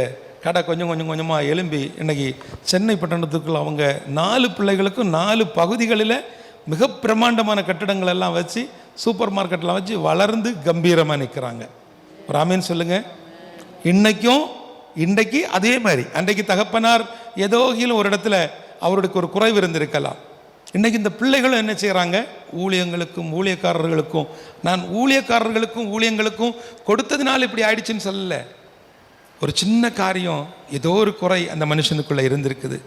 கடை கொஞ்சம் கொஞ்சமாக எழும்பி இன்னைக்கு சென்னை பட்டணத்துக்குள்ள அவங்க 4 பிள்ளைகளுக்கும் 4 பகுதிகளில் மிக பிரமாண்டமான கட்டிடங்கள் எல்லாம் வச்சு, சூப்பர் மார்க்கெட்லாம் வச்சு வளர்ந்து கம்பீரமாக நிற்கிறாங்க. ஒரு ஆமீன் சொல்லுங்க. இன்றைக்கு அதே மாதிரி அன்றைக்கு தகப்பனார் ஏதோ கீழே ஒரு இடத்துல அவருக்கு ஒரு குறைவு இருந்திருக்கலாம். இன்றைக்கி இந்த பிள்ளைகளும் என்ன செய்கிறாங்க, ஊழியங்களுக்கும் ஊழியக்காரர்களுக்கும், நான் ஊழியக்காரர்களுக்கும் ஊழியங்களுக்கும் கொடுத்ததுனால இப்படி ஆயிடுச்சுன்னு சொல்லலை. ஒரு சின்ன காரியம், ஏதோ ஒரு குறை அந்த மனுஷனுக்குள்ளே இருந்திருக்குது,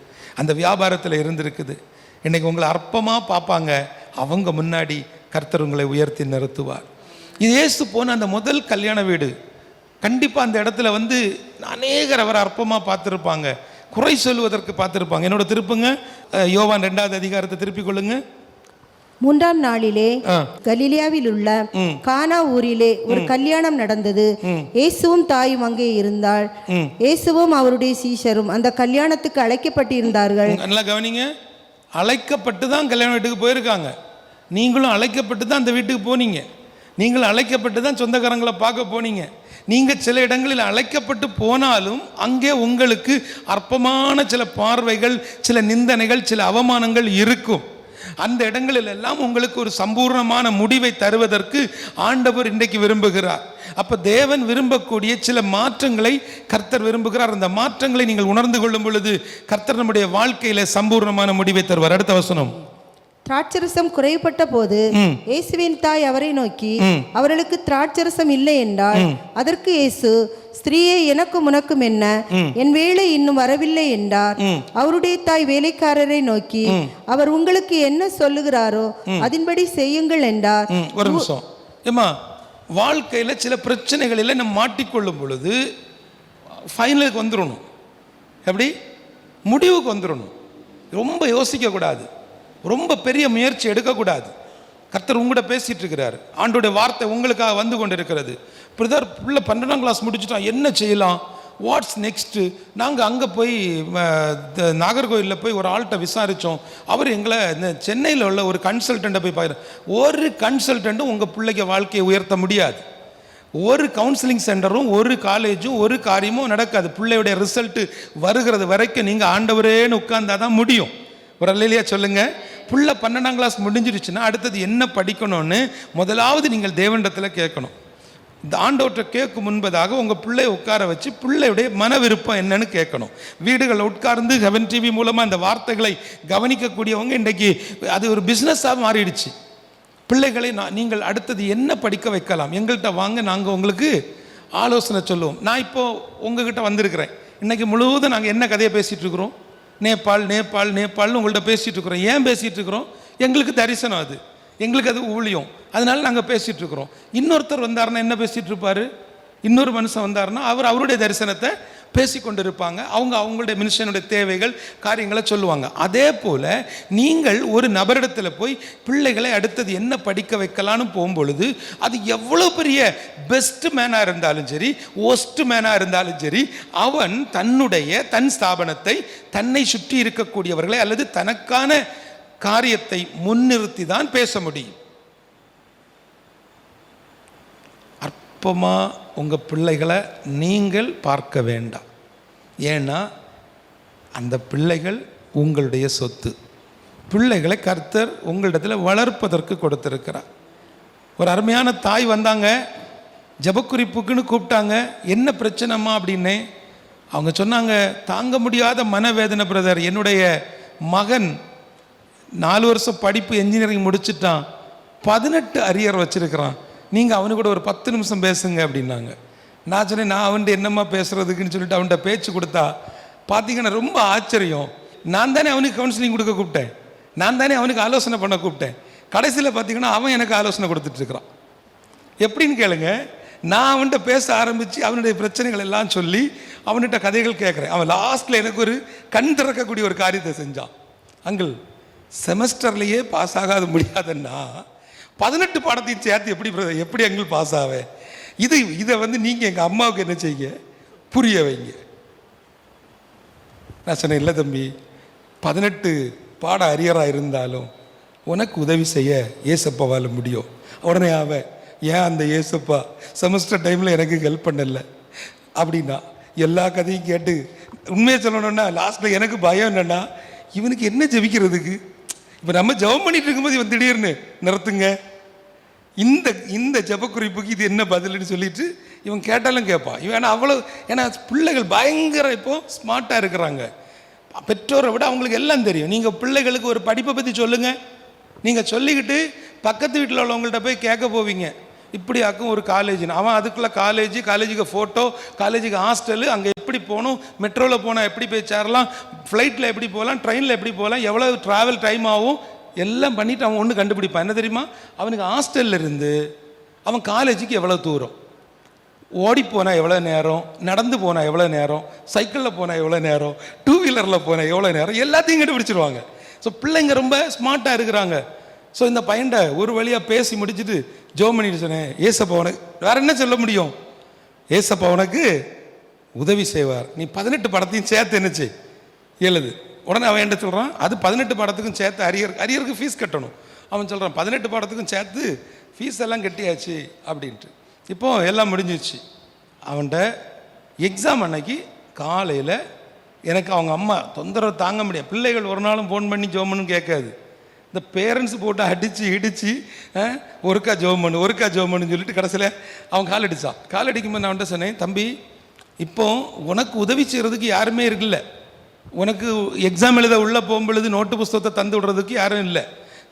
அந்த வியாபாரத்தில் இருந்திருக்குது. இன்றைக்கி உங்களை அற்பமாக பார்ப்பாங்க, அவங்க முன்னாடி கர்த்தர் உங்களை உயர்த்தி நிறுத்துவார். இது இயேசு போன அந்த முதல் கல்யாண வீடு. கண்டிப்பாக அந்த இடத்துல வந்து அநேகர் அவரை அற்பமாக பார்த்துருப்பாங்க, குறை சொல்லுவதற்கு பார்த்துருப்பாங்க. என்னோட திருப்புங்க யோவான் 2வது அதிகாரத்தை திருப்பிக் கொள்ளுங்க. 3ஆம் நாளிலே கலிலியாவில் உள்ள கானா ஊரிலே ஒரு கல்யாணம் நடந்தது. இயேசுவும் தாயும் அங்கே இருந்தாள். இயேசுவும் அவருடைய சீஷரும் அந்த கல்யாணத்துக்கு அழைக்கப்பட்டிருந்தார்கள். நல்லா கவனிங்க, அழைக்கப்பட்டு தான் கல்யாண வீட்டுக்கு போயிருக்காங்க. நீங்களும் அழைக்கப்பட்டு தான் அந்த வீட்டுக்கு போனீங்க. நீங்களும் அழைக்கப்பட்டு தான் சொந்தக்காரங்களை பார்க்க போனீங்க. நீங்கள் சில இடங்களில் அழைக்கப்பட்டு போனாலும் அங்கே உங்களுக்கு அற்பமான சில பார்வைகள், சில நிந்தனைகள், சில அவமானங்கள் இருக்கும். அந்த இடங்களில் எல்லாம் உங்களுக்கு ஒரு சம்பூர்ணமான முடிவை தருவதற்கு ஆண்டவர் இன்றைக்கு விரும்புகிறார். அப்போ தேவன் விரும்பக்கூடிய சில மாற்றங்களை கர்த்தர் விரும்புகிறார். அந்த மாற்றங்களை நீங்கள் உணர்ந்து கொள்ளும் பொழுது கர்த்தர் நம்முடைய வாழ்க்கையில் சம்பூர்ணமான முடிவை தருவார். அடுத்த வசனம். திராட்சரசம் குறைபட்ட போது இயேசுவின் தாய் அவரை நோக்கி, அவர்களுக்கு திராட்சரசம் இல்லை என்றால். அதற்கு இயேசு, ஸ்திரீயே, எனக்கும் உனக்கும் என்ன, என் வேலை இன்னும் வரவில்லை என்றார். அவருடைய தாய் வேலைக்காரரை நோக்கி, அவர் உங்களுக்கு என்ன சொல்லுகிறாரோ அதன்படி செய்யுங்கள் என்றார். ஒரு நிமிஷம் ஏமா, வாழ்க்கையில சில பிரச்சனைகளில் நம்ம மாட்டிக்கொள்ளும் பொழுது ஃபைனலுக்கு வந்துடணும். எப்படி முடிவுக்கு வந்துடணும். ரொம்ப யோசிக்க கூடாது, ரொம்ப பெரிய முயற்சி எடுக்கக்கூடாது. கர்த்தர் உங்கள்கிட்ட பேசிட்டு இருக்கிறார். ஆண்டோடைய வார்த்தை உங்களுக்காக வந்து கொண்டு இருக்கிறது. பிரதர், பிள்ளை 12ஆம் கிளாஸ் முடிச்சுட்டான், என்ன செய்யலாம், வாட்ஸ் நெக்ஸ்ட்டு? நாங்கள் அங்கே போய் நாகர்கோவிலில் போய் ஒரு ஆள்கிட்ட விசாரித்தோம். அவர் எங்களை இந்த சென்னையில் உள்ள ஒரு கன்சல்டண்ட்டை போய் பார்க்குறேன். ஒரு கன்சல்டண்ட்டும் உங்கள் பிள்ளைக்கு வாழ்க்கையை உயர்த்த முடியாது. ஒரு கவுன்சிலிங் சென்டரும் ஒரு காலேஜும் ஒரு காரியமும் நடக்காது. பிள்ளையுடைய ரிசல்ட்டு வருகிறது வரைக்கும் நீங்கள் ஆண்டவரேன்னு உட்கார்ந்தாதான் தான் முடியும். ஒரு அல்லேலூயா சொல்லுங்க. புள்ள 12ஆம் கிளாஸ் முடிஞ்சிருச்சுன்னா அடுத்தது என்ன படிக்கணும்னு முதலாவது நீங்கள் தேவனிடத்தில் கேட்கணும். இந்த ஆண்டவற்றை கேட்கும் முன்பதாக உங்கள் பிள்ளையை உட்கார வச்சு பிள்ளையுடைய மன விருப்பம் என்னன்னு கேட்கணும். வீடுகளில் உட்கார்ந்து ஹெவன் டிவி மூலமாக இந்த வார்த்தைகளை கவனிக்கக்கூடியவங்க இன்றைக்கி அது ஒரு பிஸ்னஸாக மாறிடுச்சு. பிள்ளைகளை நீங்கள் அடுத்தது என்ன படிக்க வைக்கலாம், எங்கள்கிட்ட வாங்க, நாங்கள் உங்களுக்கு ஆலோசனை சொல்லுவோம். நான் இப்போது உங்ககிட்ட வந்திருக்கிறேன். இன்றைக்கி முழுவதும் நாங்கள் என்ன கதையை பேசிகிட்டு இருக்கிறோம், நேபாள்னு உங்கள்கிட்ட பேசிகிட்டு இருக்கிறோம். ஏன் பேசிகிட்டு இருக்கிறோம்? எங்களுக்கு தரிசனம், அது எங்களுக்கு அது ஊழியம், அதனால நாங்கள் பேசிகிட்டு இருக்கிறோம். இன்னொருத்தர் வந்தாருன்னா என்ன பேசிகிட்டு இருப்பார்? இன்னொரு மனுஷன் வந்தாருன்னா அவருடைய தரிசனத்தை பேசி கொண்டு இருப்பாங்க. அவங்களுடைய மனுஷனுடைய தேவைகள், காரியங்களை சொல்லுவாங்க. அதே போல் நீங்கள் ஒரு நபரிடத்தில் போய் பிள்ளைகளை அடுத்தது என்ன படிக்க வைக்கலான்னு போகும்பொழுது அது எவ்வளோ பெரிய பெஸ்ட் மேனாக இருந்தாலும் சரி, ஒஸ்ட் மேனாக இருந்தாலும் சரி, அவன் தன் ஸ்தாபனத்தை, தன்னை சுற்றி இருக்கக்கூடியவர்களை அல்லது தனக்கான காரியத்தை முன்னிறுத்தி தான் பேச முடியும். அற்பமாக உங்கள் பிள்ளைகளை நீங்கள் பார்க்க வேண்டாம். ஏன்னா அந்த பிள்ளைகள் உங்களுடைய சொத்து. பிள்ளைகளை கர்த்தர் உங்களிடத்தில் வளர்ப்பதற்கு கொடுத்திருக்கிறார். ஒரு அருமையான தாய் வந்தாங்க, ஜபக்குறிப்புக்குன்னு கூப்பிட்டாங்க. என்ன பிரச்சனைமா அப்படின்னு அவங்க சொன்னாங்க, தாங்க முடியாத மனவேதனை பிரதர், என்னுடைய மகன் 4 வருஷம் படிப்பு என்ஜினியரிங் முடிச்சுட்டான், 18 அரியர் வச்சிருக்கிறான், நீங்கள் அவனு கூட ஒரு 10 நிமிஷம் பேசுங்க அப்படின்னாங்க. நான் சொன்னேன், நான் அவன்கிட்ட என்னம்மா பேசுறதுக்குன்னு சொல்லிட்டு அவன்கிட்ட பேச்சு கொடுத்தா பார்த்தீங்கன்னா ரொம்ப ஆச்சரியம். நான் தானே அவனுக்கு கவுன்சிலிங் கொடுக்க கூப்பிட்டேன், நான் தானே அவனுக்கு ஆலோசனை பண்ண கூப்பிட்டேன். கடைசியில் பார்த்தீங்கன்னா அவன் எனக்கு ஆலோசனை கொடுத்துட்டு இருக்கிறான். எப்படின்னு கேளுங்க, நான் அவன்கிட்ட பேச ஆரம்பித்து அவனுடைய பிரச்சனைகள் எல்லாம் சொல்லி அவன்கிட்ட கதைகள் கேட்குறேன். அவன் லாஸ்ட்டில் எனக்கு ஒரு கண் திறக்கக்கூடிய ஒரு காரியத்தை செஞ்சான். அங்கிள், செமஸ்டர்லேயே பாஸ் ஆகாத முடியாதுன்னா 18 பாடத்தையும் சேர்த்து எப்படி அங்கிள் பாஸ் ஆவேன்? இதை நீங்கள் எங்கள் அம்மாவுக்கு என்ன செய்யுங்க, புரிய வைங்க. நான் சொன்னேன், இல்லை தம்பி, 18 பாட அரியராக இருந்தாலும் உனக்கு உதவி செய்ய ஏசப்பாவால் முடியும். உடனே அவன், ஏன் அந்த ஏசப்பா செமஸ்டர் டைமில் எனக்கு ஹெல்ப் பண்ணல அப்படின்னா எல்லா கதையும் கேட்டு உண்மையை சொல்லணும்னா லாஸ்ட்டில் எனக்கு பயம் என்னென்னா, இவனுக்கு என்ன ஜெபிக்கிறதுக்கு? இப்போ நம்ம ஜெபம் பண்ணிட்டு இருக்கும்போது இவன் திடீர்னு நிறுத்துங்க, இந்த ஜெப குறிப்புக்கு இது என்ன பதில்னு சொல்லிட்டு இவன் கேட்டாலும் கேட்பான். இவன் அவ்வளோ, ஏன்னா பிள்ளைகள் பயங்கர இப்போ ஸ்மார்ட்டாக இருக்கிறாங்க. பெற்றோரை விட அவங்களுக்கு எல்லாம் தெரியும். நீங்கள் பிள்ளைகளுக்கு ஒரு படிப்பை பற்றி சொல்லுங்கள், நீங்கள் சொல்லிக்கிட்டு பக்கத்து வீட்டில் உள்ளவங்கள்ட்ட போய் கேட்க போவீங்க, இப்படி ஆக்கும் ஒரு காலேஜ்னு. அவன் அதுக்குள்ளே காலேஜுக்கு ஃபோட்டோ, காலேஜுக்கு ஹாஸ்டலு, அங்கே எப்படி போகணும், மெட்ரோவில் போனால் எப்படி போய் சேரலாம், ஃப்ளைட்டில் எப்படி போகலாம், ட்ரெயினில் எப்படி போகலாம், எவ்வளோ ட்ராவல் டைம் ஆகும், எல்லாம் பண்ணிவிட்டு அவன் ஒன்று கண்டுபிடிப்பான். என்ன தெரியுமா? அவனுக்கு ஹாஸ்டலில் இருந்து அவன் காலேஜுக்கு எவ்வளோ தூரம், ஓடி போனால் எவ்வளோ நேரம், நடந்து போனால் எவ்வளோ நேரம், சைக்கிளில் போனால் எவ்வளோ நேரம், டூ வீலரில் போனால் எவ்வளோ நேரம், எல்லாத்தையும் கண்டுபிடிச்சிருவாங்க. ஸோ பிள்ளைங்க ரொம்ப ஸ்மார்ட்டாக இருக்கிறாங்க. ஸோ இந்த பையன்ட ஒரு வழியாக பேசி முடிச்சுட்டு ஜெபம் பண்ணிட்டு சொன்னேன், ஏசப்பா உனக்கு வேற என்ன சொல்ல முடியும், ஏசப்பா உனக்கு உதவி செய்வார், நீ 18 படத்தையும் சேர்த்து என்னச்சு எழுது. உடனே அவன் என்ன சொல்கிறான், அது 18 படத்துக்கும் சேர்த்து அரியருக்கு ஃபீஸ் கட்டணும். அவன் சொல்கிறான் 18 படத்துக்கும் சேர்த்து ஃபீஸ் எல்லாம் கட்டியாச்சு அப்படின்ட்டு. இப்போ எல்லாம் முடிஞ்சிச்சு. அவன்கிட்ட எக்ஸாம் அன்னைக்கு காலையில் எனக்கு அவங்க அம்மா தொந்தரவு தாங்க முடியாது. பிள்ளைகள் ஒரு நாளும் ஃபோன் பண்ணி ஜோமன்னு கேட்காது. இந்த பேரண்ட்ஸ் போட்டு அடித்து இடித்து ஒருக்கா ஜோமன்னு சொல்லிட்டு கடைசியில் அவன் கால் அடித்தான். கால் அடிக்கும்போது நான் வந்துட்டு சொன்னேன், தம்பி இப்போ உனக்கு உதவி செய்கிறதுக்கு யாருமே இருக்குல்ல, உனக்கு எக்ஸாம் எழுத உள்ளே போகும்பொழுது நோட்டு புஸ்தகத்தை தந்து விடுறதுக்கு யாரும் இல்லை,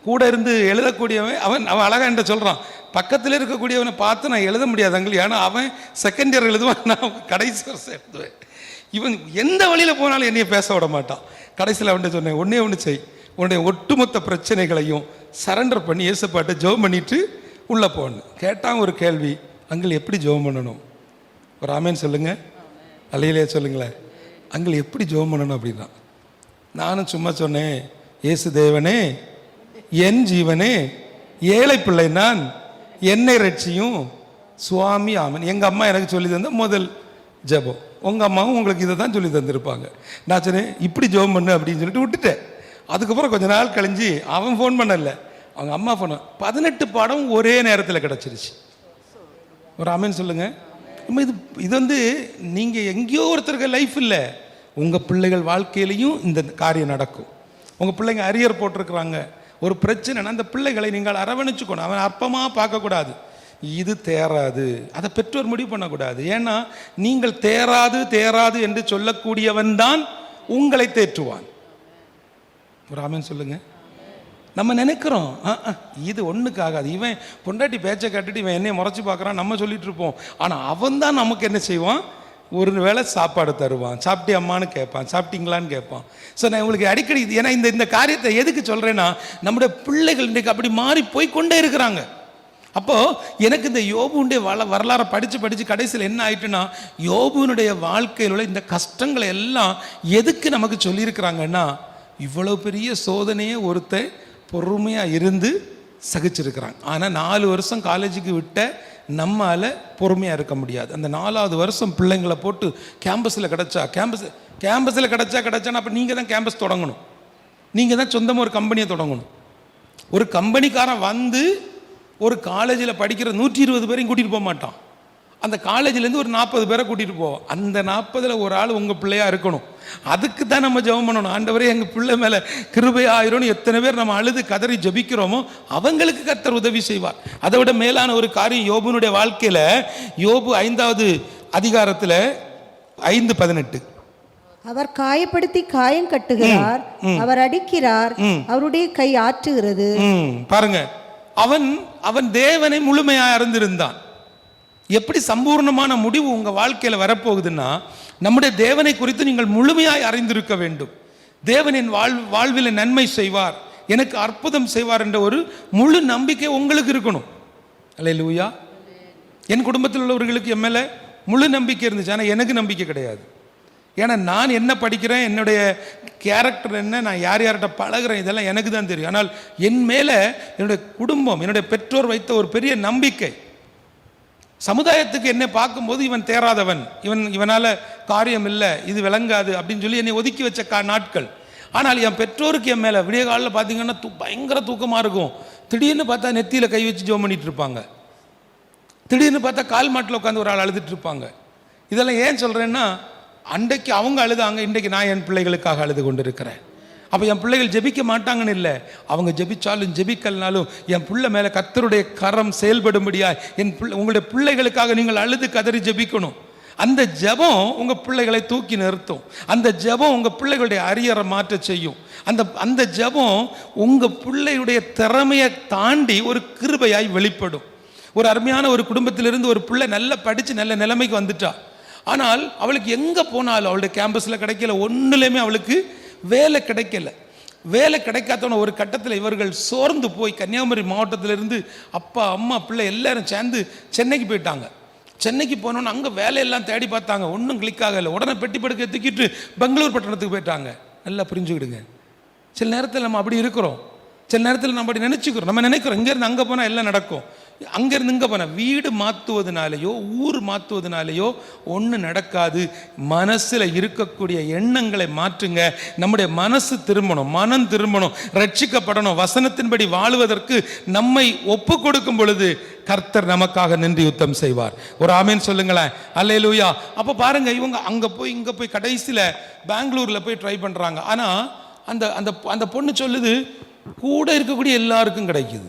கூட இருந்து எழுதக்கூடியவன் அவன் அழகாக என்கிட்ட சொல்கிறான், பக்கத்தில் இருக்கக்கூடியவனை பார்த்து நான் எழுத முடியாதாங்க, ஏன்னா அவன் செகண்ட் இயர் எழுதுவான், நான் கடைசி வருஷம் எழுதுவேன். இவன் எந்த வழியில் போனாலும் என்னையை பேச விட மாட்டான். கடைசியில் அவன்கிட்ட சொன்னேன், ஒன்றே ஒன்று செய், உன்னுடைய ஒட்டுமொத்த பிரச்சனைகளையும் சரண்டர் பண்ணி ஏசப்பாட்ட ஜெபம் பண்ணிட்டு உள்ளே போகணும். கேட்டான் ஒரு கேள்வி, அங்கிள் எப்படி ஜெபம் பண்ணணும், ஒரு ஆமேன்னு சொல்லுங்கள், அல்லையிலே சொல்லுங்களேன், அங்கிள் எப்படி ஜெபம் பண்ணணும் அப்படின்னா. நானும் சும்மா சொன்னேன், இயேசு தேவனே, என் ஜீவனே, ஏழை பிள்ளை நான், என்னை ரட்சியும் சுவாமி ஆமன். எங்கள் அம்மா எனக்கு சொல்லி தந்த முதல் ஜெபம், உங்கள் அம்மாவும் உங்களுக்கு இதை தான் சொல்லி தந்திருப்பாங்க. நான் சொன்னேன் இப்படி ஜெபம் பண்ணு அப்படின்னு சொல்லிட்டு விட்டுட்டேன். அதுக்கப்புறம் கொஞ்ச நாள் கழிஞ்சு அவன் ஃபோன் பண்ணல, அவங்க அம்மா ஃபோன், 18 பாடம் ஒரே நேரத்தில் கிடச்சிருச்சு. ஒரு ஆமேன்னு சொல்லுங்கள். இது வந்து நீங்கள் எங்கேயோ ஒருத்தருக்கு லைஃப் இல்லை, உங்கள் பிள்ளைகள் வாழ்க்கையிலையும் இந்த காரியம் நடக்கும். உங்கள் பிள்ளைங்க அரியர் போட்டிருக்கிறாங்க, ஒரு பிரச்சனைனா அந்த பிள்ளைகளை நீங்கள் அரவணைச்சுக்கணும். அவன் அற்பமாக பார்க்கக்கூடாது, இது தேராது, அதை பெற்றோர் முடிவு பண்ணக்கூடாது. ஏன்னா நீங்கள் தேராது என்று சொல்லக்கூடியவன் தான் உங்களை தேற்றுவான். ஒரு ஆமேன்னு சொல்லுங்க. நம்ம நினைக்கிறோம் இது ஒன்றுக்கு ஆகாது, இவன் பொண்டாட்டி பேச்சை கட்டிட்டு இவன் என்னையை முறைச்சி பார்க்குறான், நம்ம சொல்லிட்டு இருப்போம். ஆனால் அவன் தான் நமக்கு என்ன செய்வான், ஒரு வேளை சாப்பாடு தருவான், சாப்பிட்டே அம்மான்னு கேட்பான், சாப்பிட்டீங்களான்னு கேட்பான். ஸோ நான் உங்களுக்கு அடிக்கடி ஏன்னா இந்த காரியத்தை எதுக்கு சொல்கிறேன்னா, நம்முடைய பிள்ளைகள் இன்றைக்கு அப்படி மாறி போய் கொண்டே இருக்கிறாங்க. அப்போது எனக்கு இந்த யோபுனுடைய வரலாறை படித்து கடைசியில் என்ன ஆயிட்டுன்னா, யோபுனுடைய வாழ்க்கையில் உள்ள இந்த கஷ்டங்களை எல்லாம் எதுக்கு நமக்கு சொல்லியிருக்கிறாங்கன்னா, இவ்வளோ பெரிய சோதனையை ஒருத்தர் பொறுமையாக இருந்து சகிச்சிருக்கிறாங்க. ஆனால் 4 வருஷம் காலேஜுக்கு விட்ட நம்மால் பொறுமையாக இருக்க முடியாது. அந்த 4வது வருஷம் பிள்ளைங்களை போட்டு கேம்பஸில் கிடச்சான்னா அப்போ நீங்கள் தான் கேம்பஸ் தொடங்கணும், நீங்கள் தான் சொந்தமாக ஒரு கம்பெனியை தொடங்கணும். ஒரு கம்பெனிக்காரன் வந்து ஒரு காலேஜில் படிக்கிற 120 பேரையும் கூட்டிகிட்டு போக மாட்டான், அந்த காலேஜ்லேருந்து ஒரு 40 பேரை கூட்டிகிட்டு போவோம். அந்த 40ல் ஒரு ஆள் உங்கள் பிள்ளையாக இருக்கணும். அதுக்கு தான் நம்ம ஜெபம் பண்ணணும். ஆண்டவரே எங்கள் பிள்ளை மேலே கிருபையாயிரம்னு எத்தனை பேர் நம்ம அழுது கதறி ஜெபிக்கிறோமோ அவங்களுக்கு கர்த்தர் உதவி செய்வார். அதை விட மேலான ஒரு காரியம் யோபுனுடைய வாழ்க்கையில், யோபு 5வது அதிகாரத்தில் 5:18, அவர் காயப்படுத்தி காயம் கட்டுகிறார், அவர் அடிக்கிறார், அவருடைய கை ஆற்றுகிறது. பாருங்க, அவன் தேவனை முழுமையாக அறிந்திருந்தான். எப்படி சம்பூர்ணமான முடிவு உங்கள் வாழ்க்கையில் வரப்போகுதுன்னா, நம்முடைய தேவனை குறித்து நீங்கள் முழுமையாய் அறிந்திருக்க வேண்டும். தேவனின் வாழ்வில் நன்மை செய்வார், எனக்கு அற்புதம் செய்வார் என்ற ஒரு முழு நம்பிக்கை உங்களுக்கு இருக்கணும். அல்லேலூயா. என் குடும்பத்தில் உள்ளவர்களுக்கு என் மேலே முழு நம்பிக்கை இருந்துச்சு, ஆனால் எனக்கு நம்பிக்கை கிடையாது. ஏன்னா நான் என்ன படிக்கிறேன், என்னுடைய கேரக்டர் என்ன, நான் யார்கிட்ட பழகிறேன், இதெல்லாம் எனக்கு தான் தெரியும். ஆனால் என் மேலே என்னுடைய குடும்பம், என்னுடைய பெற்றோர் வைத்த ஒரு பெரிய நம்பிக்கை. சமுதாயத்துக்கு என்னை பார்க்கும்போது இவன் தேராதவன், இவனால் காரியம் இல்லை, இது விளங்காது அப்படின்னு சொல்லி என்னை ஒதுக்கி வச்ச நாட்கள். ஆனால் என் பெற்றோருக்கு என் மேலே விடிய காலில் பார்த்தீங்கன்னா பயங்கர தூக்கமாக இருக்கும். திடீர்னு பார்த்தா நெத்தியில் கை வச்சு ஜெபம் பண்ணிட்டு இருப்பாங்க. திடீர்னு பார்த்தா கால் மாட்டில் உட்காந்து ஒரு ஆள் அழுதுட்டு இருப்பாங்க. இதெல்லாம் ஏன் சொல்கிறேன்னா, அன்றைக்கு அவங்க அழுதாங்க, இன்றைக்கு நான் என் பிள்ளைகளுக்காக அழுது கொண்டு இருக்கிறேன். அப்போ என் பிள்ளைகள் ஜெபிக்க மாட்டாங்கன்னு இல்லை, அவங்க ஜெபிச்சாலும் ஜெபிக்கலனாலும் என் பிள்ளை மேலே கர்த்தருடைய கரம் செயல்படும்படியா உங்களுடைய பிள்ளைகளுக்காக நீங்கள் அழுது கதறி ஜெபிக்கணும். அந்த ஜெபம் உங்கள் பிள்ளைகளை தூக்கி நிறுத்தும். அந்த ஜெபம் உங்கள் பிள்ளைகளுடைய அரியரை மாற்ற செய்யும். அந்த ஜெபம் உங்கள் பிள்ளையுடைய திறமையை தாண்டி ஒரு கிருபையாய் வெளிப்படும். ஒரு அருமையான ஒரு குடும்பத்திலிருந்து ஒரு பிள்ளை நல்லா படித்து நல்ல நிலைமைக்கு வந்துட்டா. ஆனால் அவளுக்கு எங்கே போனாலும் அவளுடைய கேம்பஸில் கிடைக்கல, ஒன்றுலேயுமே அவளுக்கு வேலை கிடைக்கல. வேலை கிடைக்காதவன ஒரு கட்டத்தில் இவர்கள் சோர்ந்து போய் கன்னியாகுமரி மாவட்டத்திலிருந்து அப்பா அம்மா பிள்ளை எல்லாரும் சேர்ந்து சென்னைக்கு போயிட்டாங்க. சென்னைக்கு போனோன்னு அங்கே வேலையெல்லாம் தேடி பார்த்தாங்க, ஒன்றும் கிளிக் ஆகலை. உடனே பெட்டி படுக்க தூக்கிட்டு பெங்களூர் பட்டணத்துக்கு போயிட்டாங்க. நல்லா புரிஞ்சுக்கிடுங்க, சில நேரத்தில் நம்ம அப்படி இருக்கிறோம், சில நேரத்தில் நம்ம அப்படி நினச்சிக்கிறோம். நம்ம நினைக்கிறோம் இங்கேருந்து அங்கே போனால் எல்லாம் நடக்கும், அங்கேருந்து இங்கே போனால் வீடு மாற்றுவதனாலேயோ ஊர் மாற்றுவதனாலேயோ ஒன்றும் நடக்காது. மனசில் இருக்கக்கூடிய எண்ணங்களை மாற்றுங்க. நம்முடைய மனசு திரும்பணும், மனம் திரும்பணும், ரட்சிக்கப்படணும். வசனத்தின்படி வாழுவதற்கு நம்மை ஒப்பு கொடுக்கும் பொழுது கர்த்தர் நமக்காக நின்று யுத்தம் செய்வார். ஒரு ஆமேன் சொல்லுங்களேன், அல்லேலூயா. அப்போ பாருங்க, இவங்க அங்கே போய் இங்கே போய் கடைசியில் பெங்களூரில் போய் ட்ரை பண்ணுறாங்க. ஆனால் அந்த அந்த அந்த பொண்ணு சொல்லுது, கூட இருக்கக்கூடிய எல்லாருக்கும் கிடைக்குது.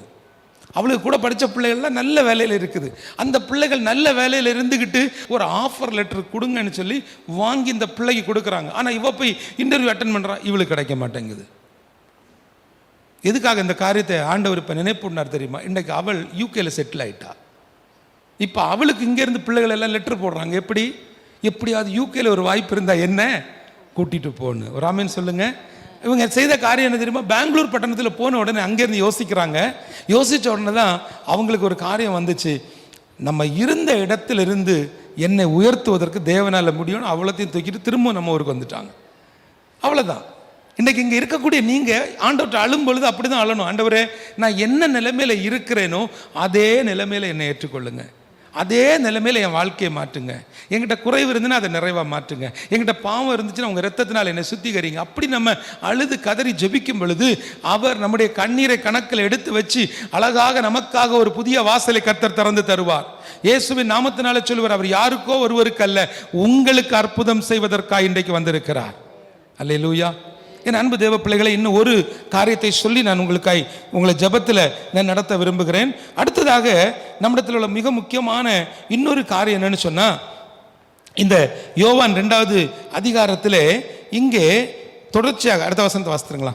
அவளுக்கு கூட படித்த பிள்ளைகள்லாம் நல்ல வேலையில் இருக்குது. அந்த பிள்ளைகள் நல்ல வேலையில் இருந்துக்கிட்டு ஒரு ஆஃபர் லெட்டர் கொடுங்கன்னு சொல்லி வாங்கி இந்த பிள்ளைக்கு கொடுக்குறாங்க. ஆனால் இவ போய் இன்டர்வியூ அட்டன் பண்ணுறான், இவளுக்கு கிடைக்க மாட்டேங்குது. எதுக்காக இந்த காரியத்தை ஆண்டவர் இப்போ நினைப்புனார் தெரியுமா? இன்றைக்கு அவள் யூகேல செட்டில் ஆயிட்டா. இப்போ அவளுக்கு இங்கேருந்து பிள்ளைகள் எல்லாம் லெட்டர் போடுறாங்க, எப்படியாவது யூகேல ஒரு வாய்ப்பு இருந்தால் என்ன கூட்டிகிட்டு போகணும். ஒரு ஆமேன் சொல்லுங்க. இவங்க செய்த காரியம் என்ன தெரியுமா? பெங்களூர் பட்டணத்தில் போன உடனே அங்கேருந்து யோசிக்கிறாங்க. யோசித்த உடனே தான் அவங்களுக்கு ஒரு காரியம் வந்துச்சு, நம்ம இருந்த இடத்திலிருந்து என்னை உயர்த்துவதற்கு தேவனால் முடியும்னு அவ்வளோத்தையும் தூக்கிட்டு திரும்ப நம்ம ஊருக்கு வந்துட்டாங்க. அவ்வளோதான். இன்றைக்கி இங்கே இருக்கக்கூடிய நீங்கள் ஆண்டவர்கிட்ட அழும் பொழுது அப்படி தான் அழணும். ஆண்டவரே, நான் என்ன நிலைமையில் இருக்கிறேனோ அதே நிலைமையில் என்னை ஏற்றுக்கொள்ளுங்க, அதே நிலைமையில் என் வாழ்க்கையை மாற்றுங்க. என்கிட்ட குறைவு இருந்துன்னா அதை நிறைவாக மாற்றுங்க. என்கிட்ட பாவம் இருந்துச்சுன்னா உங்கள் ரத்தத்தினால் என்னை சுத்திகரிங்க. அப்படி நம்ம அழுது கதறி ஜெபிக்கும் பொழுது அவர் நம்முடைய கண்ணீரை கணக்கில் எடுத்து வச்சு அழகாக நமக்காக ஒரு புதிய வாசலை கர்த்தர் திறந்து தருவார். இயேசுவின் நாமத்தினால சொல்லுவார், அவர் யாருக்கோ ஒருவருக்கு அல்ல, உங்களுக்கு அற்புதம் செய்வதற்காக இன்றைக்கு வந்திருக்கிறார். அல்லேலூயா. என் அன்பு தேவ பிள்ளைகளை, இன்னும் ஒரு காரியத்தை சொல்லி நான் உங்களை ஜெபத்தில் நான் நடத்த விரும்புகிறேன். அடுத்ததாக நம்மிடத்தில் உள்ள மிக முக்கியமான இன்னொரு காரியம் என்னன்னு சொன்னால், இந்த யோவான் 2வது அதிகாரத்தில் இங்கே தொடர்ச்சியாக அடுத்த வசனத்தை வாசித்துங்களா?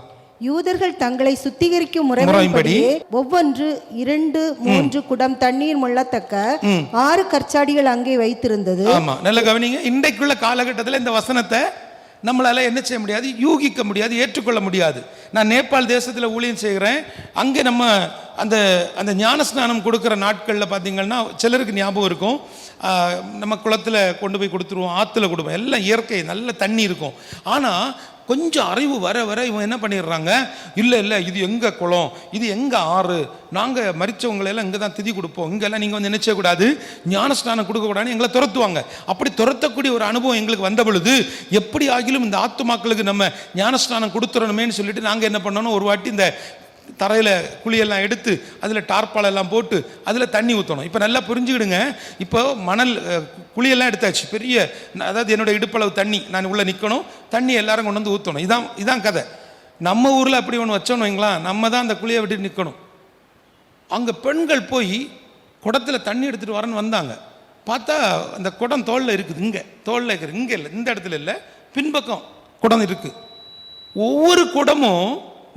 யூதர்கள் தங்களை சுத்திகரிக்கும் முறைப்படி ஒவ்வொன்று 2-3 குடம் தண்ணீர் முள்ளத்தக்க 6 கற்சாடிகள் அங்கே வைத்திருந்தது. ஆமா, நல்ல கவனிங்க. இன்றைக்குள்ள காலகட்டத்தில் இந்த வசனத்தை நம்மளால் என்ன செய்ய முடியாது, யூகிக்க முடியாது, ஏற்றுக்கொள்ள முடியாது. நான் நேபாள் தேசத்தில் ஊழியம் செய்கிறேன். அங்கே நம்ம அந்த அந்த ஞானஸ்நானம் கொடுக்குற நாட்களில் பார்த்திங்கன்னா சிலருக்கு ஞாபகம் இருக்கும், நம்ம குளத்தில் கொண்டு போய் கொடுத்துருவோம், ஆற்றுல கொடுப்போம், எல்லாம் இயற்கை நல்ல தண்ணி இருக்கும். ஆனால் கொஞ்சம் அறிவு வர வர இவன் என்ன பண்ணிடுறாங்க, இல்லை இது எங்கள் குளம், இது எங்கள் ஆறு, நாங்கள் மரித்தவங்களெல்லாம் இங்கே தான் திதி கொடுப்போம், இங்கெல்லாம் நீங்கள் வந்து நினைச்சக்கூடாது, ஞானஸ்நானம் கொடுக்கக்கூடாதுன்னு எங்களை துரத்துவாங்க. அப்படி துரத்தக்கூடிய ஒரு அனுபவம் எங்களுக்கு வந்த பொழுது, எப்படி ஆகிலும் இந்த ஆத்துமாக்களுக்கு நம்ம ஞானஸ்நானம் கொடுத்துடணுமேன்னு சொல்லிட்டு நாங்கள் என்ன பண்ணோம், ஒரு வாட்டி இந்த தரையில் குழியெல்லாம் எடுத்து அதில் டார்பாலெல்லாம் போட்டு அதில் தண்ணி ஊற்றணும். இப்போ நல்லா புரிஞ்சுக்கிடுங்க. இப்போ மணல் குழியெல்லாம் எடுத்தாச்சு, பெரிய, அதாவது என்னோடய இடுப்பளவு தண்ணி, நான் உள்ளே நிற்கணும், தண்ணி எல்லாரும் கொண்டு வந்து ஊற்றணும். இதான் கதை. நம்ம ஊரில் அப்படி ஒன்று வச்சோன்னு வைங்களா, நம்ம தான் அந்த குழியை விட்டு நிற்கணும். அங்கே பெண்கள் போய் குடத்தில் தண்ணி எடுத்துகிட்டு வரேன்னு வந்தாங்க. பார்த்தா அந்த குடம் தோளில் இருக்குது, இங்கே தோளில் இருக்குது, இங்கே இல்லை, இந்த இடத்துல இல்லை, பின்பக்கம் குடம் இருக்குது. ஒவ்வொரு குடமும்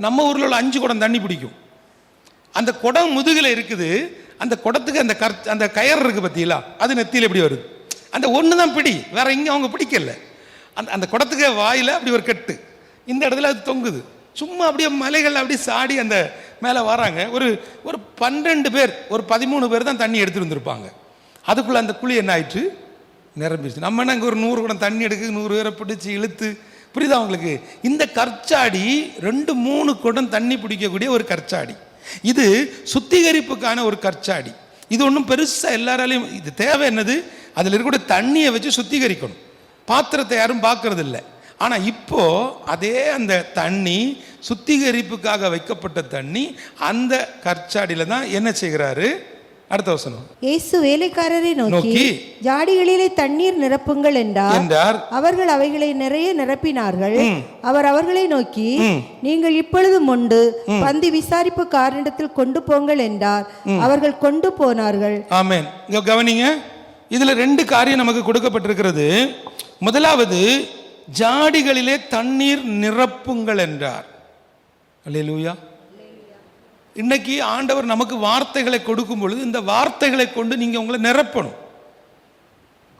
நம்ம ஊரில் உள்ள 5 குடம் தண்ணி பிடிக்கும். அந்த குடம் முதுகில் இருக்குது, அந்த குடத்துக்கு அந்த கயர் இருக்குது பார்த்தீங்களா, அது நெத்தியில் எப்படி வருது, அந்த ஒன்று தான் பிடி, வேற எங்கே அவங்க பிடிக்கல. அந்த குடத்துக்கு வாயில் அப்படி ஒரு கட்டு, இந்த இடத்துல அது தொங்குது. சும்மா அப்படியே மலைகள் அப்படி சாடி அந்த மேலே வராங்க. ஒரு 12 பேர், ஒரு 13 பேர் தான் தண்ணி எடுத்துகிட்டு வந்திருப்பாங்க. அதுக்குள்ளே அந்த குழி என்ன ஆயிடுச்சு, நிரம்பிடுச்சு. நம்ம என்ன இங்கே ஒரு 100 குடம் தண்ணி எடுக்க 100 பேரை பிடிச்சி இழுத்து, புரியுதா உங்களுக்கு? இந்த கற்சாடி 2-3 குடம் தண்ணி பிடிக்கக்கூடிய ஒரு கற்சாடி. இது சுத்திகரிப்புக்கான ஒரு கற்சாடி. இது ஒன்றும் பெருசாக எல்லாராலையும், இது தேவை என்னது, அதில் இருக்கக்கூடிய தண்ணியை வச்சு சுத்திகரிக்கணும். பாத்திரத்தை யாரும் பார்க்கறது இல்லை. ஆனால் இப்போ அதே அந்த தண்ணி சுத்திகரிப்புக்காக வைக்கப்பட்ட தண்ணி அந்த கற்சாடியில் தான் என்ன செய்கிறாரு? அடுத்த வசனம். இயேசு வேலைக்காரரை நோக்கி ஜாடிகளிலே தண்ணீர் நிரப்புங்கள் என்றார். அவர்கள் அவைகளை நிறைய நிரப்பினார்கள். அவர் அவர்களை நோக்கி, நீங்கள் இப்பொழுது மொண்டு பந்தி விசாரிப்பு காரிடத்தில் கொண்டு போங்கள் என்றார். அவர்கள் கொண்டு போனார்கள். ஆமென். இங்க கவனிங்க, இதுல 2 காரியம் நமக்கு கொடுக்கப்பட்டிருக்கிறது. முதலாவது, ஜாடிகளிலே தண்ணீர் நிரப்புங்கள் என்றார். அல்லேலூயா. இன்னைக்கு ஆண்டவர் நமக்கு வார்த்தைகளை கொடுக்கும் பொழுது இந்த வார்த்தைகளை கொண்டு நீங்கள் உங்களை நிரப்பணும்.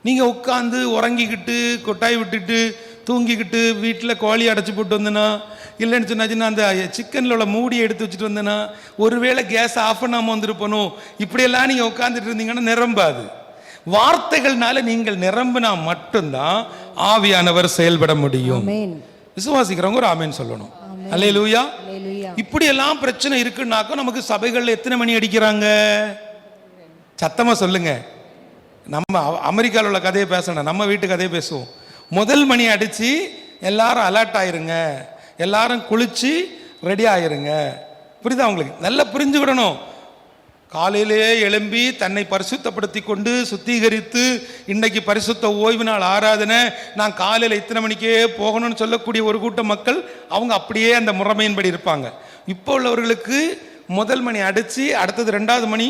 நீங்கள் உட்காந்து உறங்கிக்கிட்டு கொட்டாய் விட்டுட்டு தூங்கிக்கிட்டு வீட்டில் கோழி அடைச்சி போட்டு வந்தேன்னா, இல்லைன்னு சொன்னாச்சுன்னா அந்த சிக்கனில் உள்ள மூடியை எடுத்து வச்சுட்டு வந்தேன்னா, ஒருவேளை கேஸ் ஆஃப் பண்ணாமல் வந்துருப்பணும், இப்படியெல்லாம் நீங்கள் உட்காந்துட்டு இருந்தீங்கன்னா நிரம்பாது. வார்த்தைகள்னால நீங்கள் நிரம்பினா மட்டும்தான் ஆவியானவர் செயல்பட முடியும். விசுவாசிக்கிறவங்க ஒரு ஆமேன் சொல்லணும். அல்லேலூயா. இப்படி எல்லாம் பிரச்சனை இருக்குன்னாக்கா நமக்கு சபைகள்ல எத்தனை மணி அடிக்கிறாங்க? சத்தமா சொல்லுங்க. நம்ம அமெரிக்காவில் உள்ள கதையை பேசணும், நம்ம வீட்டு கதையை பேசுவோம். முதல் மணி அடிச்சு எல்லாரும் அலர்ட் ஆயிருங்க, எல்லாரும் குளிச்சு ரெடி ஆயிருங்க. புரியுதா உங்களுக்கு? நல்லா புரிஞ்சுக்கிடணும். காலையிலேயே எழும்பி தன்னை பரிசுத்தப்படுத்தி கொண்டு சுத்திகரித்து, இன்றைக்கு பரிசுத்த ஓய்வு நாள் ஆராதனை, நான் காலையில் இத்தனை மணிக்கே போகணும்னு சொல்லக்கூடிய ஒரு கூட்டம் மக்கள் அவங்க அப்படியே அந்த முறைமையின்படி இருப்பாங்க. இப்போ உள்ளவர்களுக்கு முதல் மணி அடித்து அடுத்தது 2வது மணி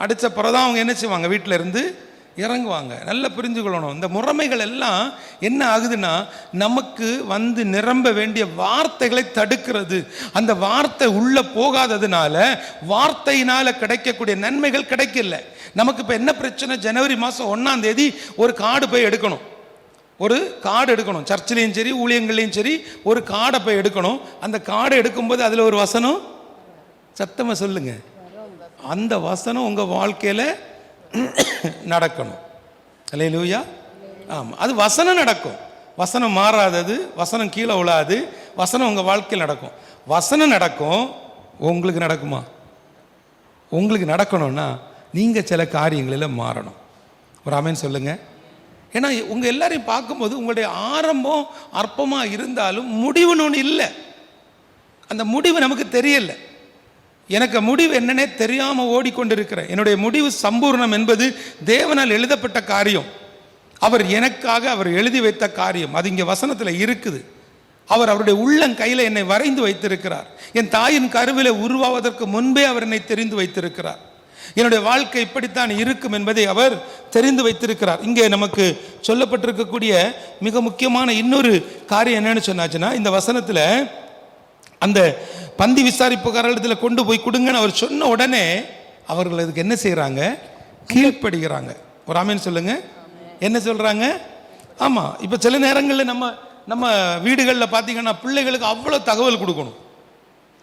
அடித்த பிறதான் அவங்க என்ன செய்வாங்க? வீட்டில் இருந்து இறங்குவாங்க. நல்லா புரிஞ்சுக்கொள்ளணும். இந்த முறைமைகள் எல்லாம் என்ன ஆகுதுன்னா நமக்கு வந்து நிரம்ப வேண்டிய வார்த்தைகளை தடுக்கிறது. அந்த வார்த்தை உள்ள போகாததுனால வார்த்தையினால கிடைக்கக்கூடிய நன்மைகள் கிடைக்கல. நமக்கு இப்போ என்ன பிரச்சனை? ஜனவரி மாதம் 1ஆம் தேதி ஒரு கார்டு போய் எடுக்கணும். ஒரு கார்டு எடுக்கணும். சர்ச்சிலையும் சரி ஊழியங்கள்லையும் சரி ஒரு கார்டை போய் எடுக்கணும். அந்த கார்டை எடுக்கும்போது அதில் ஒரு வசனம், சத்தமாக சொல்லுங்க, அந்த வசனம் உங்கள் வாழ்க்கையில் நடக்கணும். அல்லேலூயா. ஆமாம், அது வசனம் நடக்கும். வசனம் மாறாதது, வசனம் கீழே விழாது, வசனம் உங்கள் வாழ்க்கையில் நடக்கும். வசனம் நடக்கும். உங்களுக்கு நடக்குமா? உங்களுக்கு நடக்கணும்னா நீங்கள் சில காரியங்களில் மாறணும். ஒரு ஆமென் சொல்லுங்க. ஏன்னா உங்கள் எல்லாரையும் பார்க்கும்போது உங்களுடைய ஆரம்பம் அற்பமாக இருந்தாலும் முடிவுன்னு ஒன்று இல்லை. அந்த முடிவு நமக்கு தெரியல. எனக்கு முடிவு என்னன்னே தெரியாமல் ஓடிக்கொண்டிருக்கிறேன். என்னுடைய முடிவு சம்பூர்ணம் என்பது தேவனால் எழுதப்பட்ட காரியம். அவர் எனக்காக அவர் எழுதி வைத்த காரியம். அது இங்கே வசனத்தில் இருக்குது. அவர் அவருடைய உள்ளங்கையில் என்னை வரைந்து வைத்திருக்கிறார். என் தாயின் கருவிலே உருவாவதற்கு முன்பே அவர் என்னை தெரிந்து வைத்திருக்கிறார். என்னுடைய வாழ்க்கை இப்படித்தான் இருக்கும் என்பதை அவர் தெரிந்து வைத்திருக்கிறார். இங்கே நமக்கு சொல்லப்பட்டிருக்கக்கூடிய மிக முக்கியமான இன்னொரு காரியம் என்னன்னு சொன்னாச்சுன்னா, இந்த வசனத்தில் அந்த பந்தி விசாரிப்புக்காரத்தில் கொண்டு போய் கொடுங்கன்னு அவர் சொன்ன உடனே அவர்கள் அதுக்கு என்ன செய்கிறாங்க? கீழ்ப்படுகிறாங்க. ஒரு ஆமேன்னு சொல்லுங்க. என்ன சொல்கிறாங்க? ஆமாம், இப்போ சில நேரங்களில் நம்ம வீடுகளில் பார்த்தீங்கன்னா பிள்ளைகளுக்கு அவ்வளோ தகவல் கொடுக்கணும்,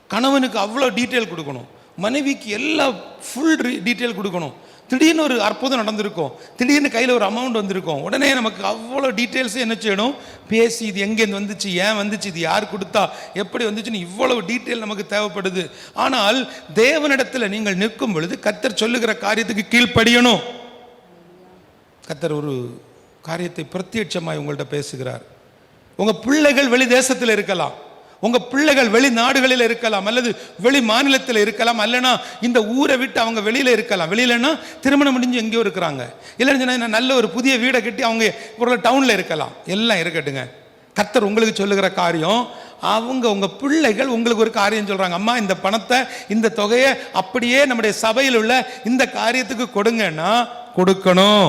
கணவனுக்கு அவ்வளோ டீட்டெயில் கொடுக்கணும், மனைவிக்கு எல்லாம் ஃபுல் டீட்டெயில் கொடுக்கணும். திடீர்னு ஒரு அற்புதம் நடந்திருக்கும், திடீர்னு கையில் ஒரு அமௌண்ட் வந்திருக்கும், உடனே நமக்கு அவ்வளோ டீட்டெயில்ஸு என்ன செய்யணும்? பேசி இது எங்கேருந்து வந்துச்சு, ஏன் வந்துச்சு, இது யார் கொடுத்தா, எப்படி வந்துச்சுன்னு இவ்வளவு டீட்டெயில் நமக்கு தேவைப்படுது. ஆனால் தேவனிடத்தில் நீங்கள் நிற்கும் பொழுது கர்த்தர் சொல்லுகிற காரியத்துக்கு கீழ்ப்படியணும். கர்த்தர் ஒரு காரியத்தை பிரத்யட்சமாய் உங்கள்கிட்ட பேசுகிறார். உங்கள் பிள்ளைகள் வெளி தேசத்தில் இருக்கலாம், உங்கள் பிள்ளைகள் வெளிநாடுகளில் இருக்கலாம், அல்லது வெளி மாநிலத்தில் இருக்கலாம், அல்லனா இந்த ஊரை விட்டு அவங்க வெளியில் இருக்கலாம். வெளியிலன்னா திருமணம் முடிஞ்சு எங்கேயோ இருக்கிறாங்க, இல்லைன்னு நல்ல ஒரு புதிய வீடை கட்டி அவங்க ஒரு டவுனில் இருக்கலாம். எல்லாம் இருக்கட்டுங்க. கர்த்தர் உங்களுக்கு சொல்லுகிற காரியம், அவங்க உங்கள் பிள்ளைகள் உங்களுக்கு ஒரு காரியம் சொல்கிறாங்க, அம்மா இந்த பணத்தை இந்த தொகையை அப்படியே நம்முடைய சபையில் உள்ள இந்த காரியத்துக்கு கொடுங்கன்னா கொடுக்கணும்.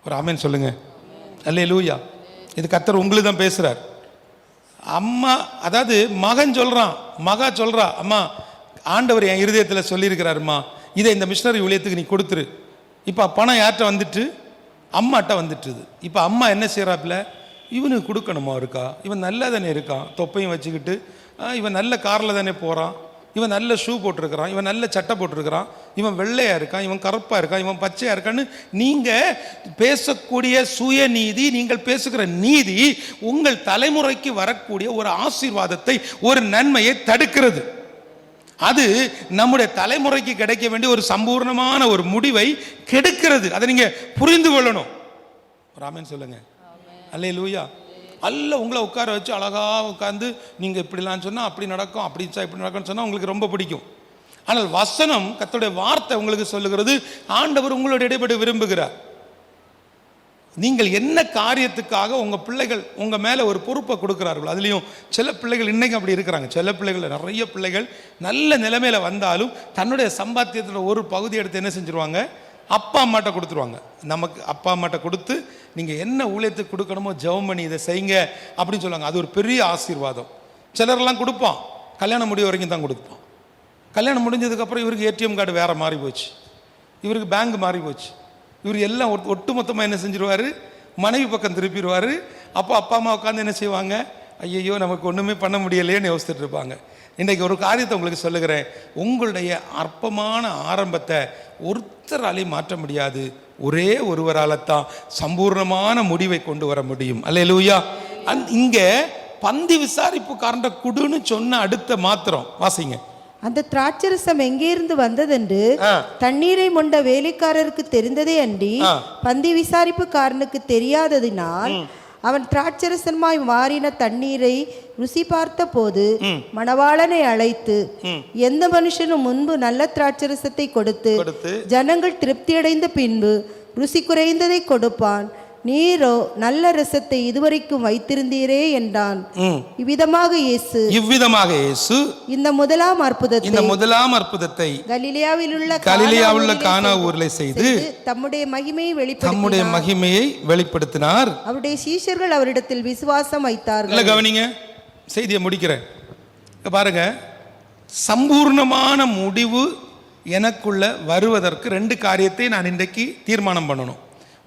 ஒரு ஆமென் சொல்லுங்க. அல்லேலூயா. இது கர்த்தர் உங்களுக்கு தான் பேசுகிறார். அம்மா, அதாவது மகன் சொல்கிறான், மகா சொல்கிறா, அம்மா ஆண்டவர் என் இருதயத்தில் சொல்லியிருக்கிறாருமா, இதை இந்த மிஷனரி ஊழியத்துக்கு நீ கொடுத்துரு. இப்போ பணம் யார்கிட்ட வந்துட்டு? அம்மாட்ட வந்துட்டுது. இப்போ அம்மா என்ன செய்கிறாப்புல? இவனுக்கு கொடுக்கணுமா இருக்கா? இவன் நல்லா தானே இருக்கான், தொப்பையும் வச்சுக்கிட்டு, இவன் நல்ல காரில் தானே போகிறான், இவன் நல்ல ஷூ போட்டிருக்கிறான், இவன் நல்ல சட்டை போட்டிருக்கிறான், இவன் வெள்ளையாக இருக்கான், இவன் கருப்பாக இருக்கான், இவன் பச்சையாக இருக்கான்னு நீங்கள் பேசக்கூடிய சுயநீதி, நீங்கள் பேசுகிற நீதி உங்கள் தலைமுறைக்கு வரக்கூடிய ஒரு ஆசீர்வாதத்தை, ஒரு நன்மையை தடுக்கிறது. அது நம்முடைய தலைமுறைக்கு கிடைக்க வேண்டிய ஒரு சம்பூர்ணமான ஒரு முடிவை கெடுக்கிறது. அதை நீங்கள் புரிந்து கொள்ளணும். ஒரு ஆமென் சொல்லுங்க. அல்லேலூயா. அல்ல உங்களை உட்கார வச்சு அழகாக உட்காந்து நீங்கள் இப்படிலாம் சொன்னால் அப்படி நடக்கும், அப்படி இப்படி நடக்கும்னு சொன்னால் உங்களுக்கு ரொம்ப பிடிக்கும். ஆனால் வசனம், கர்த்தருடைய வார்த்தை உங்களுக்கு சொல்லுகிறது, ஆண்டவர் உங்களோட இடைப்பட்டு விரும்புகிறார். நீங்கள் என்ன காரியத்துக்காக உங்கள் பிள்ளைகள் உங்கள் மேலே ஒரு பொறுப்பை கொடுக்குறார்கள். அதுலேயும் சில பிள்ளைகள் இன்றைக்கும் அப்படி இருக்கிறாங்க. சில பிள்ளைகள், நிறைய பிள்ளைகள் நல்ல நிலைமையில் வந்தாலும் தன்னுடைய சம்பாத்தியத்தில் ஒரு பகுதி எடுத்து என்ன செஞ்சுருவாங்க, அப்பா அம்மாட்ட கொடுத்துருவாங்க. நமக்கு அப்பா அம்மாட்ட கொடுத்து நீங்கள் என்ன ஊழியத்துக்கு கொடுக்கணுமோ ஜெபம் பண்ணி இதை செய்யுங்க அப்படின்னு சொல்லுவாங்க. அது ஒரு பெரிய ஆசீர்வாதம். சிலரெல்லாம் கொடுப்பான், கல்யாணம் முடிய வரைக்கும் தான் கொடுப்பான். கல்யாணம் முடிஞ்சதுக்கப்புறம் இவருக்கு ஏடிஎம் கார்டு வேறு மாறி போச்சு, இவருக்கு பேங்க் மாறி போச்சு. இவர் எல்லாம் ஒட்டுமொத்தமாக என்ன செஞ்சிருவார், மனைவி பக்கம் திருப்பிடுவார். அப்போ அப்பா அம்மா உட்காந்து என்ன செய்வாங்க, ஐயையோ நமக்கு ஒன்றுமே பண்ண முடியலையேன்னு யோசிச்சுட்டு இருப்பாங்க. இன்றைக்கி ஒரு காரியத்தை உங்களுக்கு சொல்லுகிறேன், உங்களுடைய அற்பமான ஆரம்பத்தை ஒருத்தராலையும் மாற்ற முடியாது. ஒரே ஒருவரால் தான் சம்பூர்ணமான முடிவை கொண்டு வர முடியும். அல்லேலூயா. இங்கே பந்தி விசாரிப்புக்காரண்ட குடுன்னு சொன்ன அடுத்த மாத்திரம் வாசிங்க. அந்த திராட்சரசம் எங்கிருந்து வந்ததென்று தண்ணீரை மொண்ட வேலைக்காரருக்கு தெரிந்ததே அன்றி பந்தி விசாரிப்புக்காரனுக்கு தெரியாததினால் அவன் திராட்சரசமாய் மாறின தண்ணீரை ருசி பார்த்த போது மணவாளனை அழைத்து, எந்த மனுஷனும் முன்பு நல்ல திராட்சரசத்தை கொடுத்து ஜனங்கள் திருப்தியடைந்த பின்பு ருசி குறைந்ததை கொடுப்பான், நீரோ நல்ல ரசத்தை இதுவரைக்கும் வைத்திருந்தீரே என்றான். இவ்விதமாக இயேசு இந்த முதலாம் அற்புதத்தை கலிலேயாவில் உள்ள கானா ஊரிலே செய்து தம்முடைய மகிமையை வெளிப்படுத்தினார். அவருடைய சீஷர்கள் அவரிடத்தில் விசுவாசம் வைத்தார்கள். கவனிங்க, செய்தியை முடிக்கிறேன். பாருங்க, சம்பூர்ணமான முடிவு எனக்குள்ள வருவதற்கு 2 காரியத்தை நான் இன்றைக்கு தீர்மானம் பண்ணணும்.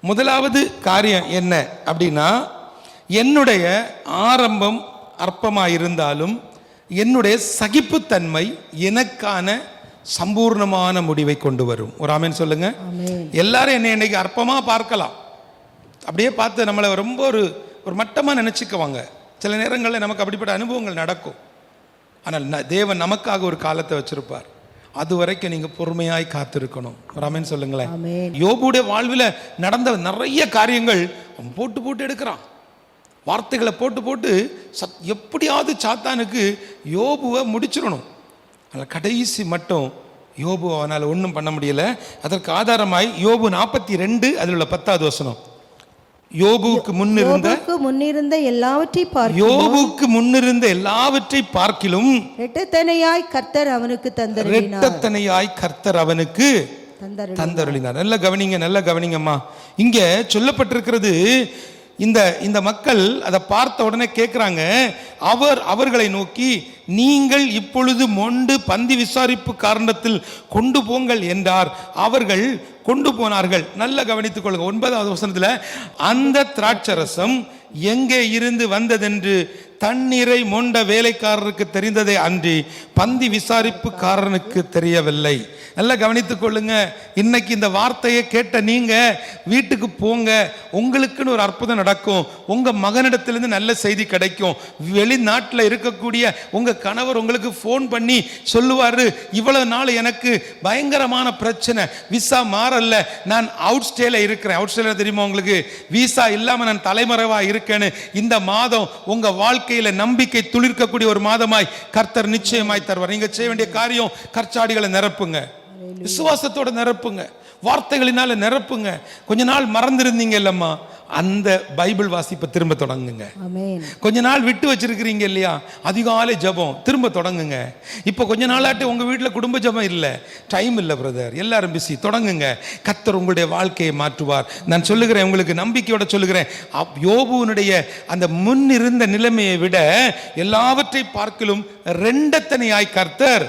முதலாவது காரியம் என்ன அப்படின்னா, என்னுடைய ஆரம்பம் அற்பமாக இருந்தாலும் என்னுடைய சகிப்புத்தன்மை எனக்கான சம்பூர்ணமான முடிவை கொண்டு வரும். ஒரு ஆமென் சொல்லுங்க. எல்லாரும் என்னை இன்னைக்கு அற்பமாக பார்க்கலாம், அப்படியே பார்த்து நம்மளை ரொம்ப ஒரு மட்டமாக நினச்சிக்குவாங்க. சில நேரங்களில் நமக்கு அப்படிப்பட்ட அனுபவங்கள் நடக்கும். ஆனால் தேவன் நமக்காக ஒரு காலத்தை வச்சிருப்பார். அது வரைக்கும் நீங்க பொறுமையாய் காத்திருக்கணும். ஆமென் சொல்லுங்களேன். யோபுடைய வாழ்வில் நடந்த நிறைய காரியங்கள் அவன் போட்டு எடுக்கிறான், வார்த்தைகளை போட்டு எப்படியாவது சாத்தானுக்கு யோபுவை முடிச்சிடணும். ஆனால் கடைசி மட்டும் யோபு அவனால் ஒன்றும் பண்ண முடியல. அதற்கு ஆதாரமாய் யோபு 42 அதில் உள்ள 10வது வசனம். யோபுவுக்கு முன்னிருந்த எல்லாவற்றை பார்க்கிலும் இரட்டத்தனையாய் கர்த்தர் அவனுக்கு தந்தருளினார். நல்ல கவனிங்கம்மா. இங்க சொல்லப்பட்டிருக்கிறது, இந்த மக்கள் அதை பார்த்த உடனே கேட்குறாங்க, அவர்களை நோக்கி, நீங்கள் இப்பொழுது மொண்டு பந்தி விசாரிப்பு காரணத்தில் கொண்டு போங்கள் என்றார். அவர்கள் கொண்டு போனார்கள். நல்ல கவனித்துக் கொள்ளுங்க. 9வது வசனத்தில், அந்த திராட்சரசம் எங்கே இருந்து வந்ததென்று தண்ணீரை மொண்ட வேலைக்காரருக்கு தெரிந்ததை அன்றி பந்தி விசாரிப்புக்காரனுக்கு தெரியவில்லை. நல்லா கவனித்துக் கொள்ளுங்க. இன்னைக்கு இந்த வார்த்தையை கேட்ட நீங்க வீட்டுக்கு போங்க, உங்களுக்குன்னு ஒரு அற்புதம் நடக்கும். உங்க மகனிடத்திலிருந்து நல்ல செய்தி கிடைக்கும். வெளிநாட்டில் இருக்கக்கூடிய உங்க கணவர் உங்களுக்கு ஃபோன் பண்ணி சொல்லுவாரு, இவ்வளவு நாள் எனக்கு பயங்கரமான பிரச்சனை, விசா மாறல, நான் அவுட் ஸ்டேல இருக்கிறேன். அவுட் ஸ்டேல தெரியுமா உங்களுக்கு? விசா இல்லாம நான் தலைமறைவா இருக்கேன்னு இந்த மாதம் உங்க வாழ்க்கையில நம்பிக்கை துளிர்க்கக்கூடிய ஒரு மாதமாய் கர்த்தர் நிச்சயமாய் தருவார். நீங்க செய்ய வேண்டிய காரியம், கற்சாடிகளை நிரப்புங்க, விசுவாசத்தோட நிரப்புங்க, வார்த்தைகளினால நிரப்புங்க. கொஞ்ச நாள் மறந்திருந்தீங்க இல்லம்மா, அந்த பைபிள் வாசிப்பை திரும்ப தொடங்குங்க. கொஞ்ச நாள் விட்டு வச்சிருக்கிறீங்க இல்லையா, அதிகாலை ஜெபம் திரும்ப தொடங்குங்க. இப்போ கொஞ்ச நாளாட்டி உங்க வீட்டில் குடும்ப ஜெபம் இல்லை, டைம் இல்லை பிரதர், எல்லாரும் பிஸி. தொடங்குங்க, கர்த்தர் உங்களுடைய வாழ்க்கையை மாற்றுவார். நான் சொல்லுகிறேன், உங்களுக்கு நம்பிக்கையோட சொல்லுகிறேன், யோபுவினுடைய அந்த முன்னிருந்த நிலைமையை விட எல்லாவற்றை பார்க்கிலும் 2 கர்த்தர்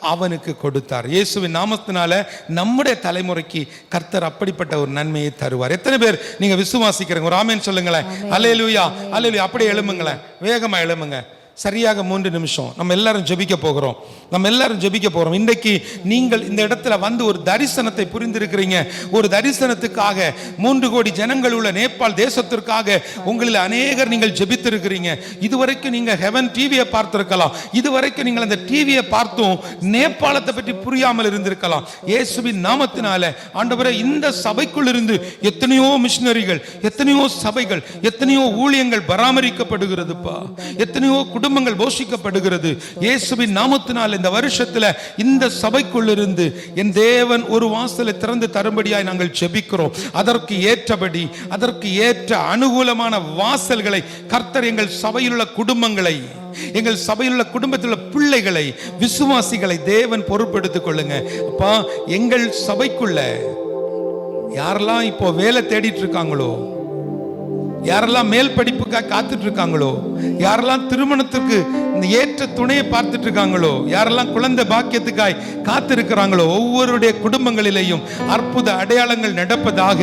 அவனுக்கு கொடுத்தார். இயேசுவின் நாமத்தினால நம்முடைய தலைமுறைக்கு கர்த்தர் அப்படிப்பட்ட ஒரு நன்மையை தருவார். எத்தனை பேர் நீங்க விசுவாசிக்கிறீங்க? ஒரு ஆமென் சொல்லுங்களேன். அல்லேலூயா, அல்லேலூயா. அப்படியே எழும்புங்களேன், வேகமா எழும்புங்க. சரியாக 3 நிமிஷம் நம்ம எல்லாரும் ஜெபிக்க போகிறோம். இன்றைக்கு நீங்கள் இந்த இடத்துல வந்து ஒரு தரிசனத்தை புரிந்திருக்கிறீங்க. ஒரு தரிசனத்துக்காக 3 கோடி ஜனங்கள் உள்ள நேபாள் தேசத்திற்காக உங்களில் அநேகர் நீங்கள் ஜெபித்திருக்கிறீங்க. இதுவரைக்கும் நீங்க ஹெவன் டிவியை பார்த்திருக்கலாம். இதுவரைக்கும் நீங்கள் அந்த டிவியை பார்த்தும் நேபாளத்தை பற்றி புரியாமல் இருந்திருக்கலாம். இயேசுவின் நாமத்தினால ஆண்டவரே, இந்த சபைக்குள் இருந்து எத்தனையோ மிஷனரிகள், எத்தனையோ சபைகள், எத்தனையோ ஊழியங்கள் பராமரிக்கப்படுகிறதுப்பா. எத்தனையோ குடும்பங்கள் போஷிக்கப்படுகிறது. இயேசுவின் நாமத்தினால் இந்த வருஷத்துல இந்த சபைக்குள் இருந்து என் தேவன் ஒரு வாசலை திறந்து தரும்படியாய் நாங்கள் ஜெபிக்கிறோம். அதற்கு ஏற்றபடி, அதற்கு ஏற்ற அனுகூலமான வாசல்களை கர்த்தர் எங்கள் சபையில் உள்ள குடும்பங்களை, எங்கள் சபையில் உள்ள குடும்பத்தில் உள்ள பிள்ளைகளை, விசுவாசிகளை தேவன் பொறுப்பெடுத்துக் கொள்ளுங்க. அப்பா, எங்கள் சபைக்குள்ள யாரெல்லாம் இப்போ வேலை தேடிட்டு இருக்காங்களோ, யாரெல்லாம் மேல் படிப்புக்காக காத்துட்டு இருக்காங்களோ, யாரெல்லாம் திருமணத்துக்கு ஏற்ற துணையை பார்த்துட்டு இருக்காங்களோ, யாரெல்லாம் குழந்தை பாக்கியத்துக்காய் காத்திருக்கிறாங்களோ, ஒவ்வொருடைய குடும்பங்களிலேயும் அற்புத அடையாளங்கள் நடப்பதாக.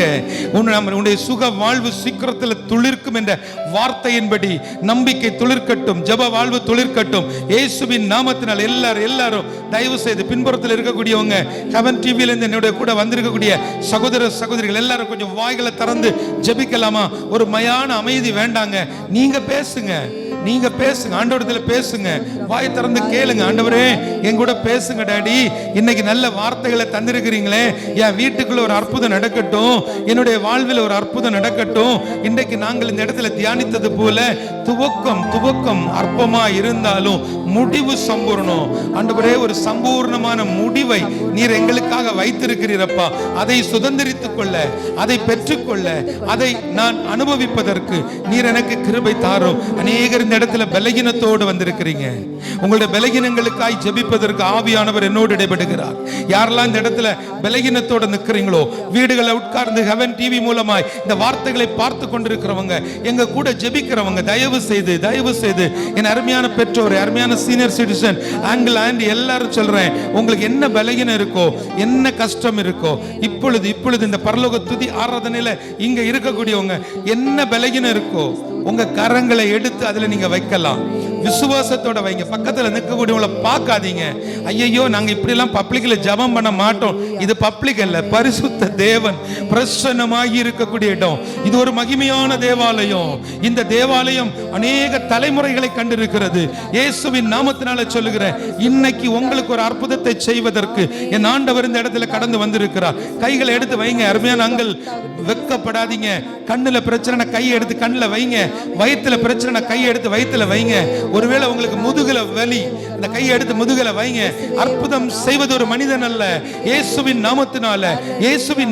உன்னுடைய சுக வாழ்வு சீக்கிரத்தில் துளிர்க்கும் என்ற வார்த்தையின்படி நம்பிக்கை துளிர்க்கட்டும், ஜெப வாழ்வு துளிர்க்கட்டும் இயேசுவின் நாமத்தினால். எல்லாரும் தயவு செய்து பின்புறத்தில் இருக்கக்கூடியவங்க, ஹெவன் டிவியில இருந்து என்னுடைய கூட வந்திருக்கக்கூடிய சகோதர சகோதரிகள் எல்லாரும் கொஞ்சம் வாய்களை திறந்து ஜெபிக்கலாமா? ஒரு மயான அமைதி வேண்டாங்க. நீங்க பேசுங்க, ஆண்டவரத்துல பேசுங்க, வாய் திறந்து கேளுங்க. ஆண்டவரே, என் கூட பேசுங்க டாடி. இன்னைக்கு நல்ல வார்த்தைகளை தந்திருக்கிறீங்களே, என் வீட்டுக்குள்ள ஒரு அற்புதம் நடக்கட்டும், என்னுடைய வாழ்வில் ஒரு அற்புதம் நடக்கட்டும். இன்றைக்கு நாங்கள் இந்த இடத்துல தியானித்தது போல துவக்கம் அற்பமா இருந்தாலும் முடிவு சம்பூர்ணம். ஆண்டவரே, ஒரு சம்பூர்ணமான முடிவை நீர் எங்களுக்காக வைத்திருக்கிறீரப்பா. அதை சுதந்திரித்துக் கொள்ள, அதை பெற்றுக்கொள்ள, அதை நான் அனுபவிப்பதற்கு நீர் எனக்கு கிருபை தாரும். அநேகர் இந்த இடத்துல பலகீனத்தோடு வந்திருக்கிறீங்க. உங்களுடைய பலகீனங்களுக்காய் ஜெபிப்பதற்கு ஆவியானவர் என்னோடு இடைபடுகிறார். யாரெல்லாம் இந்த இடத்துல பலகீனத்தோடு நிற்கிறீங்களோ, வீடுகளை உட்கார்ந்து ஹெவன் டிவி மூலமாய் இந்த வார்த்தைகளை பார்த்து கொண்டிருக்கிறவங்க, எங்க கூட ஜெபிக்கிறவங்க, தயவு செய்து என் அருமையான பெற்றோர், அருமையான சீனியர் சிட்டிசன், ஆங்கிள் ஆண்டி எல்லாரும் சொல்றேன், உங்களுக்கு என்ன பலகீனம் இருக்கோ, என்ன கஷ்டம் இருக்கோ, இப்பொழுது இந்த பரலோக துதி ஆராதனையில இங்க இருக்கக்கூடியவங்க என்ன பலகீனம் இருக்கோ, உங்க கரங்களை எடுத்து அதுல நீங்க வைக்கலாம். விசுவாசத்தோட வைங்க. பக்கத்துல நிற்கக்கூடியவங்கள பார்க்காதீங்க. ஐயோ, நாங்க இப்படி எல்லாம் பப்ளிக்ல ஜெபம் பண்ண மாட்டோம். இது பப்ளிக் அல்ல, பரிசுத்த தேவன் பிரசன்னமாகி இருக்கக்கூடிய இடம். இது ஒரு மகிமையான தேவாலயம். இந்த தேவாலயம் அநேக தலைமுறைகளை கண்டிருக்கிறது. இயேசுவின் நாமத்தினால சொல்லுகிறேன், இன்னைக்கு உங்களுக்கு ஒரு அற்புதத்தை செய்வதற்கு என் ஆண்டவர் இந்த இடத்துல கடந்து வந்திருக்கிறார். கைகளை எடுத்து வைங்க. அருமையான அங்கள், வெக்கப்படாதீங்க. கண்ணுல பிரச்சனை, கையை எடுத்து கண்ணுல வைங்க. வயிற்றுல பிரச்சனை, கையை எடுத்து வயிற்றுல வைங்க. ஒருவேளை உங்களுக்கு முதுகுல வலி, அந்த கையை எடுத்து முதுகுல வைங்க. அற்புதம் செய்வது ஒரு மனிதன் அல்ல, இயேசுவின்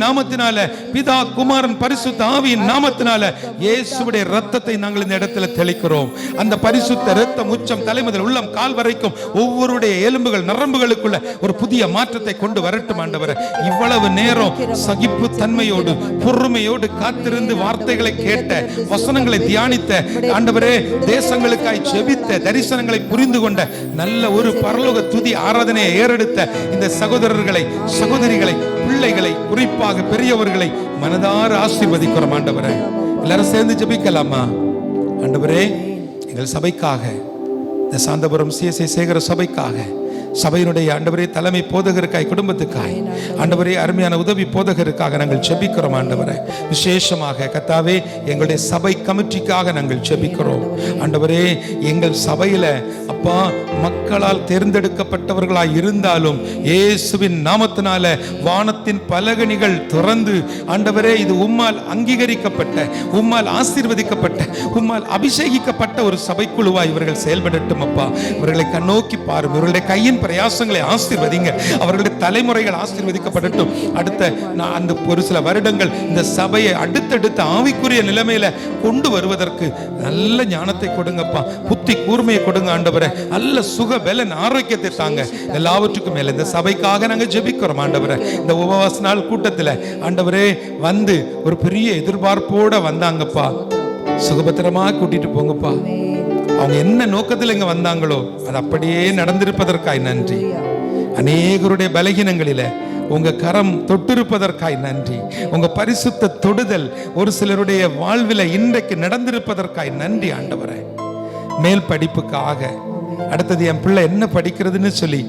நாமத்தினால, பிதா, குமாரன், பரிசுத்த ஆவியின் நாமத்தினால இயேசுவுடைய இரத்தத்தை நாங்கள் இந்த இடத்துல தெளிக்கிறோம். அந்த பரிசுத்த இரத்தம் உச்சம் தலை முதல் உள்ளம் கால் வரைக்கும் ஒவ்வொருடைய எலும்புகள் நரம்புகளுக்குள்ள ஒரு புதிய மாற்றத்தை கொண்டு வரட்டும். ஆண்டவரே, இவ்வளவு நேரம் சகிப்பு தன்மையோடு பொறுமையோடு காத்திருந்து வார்த்தைகளை கேட்ட, வசனங்களை தியானித்த ஆண்டவரே, தேசங்களுக்காய் ஜெபித்த, தரிசனங்களை புரிந்து கொண்ட, நல்ல ஒரு பரலோக துதி ஆராதனையை ஏறெடுத்த இந்த சகோதரர்களை, சகோதரிகளை, பிள்ளைகளை, குறிப்பாக பெரியவர்களை மனதார ஆசீர்வதிக்கிறோம். ஆண்டவரே, எல்லாரும் சேர்ந்து ஜெபிக்கலாமா? ஆண்டவரே, எங்கள் சபைக்காக, இந்த சாந்தபுரம் சிஎஸ்ஐ சேகர சபைக்காக, சபையினுடைய ஆண்டவரே தலைமை போதகருக்காய், குடும்பத்துக்காய், ஆண்டவரே அருமையான உதவி போதகருக்காக நாங்கள் ஜெபிக்கிறோம். ஆண்டவரே, விசேஷமாக கர்த்தாவே எங்களுடைய சபை கமிட்டிக்காக நாங்கள் ஜெபிக்கிறோம். ஆண்டவரே, எங்கள் சபையில அப்பா மக்களால் தேர்ந்தெடுக்கப்பட்டவர்களாய் இருந்தாலும் இயேசுவின் நாமத்தினால வானத்தின் பலகணிகள் திறந்து, ஆண்டவரே, இது உம்மால் அங்கீகரிக்கப்பட்ட, உம்மால் ஆசீர்வதிக்கப்பட்ட, உம்மால் அபிஷேகிக்கப்பட்ட ஒரு சபைக்குழுவாய் இவர்கள் செயல்படட்டும். அப்பா, இவர்களை கண்ணோக்கி பாரும். இவர்களுடைய கையின் பிரயாசங்களை ஆசீர்வதிங்க. அவர்களுடைய தலைமுறைகள் ஆசீர்வதிக்கப்படட்டும். அடுத்த அந்த ஒரு சில வருடங்கள் இந்த சபையை அடுத்தடுத்த ஆவிக்குரிய நிலைமையில கொண்டு வருவதற்கு நல்ல ஞானத்தை கொடுங்கப்பா, புத்தி கூர்மையை கொடுங்க. ஆண்டவரே, நல்ல சுக பலன் ஆரோக்கியத்தை தாங்க. எல்லாவற்றுக்கும் மேல இந்த சபைக்காக நாங்க ஜெபிக்கிறோம். ஆண்டவரே, இந்த உபவாச நாள் கூட்டத்தில் ஆண்டவரே வந்து ஒரு பெரிய எதிர்பார்ப்போட வந்தாங்கப்பா, சுகபத்திரமா கூட்டிட்டு போங்கப்பா. அவங்க என்ன நோக்கத்தில் இங்க வந்தாங்களோ அது அப்படியே நடந்திருப்பதற்காய் நன்றி. அநேகருடைய பலகீனங்களில உங்க கரம் தொட்டிருப்பதற்காய் நன்றி. உங்க பரிசுத்த தொடுதல் ஒரு சிலருடைய வாழ்வில் இன்றைக்கு நடந்திருப்பதற்காய் நன்றி. ஆண்டவரே, மேல் படிப்புக்காக, அடுத்தது என் பிள்ளை என்ன படிக்கிறதுன்னு சொல்லி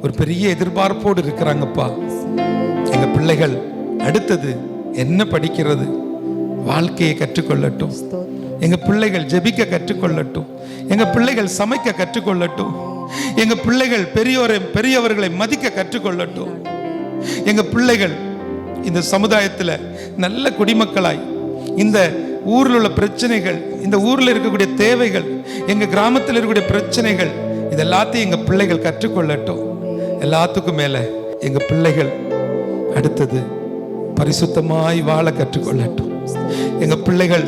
ஒரு பெரிய எதிர்பார்ப்போடு இருக்கிறாங்கப்பா. எங்க பிள்ளைகள் அடுத்தது என்ன படிக்கிறது, வாழ்க்கையை கற்றுக்கொள்ளட்டும். எங்க பிள்ளைகள் ஜெபிக்க கற்றுக்கொள்ளட்டும். எங்க பிள்ளைகள் சமைக்க கற்றுக்கொள்ளட்டும். எங்க பிள்ளைகள் பெரியவர்களை மதிக்க கற்றுக்கொள்ளட்டும். எங்க பிள்ளைகள் இந்த சமுதாயத்தில் நல்ல குடிமக்களாய், இந்த ஊரில் உள்ள பிரச்சனைகள், இந்த ஊரில் இருக்கக்கூடிய தேவைகள், எங்க கிராமத்தில் இருக்கக்கூடிய பிரச்சனைகள், இது எல்லாத்தையும் எங்க பிள்ளைகள் கற்றுக்கொள்ளட்டும். எல்லாத்துக்கும் மேல எங்க பிள்ளைகள் அடுத்தது பரிசுத்தமாய் வாழ கற்றுக்கொள்ளட்டும். எங்க பிள்ளைகள்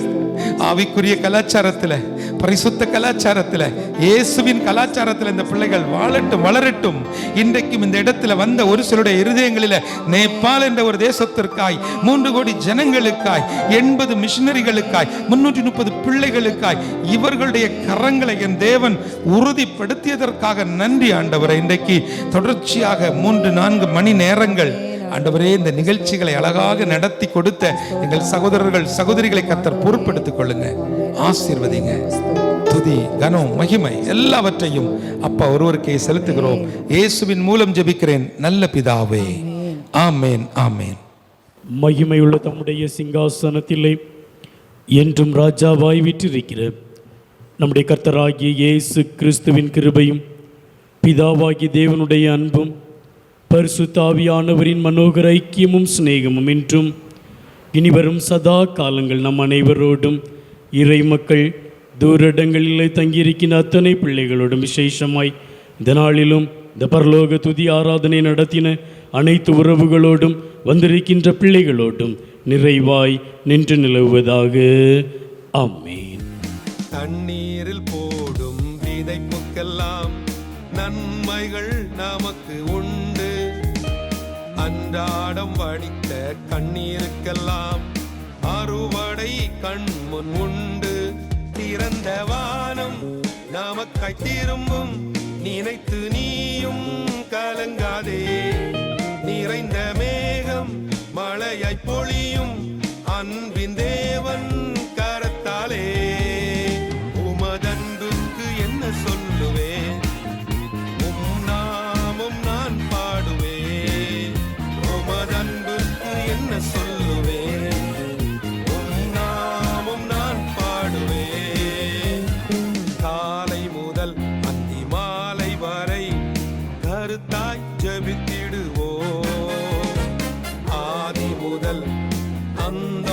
ஆவிக்குரிய கலாச்சாரத்தில், பரிசுத்த கலாச்சாரத்தில், இயேசுவின் கலாச்சாரத்தில் இந்த பிள்ளைகள் வாழட்டும், வளரட்டும். இன்றைக்கும் இந்த இடத்துல வந்த ஒரு சிலருடைய இருதயங்களில் நேபாள் என்ற ஒரு தேசத்திற்காய், 3 கோடி ஜனங்களுக்காய், 80 மிஷனரிகளுக்காய், 330 பிள்ளைகளுக்காய் இவர்களுடைய கரங்களை என் தேவன் உறுதிப்படுத்தியதற்காக நன்றி ஆண்டவரே. இன்றைக்கு தொடர்ச்சியாக 3-4 மணி நேரங்கள் ஆண்டவரே இந்த நிகழ்ச்சிகளை அழகாக நடத்தி கொடுத்த எங்கள் சகோதரர்கள் சகோதரிகளை கர்த்தர் பொறுப்பெடுத்துக் கொள்ளுங்க, ஆசீர்வதிங்க. துதி கனம் மகிமை எல்லாவற்றையும் அப்பா ஒருவருக்கே செலுத்துகிறோம். இயேசுவின் மூலம் ஜெபிக்கிறேன் நல்ல பிதாவே, ஆமேன் ஆமேன். மகிமையுள்ள தம்முடைய சிங்காசனத்திலே என்றும் ராஜாவாய் வீற்றிருக்கிற நம்முடைய கர்த்தராகிய இயேசு கிறிஸ்துவின் கிருபையும் பிதாவாகிய தேவனுடைய அன்பும் பரிசுத்த ஆவியானவரின் மனோகர ஐக்கியமும் சிநேகமும் என்றும் இனிவரும் சதா காலங்கள் நம் அனைவரோடும், இறை மக்கள் தூரடங்களிலே தங்கியிருக்கின்ற அத்தனை பிள்ளைகளோடும், விசேஷமாய் இந்த நாளிலும் இந்த பரலோக துதி ஆராதனை நடத்தின அனைத்து உறவுகளோடும், வந்திருக்கின்ற பிள்ளைகளோடும் நிறைவாய் நின்று நிலவுவதாக. ஆமென். தண்ணீரில் போடும் விதைப்புக்கெல்லாம் நன்மைகள் நமக்கு உண்டு. அன்றாடம் வடித்த கண்ணீருக்கெல்லாம் அறுவடை கண்முன் உண்டு. திறந்த வானம் நமக்காய் திரும்பும், நினைத்து நீயும் கலங்காதே. நிறைந்த மேகம் மழையாய் பொழியும், அன்பின் தேவன் கரத்தாலே. உமதன்புக்கு என்ன சொல்லுவேன், உம் நாமம் நான் பாடுவேன். உமதன்புக்கு என்ன சொல்லுவேன், உம் நாமம் நான் பாடுவேன். காலை முதல் அந்தி மாலை வரை கருத்தாய் ஜெபித்திடுவோம். ஆதி முதல் அந்த